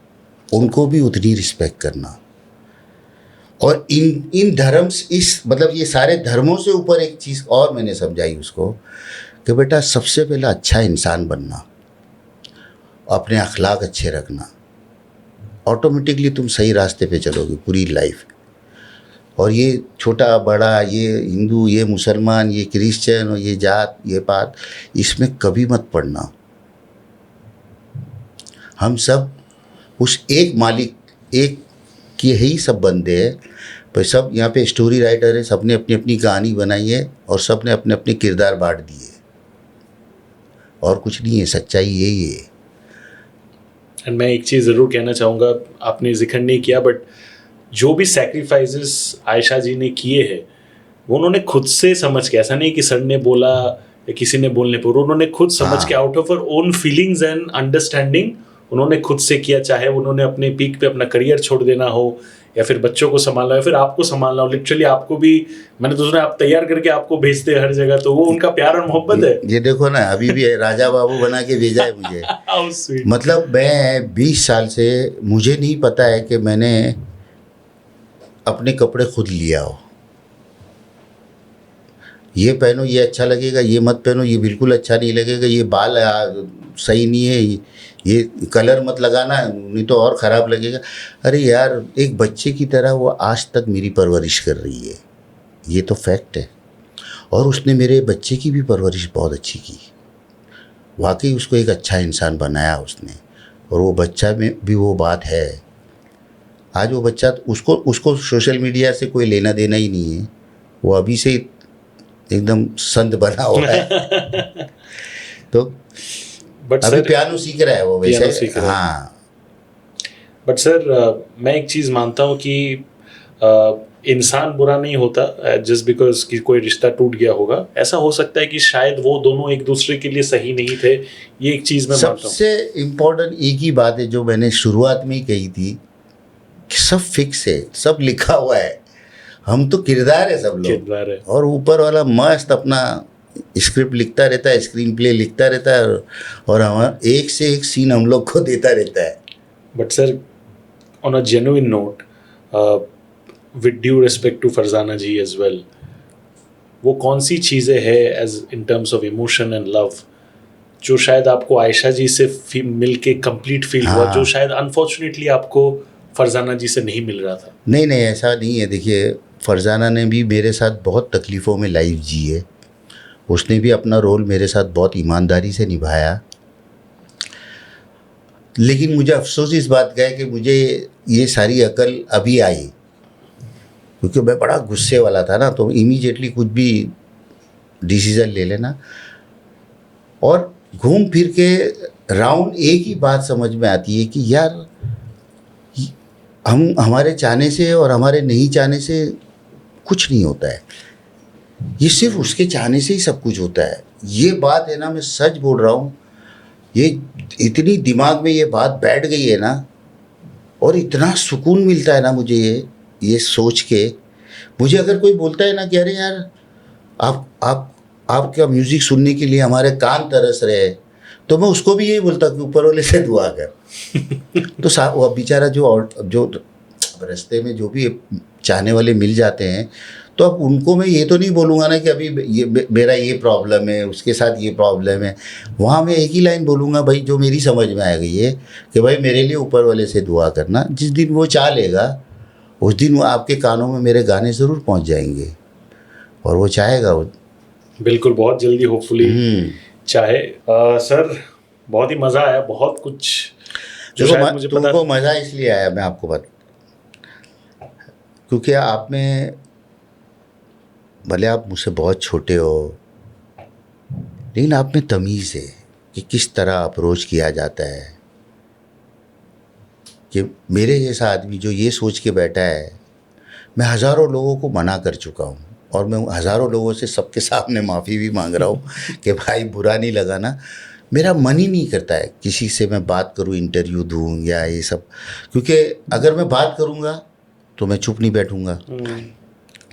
उनको भी उतनी रिस्पेक्ट करना। और इन धर्म इस मतलब ये सारे धर्मों से ऊपर एक चीज़ और मैंने समझाई उसको कि बेटा सबसे पहले अच्छा इंसान बनना, अपने अखलाक अच्छे रखना, ऑटोमेटिकली तुम सही रास्ते पे चलोगे पूरी लाइफ। और ये छोटा बड़ा, ये हिंदू, ये मुसलमान, ये क्रिश्चियन, और ये जात, ये पात, इसमें कभी मत पड़ना। हम सब उस एक मालिक, एक के ही सब बंदे हैं। पर सब यहाँ पे स्टोरी राइटर है, सब ने अपनी अपनी कहानी बनाई है और सब ने अपने अपने किरदार बांट दिए, और कुछ नहीं है, सच्चाई यही है। एंड मैं एक चीज़ ज़रूर कहना चाहूँगा, आपने जिक्र नहीं किया, बट जो भी सैक्रिफाइसेस आयशा जी ने किए हैं वो उन्होंने खुद से समझ के, ऐसा नहीं कि सर ने बोला या किसी ने बोलने पर, उन्होंने खुद समझ के out of her own feelings and understanding उन्होंने खुद से किया। चाहे उन्होंने अपने पीक पे अपना करियर छोड़ देना हो, या फिर बच्चों को संभालना हो, या फिर आपको संभालना हो। लिटरली आपको भी मैंने तो सुना आप तैयार करके आपको भेजते हैं हर जगह, तो वो उनका प्यार और मोहब्बत है। ये देखो ना, अभी भी राजा बाबू बना के भेजा है मुझे। How sweet. मतलब मैं 20 साल से, मुझे नहीं पता है कि मैंने अपने कपड़े खुद लिया हो। ये पहनो, ये अच्छा लगेगा, ये मत पहनो, ये बिल्कुल अच्छा नहीं लगेगा, ये बाल सही नहीं है, ये कलर मत लगाना नहीं तो और ख़राब लगेगा। अरे यार, एक बच्चे की तरह वो आज तक मेरी परवरिश कर रही है, ये तो फैक्ट है। और उसने मेरे बच्चे की भी परवरिश बहुत अच्छी की, वाकई उसको एक अच्छा इंसान बनाया उसने। और वो बच्चा में भी वो बात है। आज वो बच्चा, उसको सोशल मीडिया से कोई लेना देना ही नहीं है, वो अभी से एकदम संत बना हुआ है। तो बट अभी सर, पियानो सीख रहा है वो पियानो वैसे। सीख रहा है। हाँ, बट सर मैं एक चीज़ मानता हूँ कि इंसान बुरा नहीं होता जस्ट बिकॉज कि कोई रिश्ता टूट गया होगा। ऐसा हो सकता है कि शायद वो दोनों एक दूसरे के लिए सही नहीं थे, ये एक चीज़ मैं मानता हूँ। सबसे इम्पोर्टेंट एक ही बात है जो मैंने शुरुआत में ही कही थी कि सब फिक्स है, सब लिखा हुआ है, हम तो किरदार है सब लोग। किरदार है। और ऊपर वाला मस्त अपना स्क्रिप्ट लिखता रहता है, स्क्रीन प्ले लिखता रहता है, और हमारा एक से एक सीन हम लोग को देता रहता है। But sir, on a genuine note, with due respect to Farzana ji as well, वो कौन सी चीज़ें हैं as in terms of emotion and love जो शायद आपको आयशा जी से मिल के कंप्लीट फील हुआ, जो शायद अनफॉर्चुनेटली आपको फरजाना जी से नहीं मिल रहा था? नहीं, ऐसा नहीं है। देखिए, फरजाना ने भी मेरे साथ बहुत तकलीफ़ों में लाइफ जी है, उसने भी अपना रोल मेरे साथ बहुत ईमानदारी से निभाया। लेकिन मुझे अफसोस इस बात का है कि मुझे ये सारी अकल अभी आई, क्योंकि मैं बड़ा गुस्से वाला था ना, तो इमीडिएटली कुछ भी डिसीज़न ले लेना। और घूम फिर के राउंड एक ही बात समझ में आती है कि यार, हम हमारे चाहने से और हमारे नहीं चाहने से कुछ नहीं होता है, ये सिर्फ उसके चाहने से ही सब कुछ होता है। ये बात है ना, मैं सच बोल रहा हूँ, ये इतनी दिमाग में ये बात बैठ गई है ना, और इतना सुकून मिलता है ना मुझे ये सोच के। मुझे अगर कोई बोलता है ना कि अरे यार, आपका म्यूज़िक सुनने के लिए हमारे कान तरस रहे, तो मैं उसको भी यही बोलता कि ऊपर वाले से दुआ कर। तो वो बेचारा जो रास्ते में जो भी चाहने वाले मिल जाते हैं, तो अब उनको मैं ये तो नहीं बोलूँगा ना कि अभी ये मेरा ये प्रॉब्लम है, उसके साथ ये प्रॉब्लम है। वहाँ मैं एक ही लाइन बोलूँगा, भाई जो मेरी समझ में आ गई है कि भाई मेरे लिए ऊपर वाले से दुआ करना, जिस दिन वो चाह लेगा उस दिन वो आपके कानों में मेरे गाने ज़रूर पहुंच जाएंगे, और वो चाहेगा वो। बिल्कुल, बहुत जल्दी होपफुली चाहे। सर बहुत ही मज़ा आया, बहुत कुछ जो देखो शायद मुझे पता। तुमको मज़ा इसलिए आया, मैं आपको क्योंकि आपने, भले आप मुझसे बहुत छोटे हो, लेकिन आप में तमीज़ है कि किस तरह अप्रोच किया जाता है। कि मेरे जैसा आदमी जो ये सोच के बैठा है, मैं हज़ारों लोगों को मना कर चुका हूँ, और मैं हज़ारों लोगों से सबके सामने माफ़ी भी मांग रहा हूँ कि भाई बुरा नहीं लगा ना। मेरा मन ही नहीं करता है किसी से मैं बात करूँ, इंटरव्यू दूँ या ये सब, क्योंकि अगर मैं बात करूँगा तो मैं चुप नहीं बैठूँगा,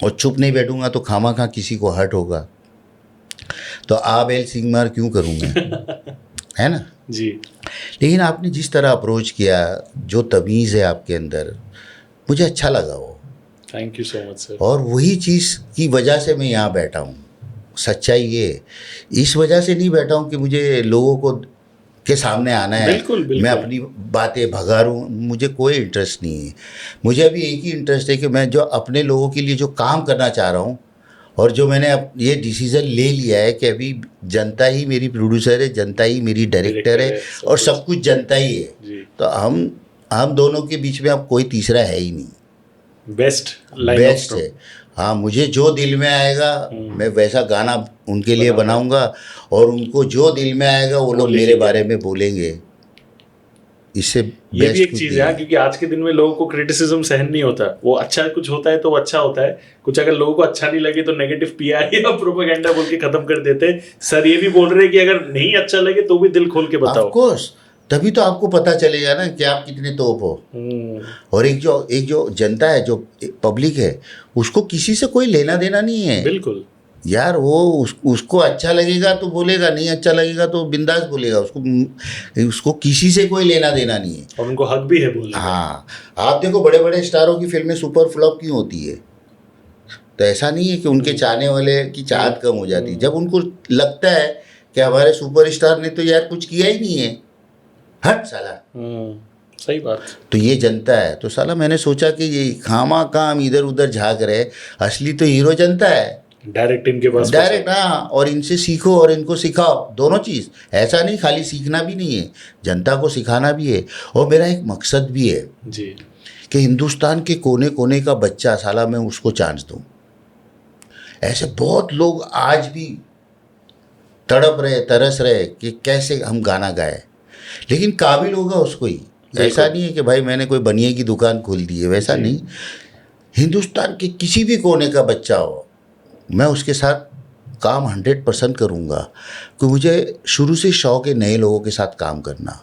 और चुप नहीं बैठूँगा तो खामा किसी को हर्ट होगा। तो आ बेल सिंह मार क्यों करूँ मैं, है ना जी। लेकिन आपने जिस तरह अप्रोच किया, जो तमीज़ है आपके अंदर, मुझे अच्छा लगा वो। Thank you so much sir. और वही चीज़ की वजह से मैं यहाँ बैठा हूँ। सच्चाई ये, इस वजह से नहीं बैठा हूँ कि मुझे लोगों को के सामने आना है, बिल्कुल, बिल्कुल। मैं अपनी बातें भगारूँ, मुझे कोई इंटरेस्ट नहीं है। मुझे अभी एक ही इंटरेस्ट है कि मैं जो अपने लोगों के लिए जो काम करना चाह रहा हूँ, और जो मैंने अब ये डिसीज़न ले लिया है कि अभी जनता ही मेरी प्रोड्यूसर है, जनता ही मेरी डायरेक्टर है, और सब कुछ जनता ही है। जी। तो हम दोनों के बीच में अब कोई तीसरा है ही नहीं। बेस्ट लाइन बेस्ट है। हाँ, मुझे जो दिल में आएगा मैं वैसा गाना उनके लिए बनाऊंगा, और उनको जो दिल में आएगा वो लोग मेरे बारे में बोलेंगे। इससे ये भी एक चीज़ है, क्योंकि आज के दिन में लोगों को क्रिटिसिज्म सहन नहीं होता। वो अच्छा कुछ होता है तो वो अच्छा होता है, कुछ अगर लोगों को अच्छा नहीं लगे तो नेगेटिव पीआर या प्रोपेगेंडा बोल के खत्म कर देते। सर ये भी बोल रहे हैं कि अगर नहीं अच्छा लगे तो भी दिल खोल के बताओ। ऑफ कोर्स, तभी तो आपको पता चलेगा ना कि आप कितने तोप हो। और एक जो जनता है, जो पब्लिक है, उसको किसी से कोई लेना देना नहीं है। बिल्कुल यार, वो उसको अच्छा लगेगा तो बोलेगा, नहीं अच्छा लगेगा तो बिंदास बोलेगा, उसको किसी से कोई लेना देना नहीं है, और उनको हक भी है बोलने का। हाँ, आप देखो बड़े बड़े स्टारों की फिल्में सुपर फ्लॉप क्यों होती है? तो ऐसा नहीं है कि उनके चाहने वाले की चाहत कम हो जाती, जब उनको लगता है कि हमारे सुपरस्टार ने तो यार कुछ किया ही नहीं है, हट साला। सही बात। तो ये जनता है। तो साला मैंने सोचा कि ये खामा काम इधर उधर झाँक रहे, असली तो हीरो जनता है। डायरेक्ट इनके पास डायरेक्ट, हाँ, और इनसे सीखो और इनको सिखाओ, दोनों चीज़। ऐसा नहीं खाली सीखना भी नहीं है, जनता को सिखाना भी है। और मेरा एक मकसद भी है जी कि हिंदुस्तान के कोने कोने का बच्चा साला मैं उसको चांस दूँ। ऐसे बहुत लोग आज भी तड़प रहे, तरस रहे कि कैसे हम गाना गाए, लेकिन काबिल होगा उसको ही। ऐसा नहीं है कि भाई मैंने कोई बनिए की दुकान खोल दी है, वैसा नहीं। हिंदुस्तान के किसी भी कोने का बच्चा हो, मैं उसके साथ काम 100% करूँगा, क्योंकि मुझे शुरू से शौक है नए लोगों के साथ काम करना।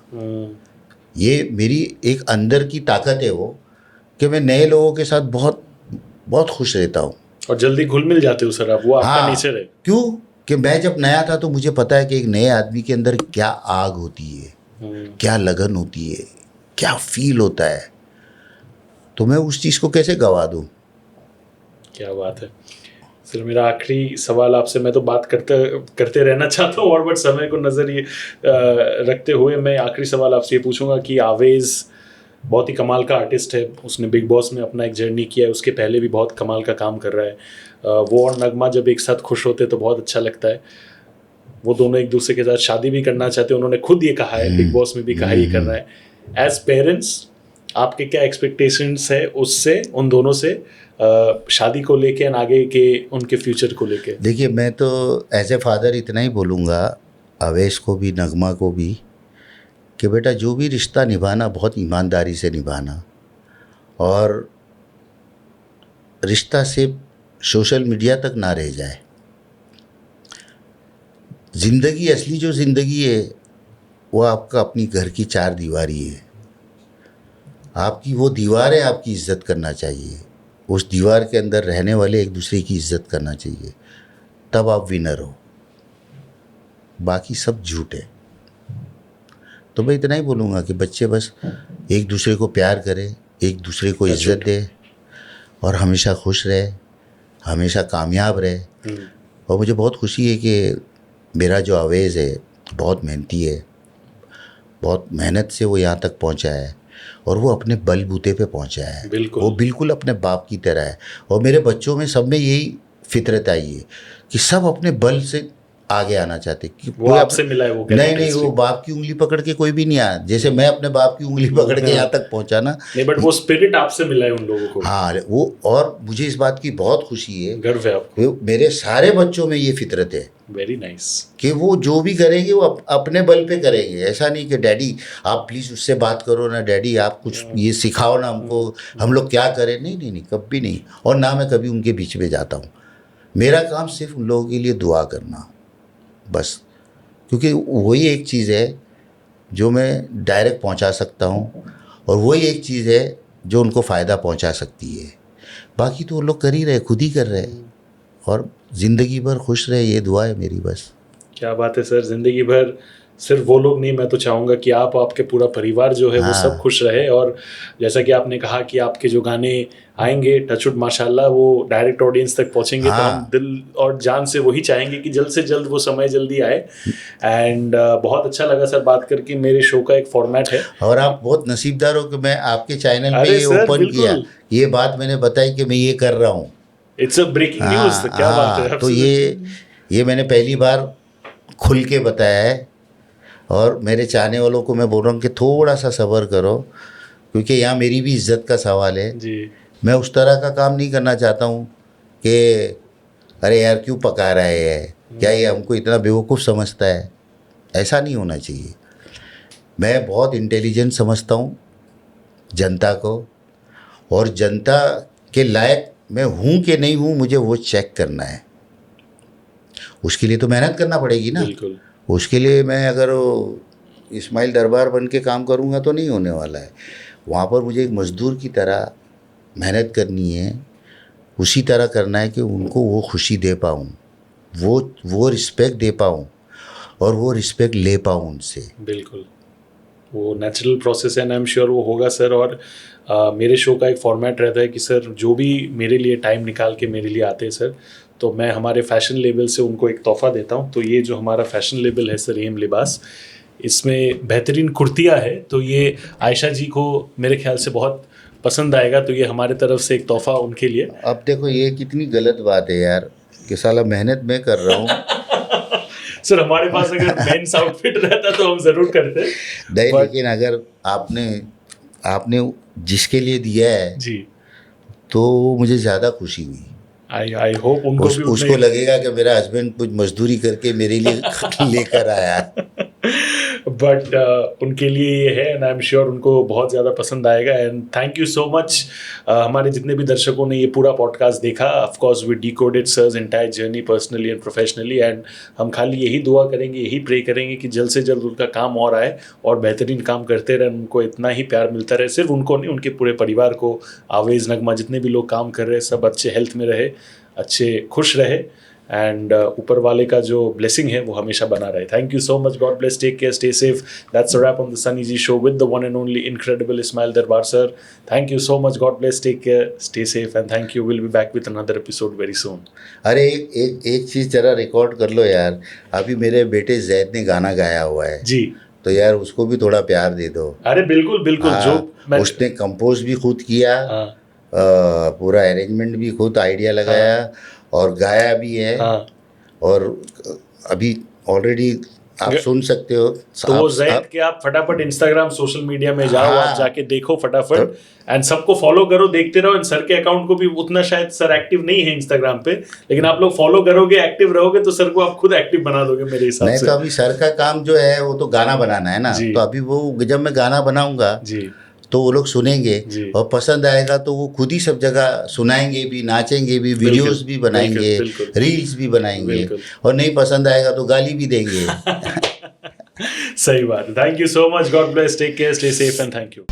ये मेरी एक अंदर की ताकत है वो, कि मैं नए लोगों के साथ बहुत बहुत खुश रहता हूँ। और जल्दी घुल मिल जाते हो सर आप, वो आपका नेचर है। क्यों? कि मैं जब नया था तो मुझे पता है कि एक नए आदमी के अंदर क्या आग होती है, क्या लगन होती है, क्या फील होता है। तो मैं उस चीज़ को कैसे गवा दूँ? क्या बात है सर। मेरा आखिरी सवाल आपसे, मैं तो बात करते रहना चाहता हूँ और बट समय को नज़र ये रखते हुए मैं आखिरी सवाल आपसे ये पूछूंगा कि आवेज़ बहुत ही कमाल का आर्टिस्ट है। उसने बिग बॉस में अपना एक जर्नी किया है, उसके पहले भी बहुत कमाल का काम कर रहा है। वो और नगमा जब एक साथ खुश होते तो बहुत अच्छा लगता है। वो दोनों एक दूसरे के साथ शादी भी करना चाहते हैं, उन्होंने खुद ये कहा है, बिग बॉस में भी कहा ये कर रहा है। एज पेरेंट्स आपके क्या एक्सपेक्टेशंस है उससे, उन दोनों से, शादी को लेके और आगे के उनके फ्यूचर को लेके? देखिए, मैं तो एज ए फादर इतना ही बोलूँगा अवेश को भी, नगमा को भी, कि बेटा जो भी रिश्ता निभाना बहुत ईमानदारी से निभाना, और रिश्ता सिर्फ सोशल मीडिया तक ना रह जाए। ज़िंदगी, असली जो ज़िंदगी है वो आपका अपनी घर की चार दीवारी है। आपकी वो दीवार है, आपकी इज़्ज़त करना चाहिए। उस दीवार के अंदर रहने वाले एक दूसरे की इज़्ज़त करना चाहिए, तब आप विनर हो। बाकी सब झूठ है। तो मैं इतना ही बोलूँगा कि बच्चे बस एक दूसरे को प्यार करें, एक दूसरे को इज़्ज़त दें, और हमेशा खुश रहे, हमेशा कामयाब रहे। और मुझे बहुत खुशी है कि मेरा जो अवेज़ है बहुत मेहनती है, बहुत मेहनत से वो यहाँ तक पहुँचा है। और वो अपने बलबूते पे पहुंचा है। बिल्कुल। वो बिल्कुल अपने बाप की तरह है। और मेरे बच्चों में सब में यही फितरत आई है कि सब अपने बल से आगे आना चाहते कि वो आपसे मिला है वो नहीं नहीं, वो बाप की उंगली पकड़ के कोई भी नहीं आया। जैसे मैं अपने बाप की उंगली पकड़ के यहाँ तक पहुंचा ना, नहीं, बट वो स्पिरिट आपसे मिला है उन लोगों को। हाँ वो, और मुझे इस बात की बहुत खुशी है, गर्व है आपको। मेरे सारे बच्चों में ये फितरत है वेरी नाइस। कि वो जो भी करेंगे वो अपने बल पे करेंगे। ऐसा नहीं कि डैडी आप प्लीज़ उससे बात करो ना, डैडी आप कुछ ये सिखाओ ना हमको, हम लोग क्या करें। नहीं नहीं नहीं, कभी नहीं। और ना मैं कभी उनके बीच में जाता हूँ। मेरा काम सिर्फ उन लोगों के लिए दुआ करना बस, क्योंकि वही एक चीज़ है जो मैं डायरेक्ट पहुंचा सकता हूं, और वही एक चीज़ है जो उनको फ़ायदा पहुंचा सकती है। बाकी तो वो लोग कर ही रहे, खुद ही कर रहे हैं, और ज़िंदगी भर खुश रहे, ये दुआ है मेरी बस। क्या बात है सर, जिंदगी भर सिर्फ वो लोग नहीं, मैं तो चाहूँगा कि आप, आपके पूरा परिवार जो है वो सब खुश रहे। और जैसा कि आपने कहा कि आपके जो गाने आएंगे टचवुड माशाल्लाह वो डायरेक्ट ऑडियंस तक पहुंचेंगे, तो हम दिल और जान से वही चाहेंगे कि जल्द से जल्द वो समय जल्दी आए। एंड बहुत अच्छा लगा सर बात करके। मेरे शो का एक फॉर्मेट है, और आप बहुत नसीबदार हो कि मैं आपके चैनल पे अरे ये सर, ओपन बिल्कुल। किया, ये बात मैंने बताई कि मैं ये कर रहा हूँ। It's a breaking news. तो क्या बात है। तो ये मैंने पहली बार खुल के बताया है, और मेरे चाहने वालों को मैं बोल रहा हूँ कि थोड़ा सा सब्र करो, क्योंकि यहाँ मेरी भी इज्जत का सवाल है जी। मैं उस तरह का काम नहीं करना चाहता हूँ कि अरे यार क्यों पका रहा है, क्या ये हमको इतना बेवकूफ़ समझता है। ऐसा नहीं होना चाहिए। मैं बहुत इंटेलिजेंट समझता हूँ जनता को, और जनता के लायक मैं हूँ कि नहीं हूँ मुझे वो चेक करना है। उसके लिए तो मेहनत करना पड़ेगी ना। बिल्कुल। उसके लिए मैं अगर इस्माइल दरबार बन के काम करूँगा तो नहीं होने वाला है। वहाँ पर मुझे एक मज़दूर की तरह मेहनत करनी है, उसी तरह करना है कि उनको वो खुशी दे पाऊँ, वो रिस्पेक्ट दे पाऊँ, और वो रिस्पेक्ट ले पाऊँ उनसे। बिल्कुल, वो नेचुरल प्रोसेस है, एंड आई एम श्योर वो होगा सर। और मेरे शो का एक फॉर्मेट रहता है कि सर जो भी मेरे लिए टाइम निकाल के मेरे लिए आते हैं सर, तो मैं हमारे फैशन लेबल से उनको एक तोहफ़ा देता हूँ। तो ये जो हमारा फैशन लेबल है सर, एम लिबास, इसमें बेहतरीन कुर्तियाँ है। तो ये आयशा जी को मेरे ख्याल से बहुत पसंद आएगा, तो ये हमारे तरफ से एक तोहफ़ा उनके लिए। अब देखो ये कितनी गलत बात है यार कि साला मेहनत मैं कर रहा हूँ। सर हमारे पास अगर मेंस आउटफिट रहता तो हम ज़रूर करते। नहीं, लेकिन अगर आपने जिसके लिए दिया है जी, तो मुझे ज़्यादा खुशी हुई। आई होप उनको भी उसको लगेगा कि मेरा हस्बैंड कुछ मजदूरी करके मेरे लिए लेकर आया। बट उनके लिए ये है, एंड आई एम श्योर उनको बहुत ज़्यादा पसंद आएगा। And thank you so much. हमारे जितने भी दर्शकों ने ये पूरा पॉडकास्ट देखा, of course we decoded sir's entire journey personally and professionally, and हम खाली यही दुआ करेंगे, यही प्रे करेंगे कि जल्द से जल्द उनका काम और आए और बेहतरीन काम करते रहें, उनको इतना ही प्यार मिलता रहे। सिर्फ उनको नहीं, उनके पूरे परिवार को, आवेज़, नगमा, जितने भी लोग काम कर रहे हैं, सब अच्छे हेल्थ में रहे, अच्छे खुश रहे, एंड ऊपर वाले का जो ब्लेसिंग है वो हमेशा बना रहे। Thank you so much, God bless, take care, stay safe. That's a wrap on the Sunny ji show with the one and only incredible Ismail Darbar sir. Thank you so much, God bless, take care, stay safe, and thank you. Will be back with another episode very soon. अरे एक चीज़ जरा record कर लो यार, अभी मेरे बेटे जैद ने गाना गाया हुआ है जी, तो यार उसको भी थोड़ा प्यार दे दो। अरे बिल्कुल बिल्कुल। जो उसने कंपोज भी खुद किया, पूरा अरेंजमेंट भी खुद आइडिया लगाया, और गाया भी है। और अभी ऑलरेडी आप सुन सकते हो। तो वो ज़ैद के आप फटाफट इंस्टाग्राम सोशल मीडिया में जाओ, आप जाके देखो फटाफट, एंड सबको फॉलो करो, देखते रहो। एंड सर के अकाउंट को भी उतना शायद सर एक्टिव नहीं है इंस्टाग्राम पे, लेकिन आप लोग फॉलो करोगे, एक्टिव रहोगे, तो सर को आप खुद एक्टिव बना दोगे मेरे हिसाब से। तो अभी सर का काम जो है वो तो गाना बनाना है ना, तो अभी वो जब मैं गाना बनाऊंगा जी, तो वो लोग सुनेंगे और पसंद आएगा तो वो खुद ही सब जगह सुनाएंगे भी, नाचेंगे भी, वीडियोस भी बनाएंगे, रील्स भी बनाएंगे, और नहीं पसंद आएगा तो गाली भी देंगे। सही बात। Thank you so much, God bless, take care, stay safe, and thank you.